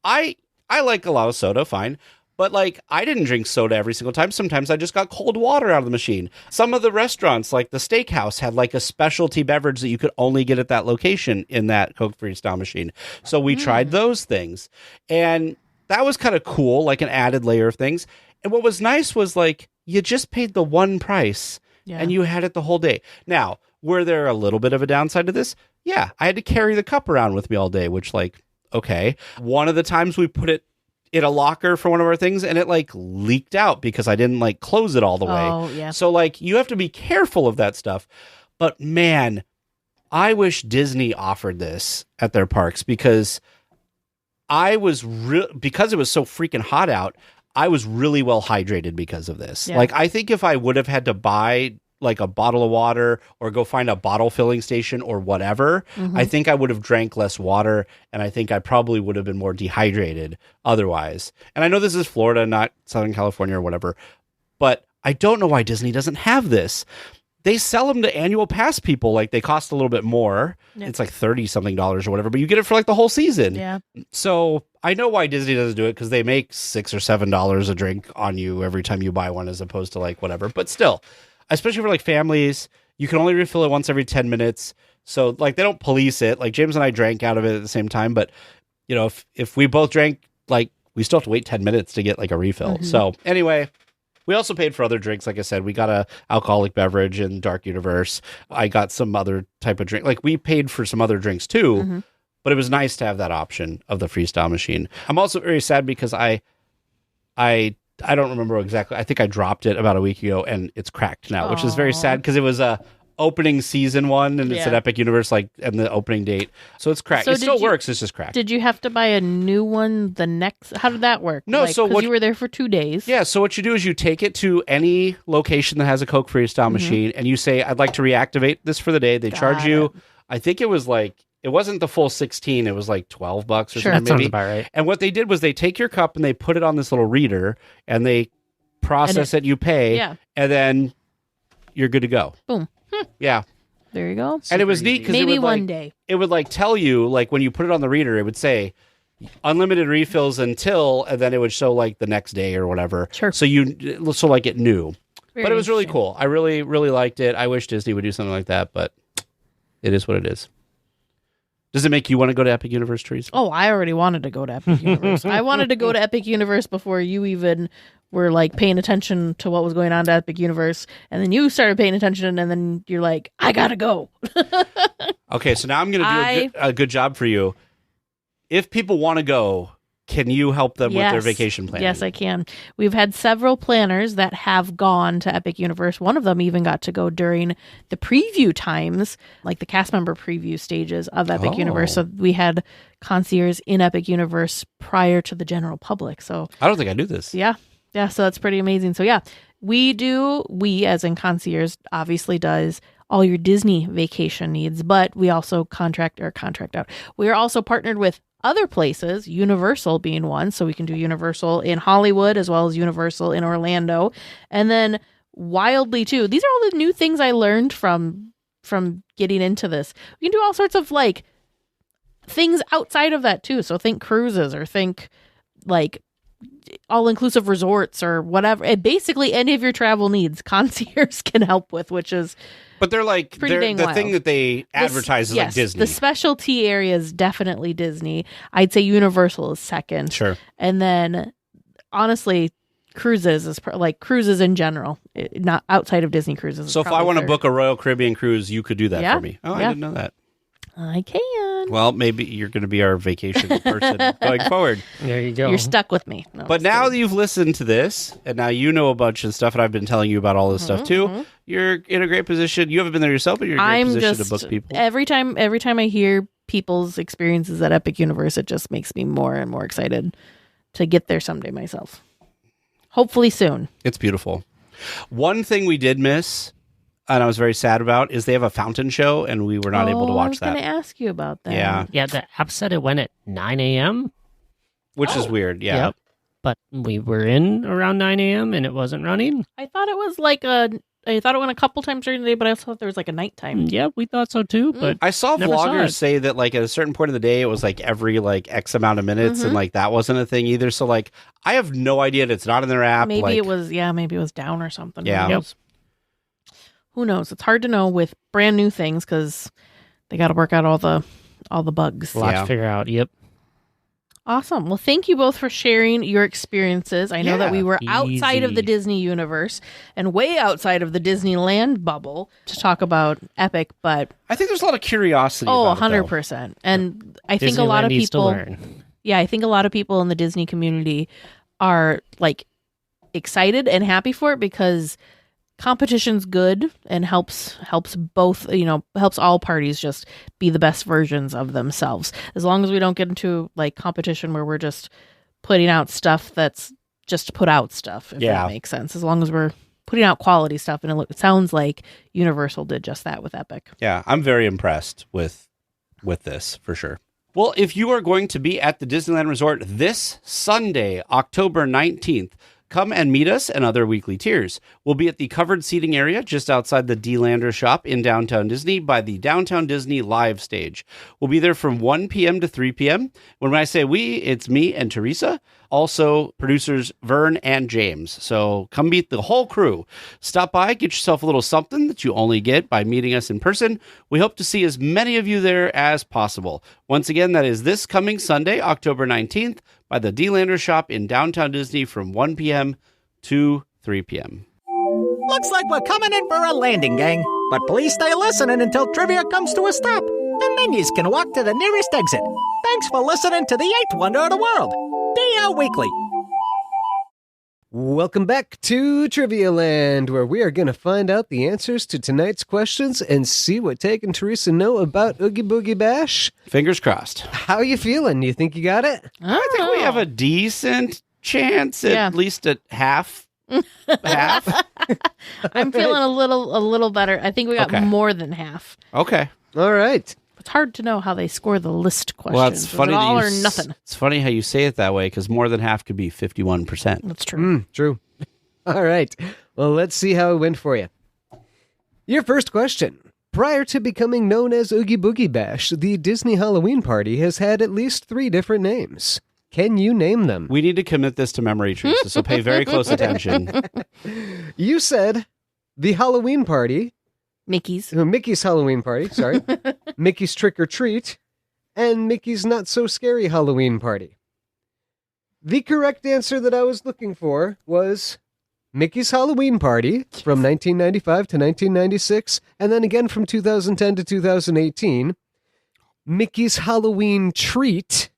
I like a lot of soda, fine. But like, I didn't drink soda every single time. Sometimes I just got cold water out of the machine. Some of the restaurants, like the steakhouse, had like a specialty beverage that you could only get at that location in that Coke Freestyle machine. So we tried those things. And that was kind of cool, like an added layer of things. And what was nice was like, you just paid the one price and you had it the whole day. Now, were there a little bit of a downside to this? Yeah, I had to carry the cup around with me all day, which like, okay. One of the times we put it in a locker for one of our things and it like leaked out because I didn't like close it all the way. Oh, yeah. So like you have to be careful of that stuff. But man, I wish Disney offered this at their parks, because because it was so freaking hot out, I was really well hydrated because of this. Yeah. Like, I think if I would have had to buy like a bottle of water or go find a bottle filling station or whatever, I think I would have drank less water, and I think I probably would have been more dehydrated otherwise. And I know this is Florida, not Southern California or whatever, but I don't know why Disney doesn't have this. They sell them to annual pass people. Like, they cost a little bit more. Yeah. It's like $30-something or whatever, but you get it for like the whole season. Yeah. So I know why Disney doesn't do it, because they make $6 or $7 a drink on you every time you buy one, as opposed to like whatever. But still, especially for like families, you can only refill it once every 10 minutes. So like, they don't police it. Like, James and I drank out of it at the same time, but you know, if we both drank like, we still have to wait 10 minutes to get like a refill. So anyway, we also paid for other drinks. Like I said, we got a alcoholic beverage in Dark Universe. I got some other type of drink. Like, we paid for some other drinks too, but it was nice to have that option of the freestyle machine. I'm also very sad because I don't remember exactly. I think I dropped it about a week ago and it's cracked now, which is very sad because it was a opening season one and it's an Epic Universe, like, and the opening date. So it's cracked. So it still works. It's just cracked. Did you have to buy a new one the next? How did that work? No, so what you were there for 2 days. Yeah, so what you do is you take it to any location that has a Coke freestyle machine and you say, I'd like to reactivate this for the day. They charge you, I think it was like, it wasn't the full 16, it was like $12 or something. That sounds maybe. about right. And what they did was they take your cup and they put it on this little reader and they process it, you pay, and then you're good to go. Boom. Yeah. There you go. And it was neat because maybe one day it would like tell you, like, when you put it on the reader, it would say unlimited refills until, and then it would show like the next day or whatever. Sure. So like it knew. Very but it was really cool. I really, really liked it. I wish Disney would do something like that, but it is what it is. Does it make you want to go to Epic Universe, Teresa? Oh, I already wanted to go to Epic Universe. I wanted to go to Epic Universe before you even were like paying attention to what was going on to Epic Universe. And then you started paying attention and then you're like, I gotta go. Okay, so now I'm going to do a good job for you. If people want to go, can you help them with their vacation planning? Yes, I can. We've had several planners that have gone to Epic Universe. One of them even got to go during the preview times, like the cast member preview stages of Epic Universe. So we had concierge in Epic Universe prior to the general public. So I don't think I knew this. Yeah. Yeah. So that's pretty amazing. So yeah, we as in concierge obviously does all your Disney vacation needs, but we also contract out. We are also partnered with other places, Universal being one. So we can do Universal in Hollywood as well as Universal in Orlando. And then Wildly too. These are all the new things I learned from getting into this. We can do all sorts of like things outside of that too. So think cruises or think like all-inclusive resorts or whatever. And basically any of your travel needs, concierge can help with, which is But they're like the thing that they advertise is like Disney. The specialty area is definitely Disney. I'd say Universal is second. Sure. And then honestly, cruises is like cruises in general, not outside of Disney cruises. So if I want to book a Royal Caribbean cruise, you could do that for me. Oh, yeah. I didn't know that. I can. Well, maybe you're going to be our vacation person going forward. There you go. You're stuck with me. No, but now that you've listened to this, and now you know a bunch of stuff, and I've been telling you about all this stuff too, you're in a great position. You haven't been there yourself, but you're in a great position to book people. Every time I hear people's experiences at Epic Universe, it just makes me more and more excited to get there someday myself. Hopefully soon. It's beautiful. One thing we did miss, and I was very sad about, is they have a fountain show, and we were not able to watch that. I was going to ask you about that. Yeah, the app said it went at 9 a.m. Which is weird, yeah. Yep. But we were in around 9 a.m. and it wasn't running. I thought it was like I thought it went a couple times during the day, but I also thought there was like a nighttime. Yeah, we thought so too. But I saw vloggers say that like at a certain point of the day, it was like every like X amount of minutes, and like that wasn't a thing either. So like I have no idea. It's not in their app. Maybe it was down or something. Yeah. Who knows? It's hard to know with brand new things because they got to work out all the bugs. A lot to figure out. Yep. Awesome. Well, thank you both for sharing your experiences. I know that we were outside of the Disney universe and way outside of the Disneyland bubble to talk about Epic, but I think there's a lot of curiosity. 100%. And I think a lot of people, I think a lot of people in the Disney community are like excited and happy for it because competition's good and helps both, helps all parties just be the best versions of themselves. As long as we don't get into like competition where we're just putting out stuff that's just to put out stuff, if that makes sense. As long as we're putting out quality stuff, and it sounds like Universal did just that with Epic. Yeah, I'm very impressed with this for sure. Well, if you are going to be at the Disneyland Resort this Sunday, October 19th, come and meet us and other weekly tiers. We'll be at the covered seating area just outside the D-Lander shop in Downtown Disney by the Downtown Disney live stage. We'll be there from 1 p.m. to 3 p.m. When I say we, it's me and Teresa, also producers Vern and James. So come meet the whole crew. Stop by, get yourself a little something that you only get by meeting us in person. We hope to see as many of you there as possible. Once again, that is this coming Sunday, October 19th, by the D-Landers shop in downtown Disney from 1 p.m. to 3 p.m. Looks like we're coming in for a landing, gang. But please stay listening until trivia comes to a stop. And then you can walk to the nearest exit. Thanks for listening to the 8th wonder of the world, DLWeekly. Welcome back to Trivia Land, where we are going to find out the answers to tonight's questions and see what Tage and Teresa know about Oogie Boogie Bash. Fingers crossed. How you feeling? You think you got it? I think we have a decent chance, at least at half. Half? I'm feeling a little better. I think we got more than half. Okay. All right. It's hard to know how they score the list questions. Well, it's funny. Is it all or nothing? It's funny how you say it that way, because more than half could be 51%. That's true. True. All right. Well, let's see how it went for you. Your first question. Prior to becoming known as Oogie Boogie Bash, the Disney Halloween Party has had at least 3 different names. Can you name them? We need to commit this to memory, Teresa, so pay very close attention. You said the Halloween Party. Mickey's Halloween Party, sorry. Mickey's Trick or Treat, and Mickey's Not So Scary Halloween Party. The correct answer that I was looking for was Mickey's Halloween Party from 1995 to 1996, and then again from 2010 to 2018. Mickey's Halloween Treat,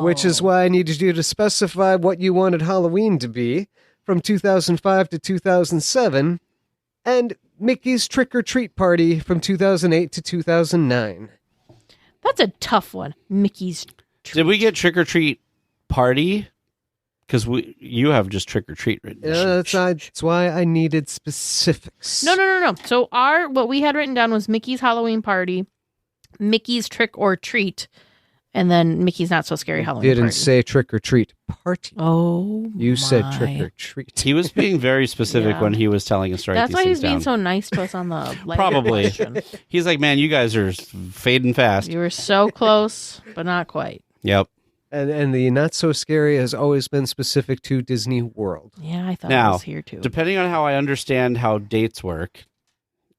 which is why I needed you to specify what you wanted Halloween to be, from 2005 to 2007, and Mickey's Trick or Treat Party from 2008 to 2009. That's a tough one. Mickey's Treat. Did we get Trick or Treat Party? Because you have just Trick or Treat written. That's why I needed specifics. No. So what we had written down was Mickey's Halloween Party, Mickey's Trick or Treat, and then Mickey's Not So Scary Halloween Party. Didn't say Trick or Treat Party. Oh, you said Trick or Treat. He was being very specific when he was telling us to write That's these why things he's being down. so nice to us on the Probably. question. He's like, man, you guys are fading fast. You were so close, but not quite. Yep. And the Not So Scary has always been specific to Disney World. Yeah, I thought it Now, was here too. depending on how I understand how dates work,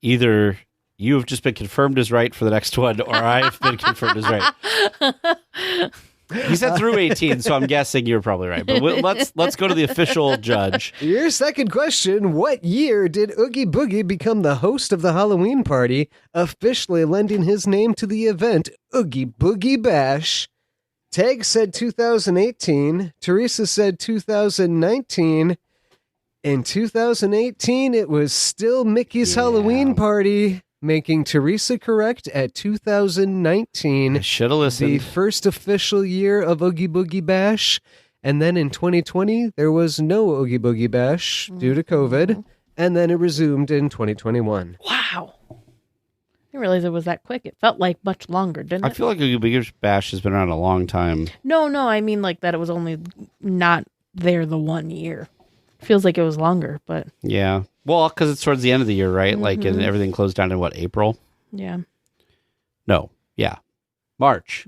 either you have just been confirmed as right for the next one, or I've been confirmed as right. He said through 18, so I'm guessing you're probably right. But let's go to the official judge. Your second question, what year did Oogie Boogie become the host of the Halloween Party, officially lending his name to the event Oogie Boogie Bash? Tage said 2018, Teresa said 2019. In 2018, it was still Mickey's Halloween Party, making Teresa correct at 2019. I should have listened. The first official year of Oogie Boogie Bash. And then in 2020, there was no Oogie Boogie Bash due to COVID. And then it resumed in 2021. Wow. I didn't realize it was that quick. It felt like much longer, didn't it? I feel like Oogie Boogie Bash has been around a long time. No, I mean like that it was only not there the 1 year. Feels like it was longer, but... Yeah. Well, because it's towards the end of the year, right? Mm-hmm. Like, and everything closed down in, April? Yeah. No. Yeah. March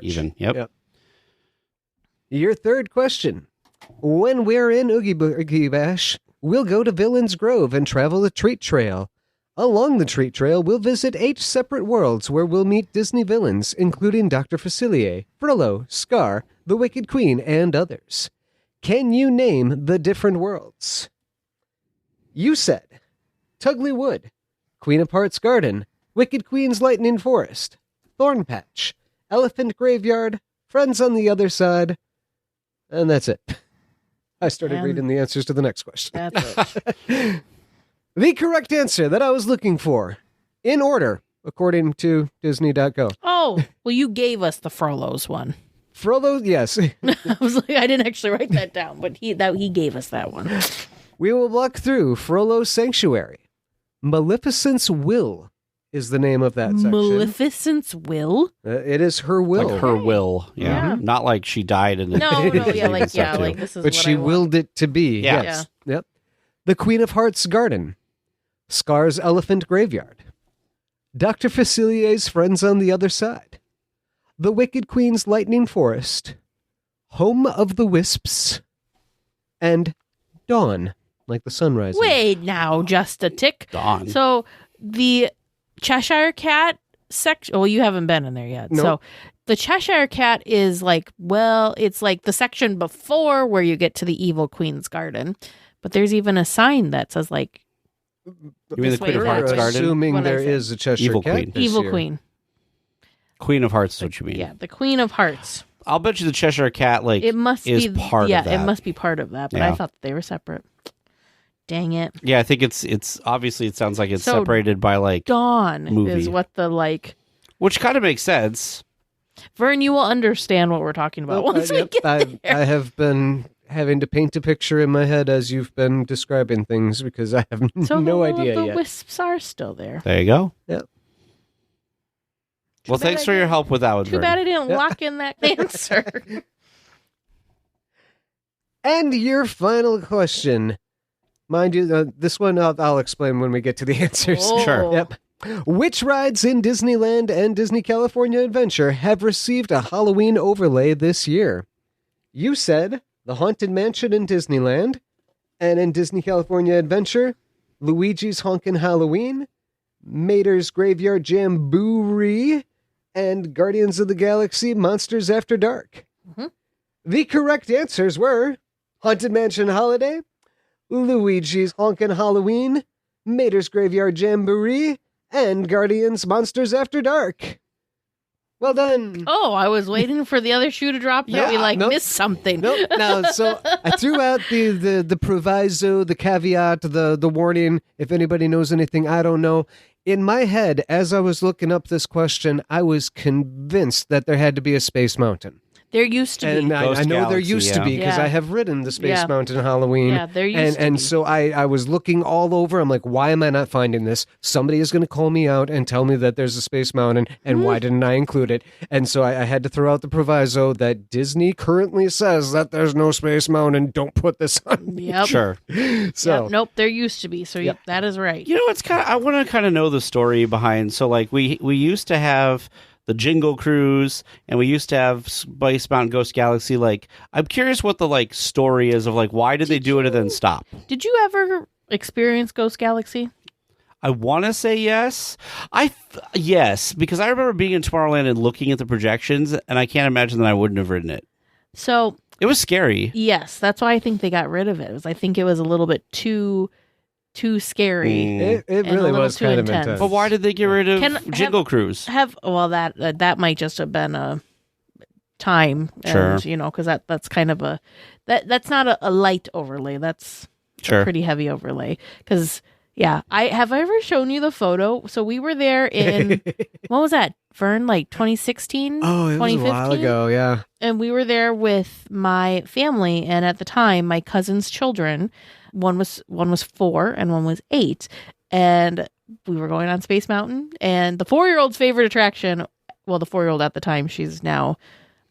even. Yep. Your third question. When we're in Oogie Boogie Bash, we'll go to Villains Grove and travel the Treat Trail. Along the Treat Trail, we'll visit 8 separate worlds where we'll meet Disney villains, including Dr. Facilier, Frollo, Scar, the Wicked Queen, and others. Can you name the different worlds? You said Tugly Wood, Queen of Hearts Garden, Wicked Queen's Lightning Forest, Thorn Patch, Elephant Graveyard, Friends on the Other Side, and that's it. I started reading the answers to the next question. That's it. The correct answer that I was looking for, in order, according to Disney.co. Oh, well, you gave us the Frollo's one. Frollo, yes. I was like, I didn't actually write that down, but he gave us that one. We will walk through Frollo's Sanctuary. Maleficent's Will is the name of that section. Maleficent's Will? It is her will. Like her will. Yeah. Not like she died in the... No, like this is but she willed it to be. Yeah. Yes. Yep. The Queen of Hearts Garden. Scar's Elephant Graveyard. Dr. Facilier's Friends on the Other Side. The Wicked Queen's Lightning Forest. Home of the Wisps. And Dawn, like the sunrise. Wait now, just a tick. Dawn. So the Cheshire Cat section. Well, you haven't been in there yet. Nope. So The Cheshire Cat is like, well, it's like the section before where you get to the Evil Queen's Garden. But there's even a sign that says like, You mean the Queen of You're Hearts garden? assuming What I there said. is a Cheshire Evil Cat Queen. this Evil year. Queen. Queen of Hearts is what you mean. Yeah, the Queen of Hearts. I'll bet you the Cheshire Cat It must is be part yeah, of that. it must be part of that. But Yeah. I thought that they were separate. Dang it. Yeah, I think it's obviously it sounds like it's So separated by like Dawn movie. is what the like. which kind of makes sense. Vern, you will understand what we're talking about Well, once we yep, get I there. have been having to paint a picture in my head as you've been describing things because I have So no the, idea the yet. wisps are still there. There you go. Yep. Well, bad thanks I for your didn't- help with that one, Too Vern. bad I didn't lock in that answer. And your final question. Mind you, this one I'll explain when we get to the answers. Oh. Sure. Yep. Which rides in Disneyland and Disney California Adventure have received a Halloween overlay this year? You said the Haunted Mansion in Disneyland, and in Disney California Adventure, Luigi's Honkin' Halloween, Mater's Graveyard Jamboree, and Guardians of the Galaxy Monsters After Dark. Mhm. The correct answers were Haunted Mansion Holiday, Luigi's Honkin' Halloween, Mater's Graveyard Jamboree, and Guardians Monsters After Dark. Well done. Oh, I was waiting for the other shoe to drop that we nope. missed something. Nope. No, so I threw out the proviso, the caveat, the warning. If anybody knows anything, I don't know. In my head, as I was looking up this question, I was convinced that there had to be a Space Mountain. There used to be. And I Ghost know there Galaxy, used to yeah. be because Yeah. I have ridden the Space Yeah. Mountain Halloween. Yeah, there used to and be. so I was looking all over. I'm like, why am I not finding this? Somebody is going to call me out and tell me that there's a Space Mountain, and why didn't I include it? And so I had to throw out the proviso that Disney currently says that there's no Space Mountain. Don't put this on. Yep. Sure. So Yep. Nope, there used to be. So yep, that is right. You know, it's kind of I want to kind of know the story behind. So like we used to have the Jingle Cruise, and we used to have Space Mountain Ghost Galaxy. Like, I'm curious what the like story is of like why did they do it and then stop? Did you ever experience Ghost Galaxy? I want to say yes. Yes, because I remember being in Tomorrowland and looking at the projections, and I can't imagine that I wouldn't have ridden it. So It was scary. yes, that's why I think they got rid of it. I think it was a little bit too scary. it And a really little was too kind intense. of intense. But why did they get rid of Can- Jingle Cruise? That might just have been a time, and, Sure. you know, because that's kind of that's not a light overlay. That's a Sure. pretty heavy overlay. Because I ever shown you the photo? So we were there in what was that, Vern? Like 2016? Oh, it was a while 2015? ago, yeah. And we were there with my family, and at the time, my cousin's children. One was 4 and one was 8, and we were going on Space Mountain. And the 4-year-old's favorite attraction, well, the 4-year-old at the time, she's now,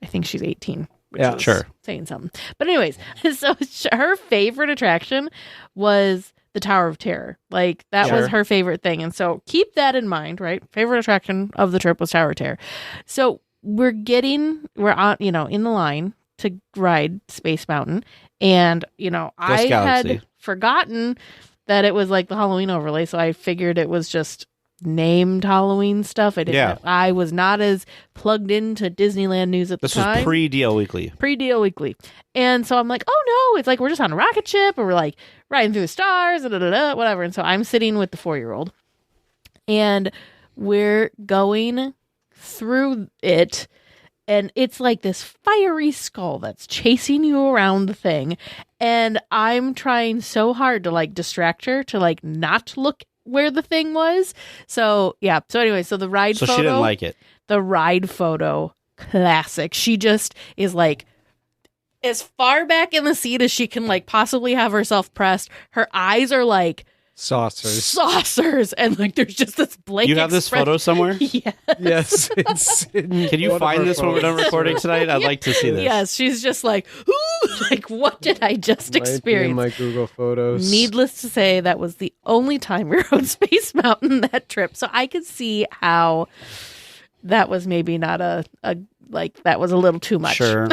I think she's 18. Which Yeah. is Sure. saying something. But anyways, so her favorite attraction was the Tower of Terror. Like that was Sure. her favorite thing, and so keep that in mind, right? Favorite attraction of the trip was Tower of Terror. So we're on, in the line to ride Space Mountain, and I Galaxy. had forgotten that it was like the Halloween overlay, so I figured it was just named Halloween stuff. I was not as plugged into Disneyland news at This the time. was pre-DL Weekly. Pre-Deal Weekly. And so I'm like, oh no, it's like we're just on a rocket ship and we're like riding through the stars, whatever. And so I'm sitting with the 4-year-old and we're going through it, and it's like this fiery skull that's chasing you around the thing. And I'm trying so hard to like distract her to like not look where the thing was. So yeah. So anyway, so the ride So photo. she didn't like it. The ride photo, classic. She just is like as far back in the seat as she can like possibly have herself pressed. Her eyes are like saucers, and like there's just this blank. You have this photo somewhere? Yeah. Yes. It's Can you find this when we're done recording tonight? I'd like to see this. Yes, she's just like, ooh, like what did I just experience? in my Google Photos. Needless to say, that was the only time we rode Space Mountain that trip. So I could see how that was maybe not that was a little too much. Sure.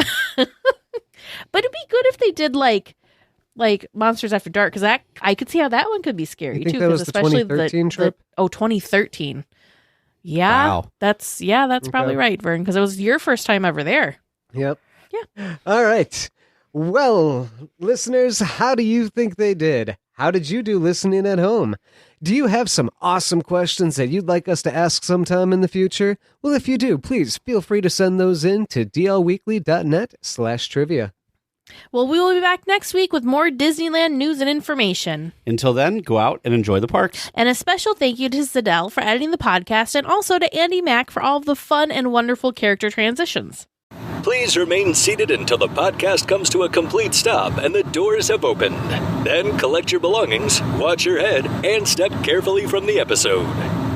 But it'd be good if they did like Monsters After Dark, because I could see how that one could be scary You think too. that 'cause was the especially 2013 trip? 2013. Yeah, Wow. that's probably right, Vern, because it was your first time ever there. Yep. Yeah. All right. Well, listeners, how do you think they did? How did you do listening at home? Do you have some awesome questions that you'd like us to ask sometime in the future? Well, if you do, please feel free to send those in to dlweekly.net/trivia. Well, we will be back next week with more Disneyland news and information. Until then, go out and enjoy the parks. And a special thank you to Zadell for editing the podcast, and also to Andy Mack for all of the fun and wonderful character transitions. Please remain seated until the podcast comes to a complete stop and the doors have opened. Then collect your belongings, watch your head, and step carefully from the episode.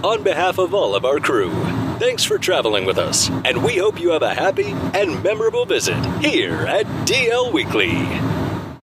On behalf of all of our crew, thanks for traveling with us, and we hope you have a happy and memorable visit here at DL Weekly.